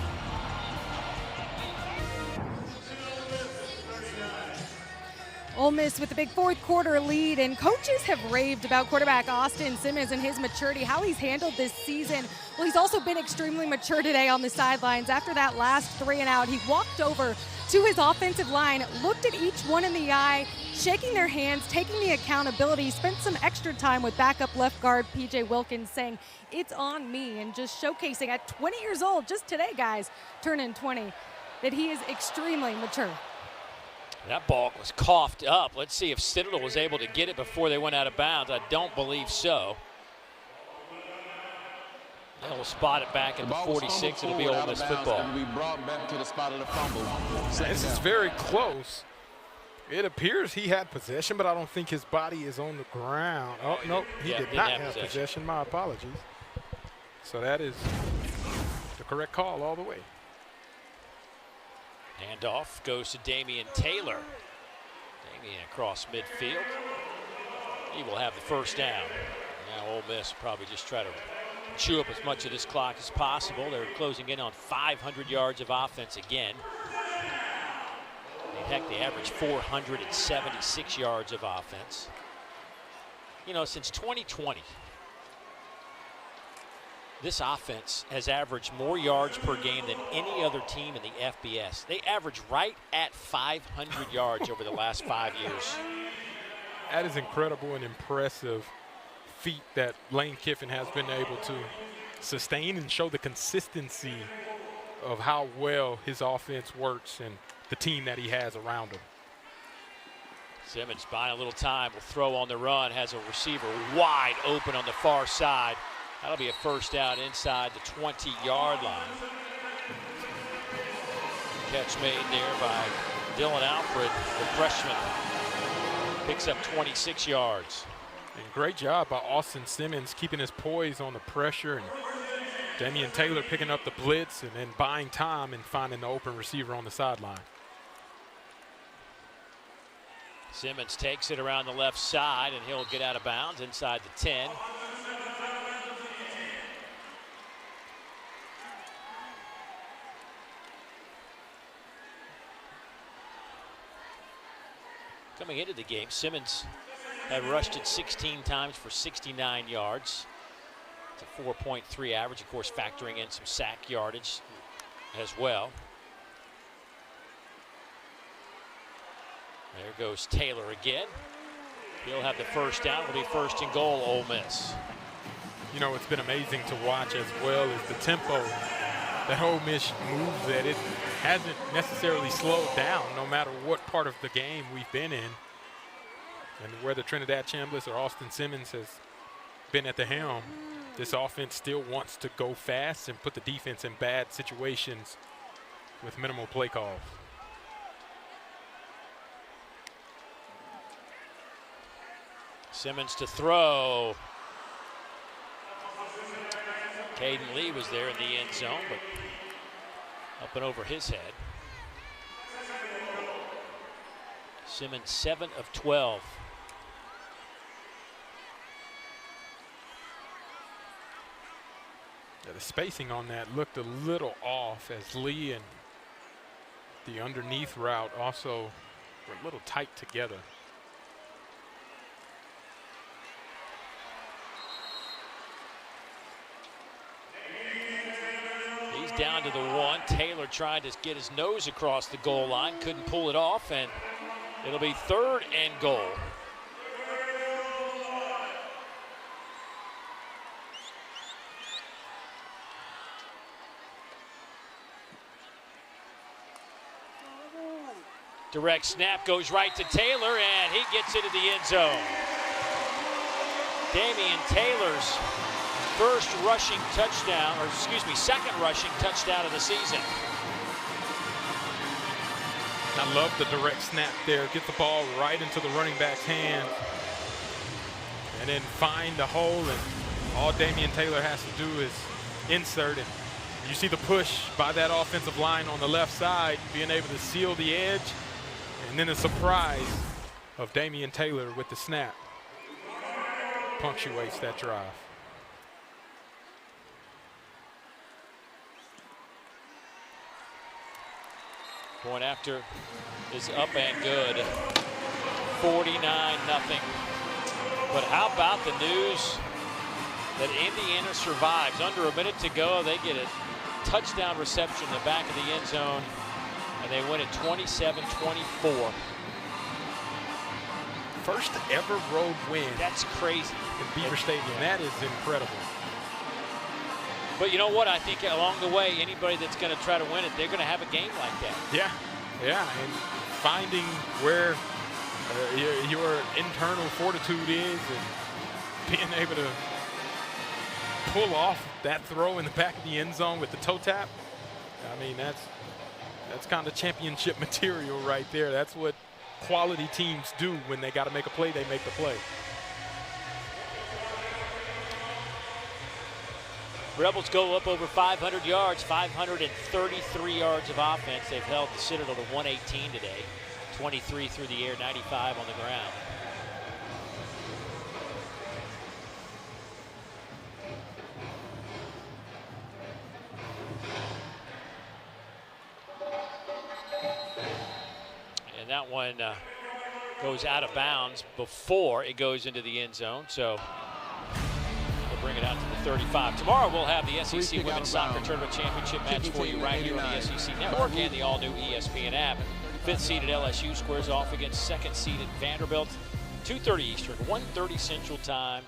Ole Miss with the big fourth quarter lead, and coaches have raved about quarterback Austin Simmons and his maturity, how he's handled this season. Well, he's also been extremely mature today on the sidelines. After that last 3 and out, he walked over to his offensive line, looked at each one in the eye, shaking their hands, taking the accountability, spent some extra time with backup left guard P.J. Wilkins saying, it's on me, and just showcasing at 20 years old, just today, guys, turning 20, that he is extremely mature. That ball was coughed up. Let's see if Citadel was able to get it before they went out of bounds. I don't believe so. They'll spot it back at the 46. It'll be Ole Miss football. And we brought back to the spot of the fumble. This is very close. It appears he had possession, but I don't think his body is on the ground. Oh, no, he did not have possession. My apologies. So that is the correct call all the way. Handoff goes to Damian Taylor. Damian across midfield. He will have the first down. Now Ole Miss will probably just try to chew up as much of this clock as possible. They're closing in on 500 yards of offense again. Heck, they average 476 yards of offense. You know, since 2020, this offense has averaged more yards per game than any other team in the FBS. They average right at 500 yards over the last 5 years. That is incredible and impressive feat that Lane Kiffin has been able to sustain and show the consistency of how well his offense works and the team that he has around him. Simmons buying a little time, will throw on the run, has a receiver wide open on the far side. That'll be a first down inside the 20-yard line. catch made there by Dylan Alfred, the freshman. Picks up 26 yards. And great job by Austin Simmons keeping his poise on the pressure, and Damian Taylor picking up the blitz and then buying time and finding the open receiver on the sideline. Simmons takes it around the left side, and he'll get out of bounds inside the 10. Coming into the game, Simmons had rushed it 16 times for 69 yards. It's a 4.3 average, of course, factoring in some sack yardage as well. There goes Taylor again. He'll have the first down. It'll be first and goal, Ole Miss. You know, it's been amazing to watch as well as the tempo that Ole Miss moves at. It hasn't necessarily slowed down no matter what part of the game we've been in. And whether Trinidad Chambliss or Austin Simmons has been at the helm, this offense still wants to go fast and put the defense in bad situations with minimal play calls. Simmons to throw. Caden Lee was there in the end zone, but up and over his head. Simmons 7 of 12. Yeah, the spacing on that looked a little off as Lee and the underneath route also were a little tight together. Down to the 1. Taylor tried to get his nose across the goal line, couldn't pull it off, and it'll be 3rd and goal. Direct snap goes right to Taylor, and he gets into the end zone. Damian Taylor's first rushing touchdown, or excuse me, second rushing touchdown of the season. I love the direct snap there. Get the ball right into the running back's hand and then find the hole, and all Damian Taylor has to do is insert it. You see the push by that offensive line on the left side, being able to seal the edge, and then the surprise of Damian Taylor with the snap punctuates that drive. Point after is up and good. 49-0. But how about the news that Indiana survives? Under a minute to go, they get a touchdown reception in the back of the end zone, and they win it 27-24. First ever road win. That's crazy. In Beaver Stadium. That is incredible. But you know what? I think along the way, anybody that's going to try to win it, they're going to have a game like that. Yeah, and finding where your internal fortitude is and being able to pull off that throw in the back of the end zone with the toe tap. I mean, that's kind of championship material right there. That's what quality teams do when they got to make a play, they make the play. Rebels go up over 500 yards, 533 yards of offense. They've held the Citadel to 118 today, 23 through the air, 95 on the ground. And that one goes out of bounds before it goes into the end zone. So bring it out to the 35. Tomorrow we'll have the SEC Women's Soccer Tournament Championship match for you right here on the SEC Network and the all-new ESPN app. 5th-seeded LSU squares off against 2nd-seeded Vanderbilt. 2:30 Eastern, 1:30 Central Time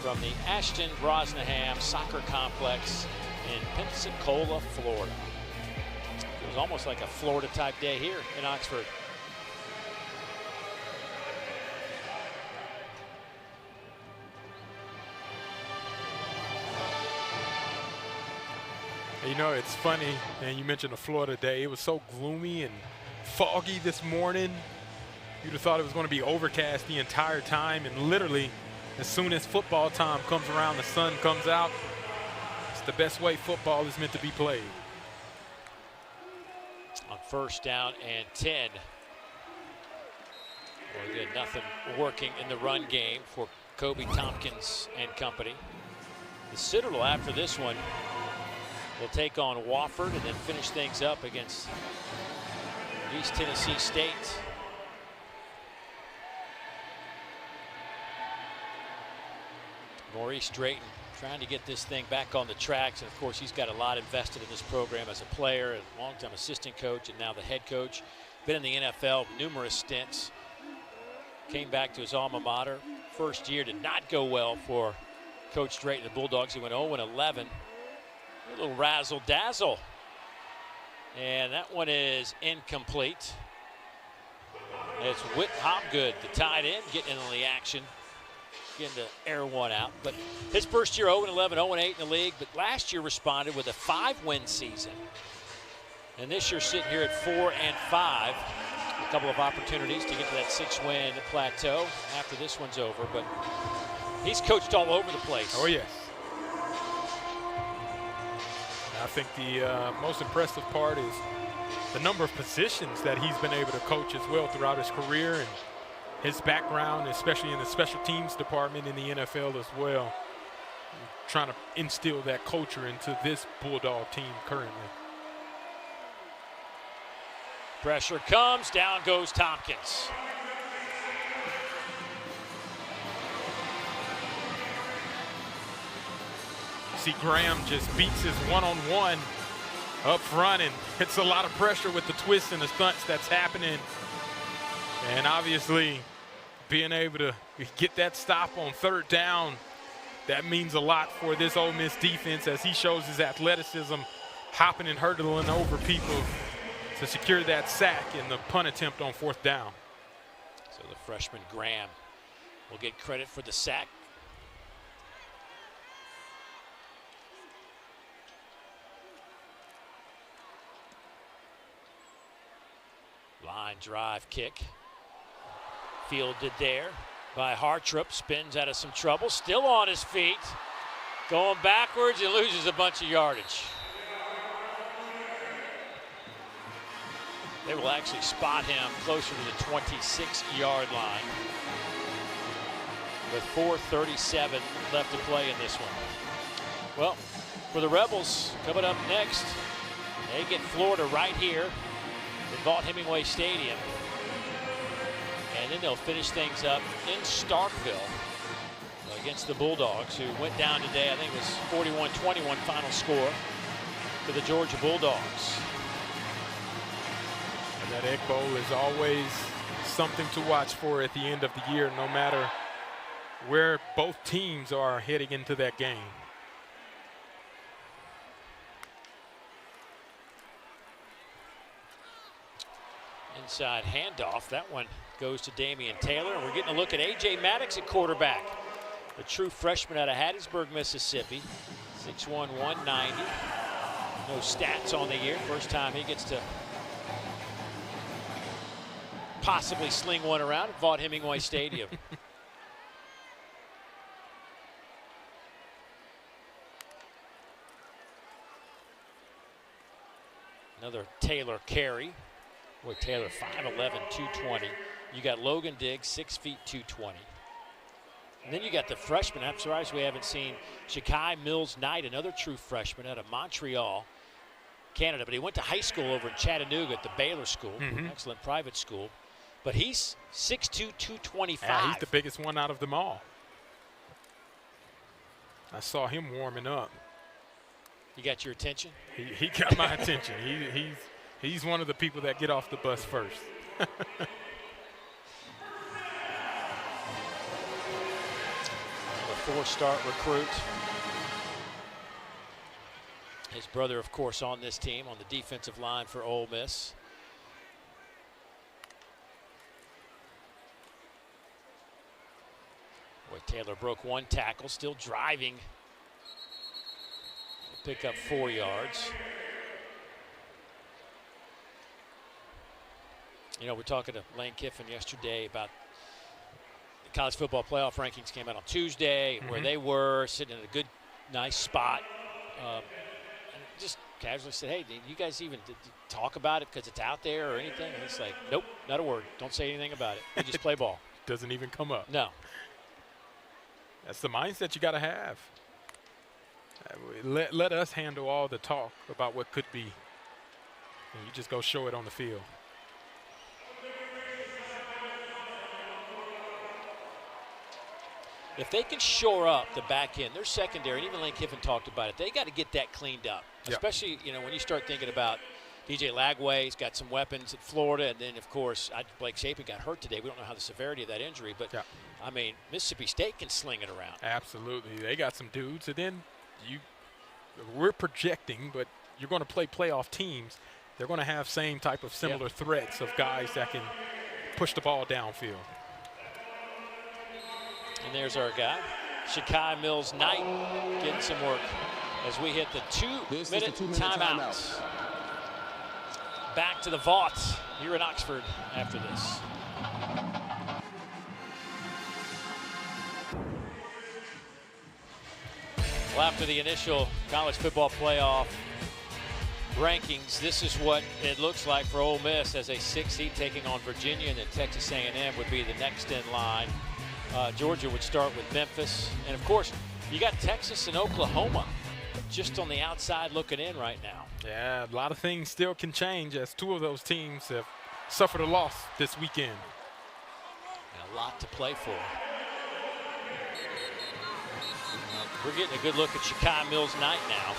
from the Ashton Brosnahan Soccer Complex in Pensacola, Florida. It was almost like a Florida-type day here in Oxford. You know, it's funny, and you mentioned the Florida day. It was so gloomy and foggy this morning. You'd have thought it was going to be overcast the entire time, and literally, as soon as football time comes around, the sun comes out. It's the best way football is meant to be played. On first down and 10. Well, again, nothing working in the run game for Kobe Tompkins and company. The Citadel, after this one, will take on Wofford and then finish things up against East Tennessee State. Maurice Drayton trying to get this thing back on the tracks, and of course he's got a lot invested in this program as a player, and longtime assistant coach, and now the head coach. Been in the NFL numerous stints. Came back to his alma mater. First year did not go well for Coach Drayton, the Bulldogs. He went 0-11. A little razzle-dazzle. And that one is incomplete. It's Whit Hobgood, the tight end, getting in on the action. Getting to air one out. But his first year 0-11, 0-8 in the league. But last year responded with a 5-win season. And this year sitting here at 4-5. A couple of opportunities to get to that 6-win plateau after this one's over. But he's coached all over the place. Oh, yes. I think the most impressive part is the number of positions that he's been able to coach as well throughout his career, and his background, especially in the special teams department in the NFL as well. Trying to instill that culture into this Bulldog team currently. Pressure comes, down goes Tompkins. See, Graham just beats his one-on-one up front and hits a lot of pressure with the twists and the stunts that's happening. And obviously, being able to get that stop on third down, that means a lot for this Ole Miss defense as he shows his athleticism, hopping and hurdling over people to secure that sack in the punt attempt on fourth down. So the freshman Graham will get credit for the sack. Line drive kick. Fielded there by Hartrup. Spins out of some trouble. Still on his feet. Going backwards and loses a bunch of yardage. They will actually spot him closer to the 26-yard line with 4:37 left to play in this one. Well, for the Rebels, coming up next, they get Florida right here at Vaught Hemingway Stadium. And then they'll finish things up in Starkville against the Bulldogs, who went down today. I think it was 41-21 final score to the Georgia Bulldogs. And that Egg Bowl is always something to watch for at the end of the year, no matter where both teams are heading into that game. Inside handoff, that one goes to Damian Taylor, and we're getting a look at A.J. Maddox at quarterback. The true freshman out of Hattiesburg, Mississippi, 6'1", 190. No stats on the year. First time he gets to possibly sling one around at Vaught Hemingway Stadium. Another Taylor carry. Boy, Taylor 5'11", 220. You got Logan Diggs, 6 feet, 220. And then you got the freshman. I'm surprised we haven't seen Shakai Mills-Knight, another true freshman out of Montreal, Canada. But he went to high school over in Chattanooga at the Baylor School, excellent private school. But he's 6'2", 225. Yeah, he's the biggest one out of them all. I saw him warming up. He got your attention? He got my attention. He's one of the people that get off the bus first. A four-star recruit. His brother, of course, on this team on the defensive line for Ole Miss. Boy, Taylor broke one tackle, still driving pick up 4 yards. You know, we're talking to Lane Kiffin yesterday about the college football playoff rankings came out on Tuesday, where they were sitting in a good, nice spot. And just casually said, hey, did you guys even talk about it because it's out there or anything? And it's like, nope, not a word. Don't say anything about it. We just play ball. Doesn't even come up. No. That's the mindset you got to have. Let us handle all the talk about what could be. And you just go show it on the field. If they can shore up the back end, their secondary, and even Lane Kiffin talked about it, they got to get that cleaned up. Yep. Especially, you know, when you start thinking about DJ Lagway's got some weapons at Florida, and then, of course, Blake Shapen got hurt today. We don't know how the severity of that injury, but, I mean, Mississippi State can sling it around. Absolutely. They got some dudes, and then we're projecting, but you're going to play playoff teams. They're going to have same type of similar threats of guys that can push the ball downfield. And there's our guy, Shakai Mills-Knight, getting some work as we hit the 2-minute timeout. Back to the Vaught here in Oxford after this. Well, after the initial college football playoff rankings, this is what it looks like for Ole Miss as a 6th seed taking on Virginia, and then Texas A&M would be the next in line. Georgia would start with Memphis. And, of course, you got Texas and Oklahoma just on the outside looking in right now. Yeah, a lot of things still can change as 2 of those teams have suffered a loss this weekend. And a lot to play for. We're getting a good look at Shakai Mills-Knight now.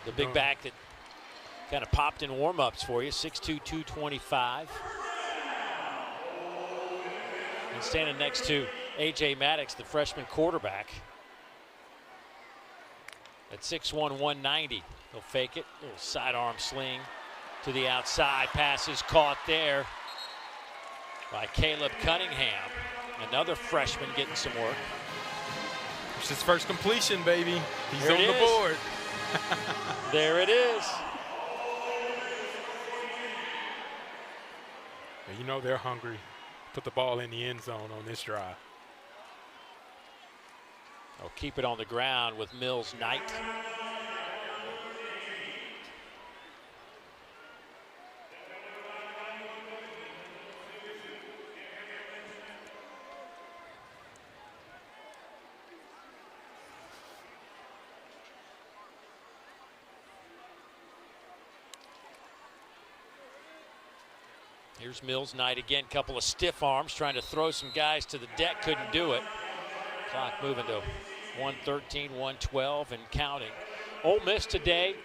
The big back that kind of popped in warm-ups for you, 6'2", 225. And standing next to A.J. Maddox, the freshman quarterback, at 6'1", 190. He'll fake it, little sidearm sling to the outside. Pass is caught there by Caleb Cunningham. Another freshman getting some work. It's his first completion, baby. He's on the board. There it is. You know they're hungry. Put the ball in the end zone on this drive. They'll keep it on the ground with Mills-Knight. Here's Mills-Knight again, couple of stiff arms, trying to throw some guys to the deck, couldn't do it. Clock moving to 1:13, 1:12 and counting. Ole Miss today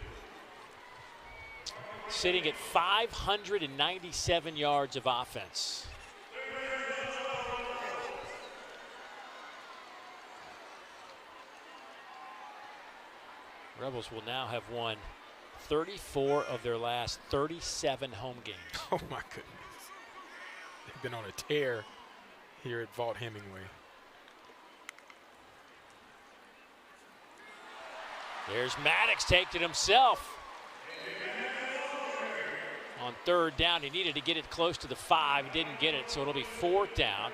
sitting at 597 yards of offense. Rebels will now have won 34 of their last 37 home games. Oh my goodness. They've been on a tear here at Vaught Hemingway. There's Maddox, takes it himself. On 3rd down, he needed to get it close to the 5. He didn't get it, so it'll be 4th down.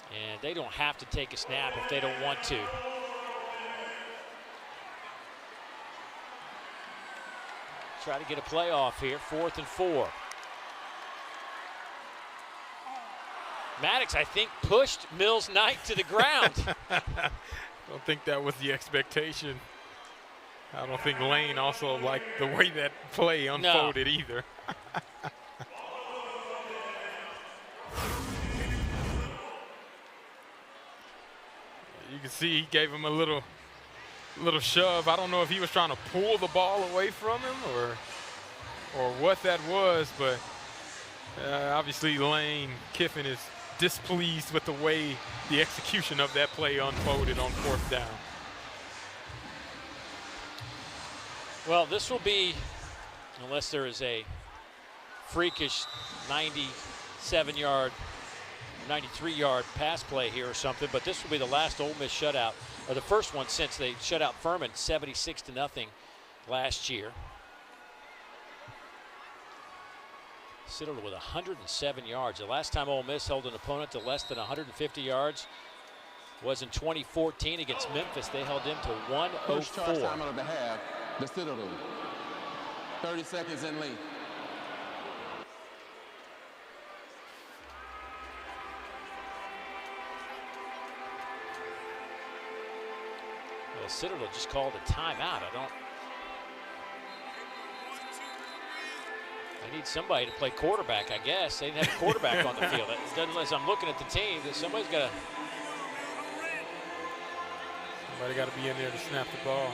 And they don't have to take a snap if they don't want to. Try to get a playoff here, 4th and 4. Maddox, I think, pushed Mills-Knight to the ground. I don't think that was the expectation. I don't think Lane also liked the way that play unfolded either. You can see he gave him a little shove. I don't know if he was trying to pull the ball away from him or what that was, but obviously Lane Kiffin is displeased with the way the execution of that play unfolded on 4th down. Well, this will be, unless there is a freakish 97-yard 93-yard pass play here or something, but this will be the last Ole Miss shutout, or the first one since they shut out Furman 76-0 last year. Citadel with 107 yards. The last time Ole Miss held an opponent to less than 150 yards was in 2014 against Memphis. They held them to 104. First charge time on the half, the Citadel. 30 seconds in length. Well, Citadel just called a timeout. They need somebody to play quarterback, I guess. They didn't have a quarterback on the field. It doesn't, as I'm looking at the team, that somebody's got to. Somebody got to be in there to snap the ball.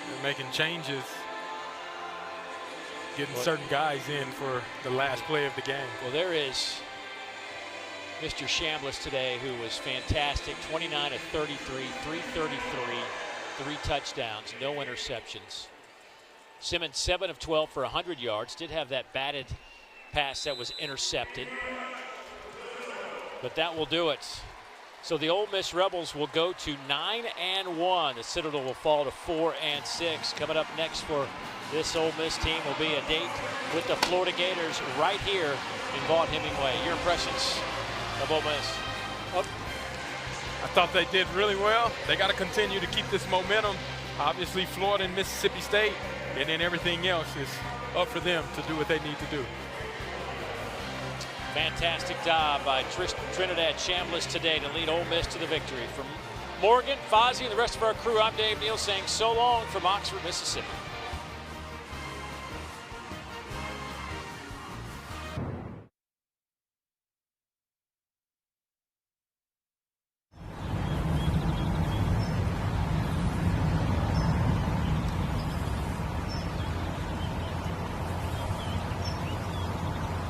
They're making changes, getting certain guys in for the last play of the game. Well, there is Mr. Chambliss today, who was fantastic. 29 of 33, 333, 3 touchdowns, no interceptions. Simmons 7 of 12 for 100 yards. Did have that batted pass that was intercepted, but that will do it. So the Ole Miss Rebels will go to 9-1. The Citadel will fall to 4-6. Coming up next for this Ole Miss team will be a date with the Florida Gators right here in Vaught Hemingway. Your impressions of Ole Miss? I thought they did really well. They got to continue to keep this momentum. Obviously, Florida and Mississippi State, and then everything else is up for them to do what they need to do. Fantastic job by Trinidad Chambliss today to lead Ole Miss to the victory. From Morgan, Fozzie, and the rest of our crew, I'm Dave Neal saying so long from Oxford, Mississippi.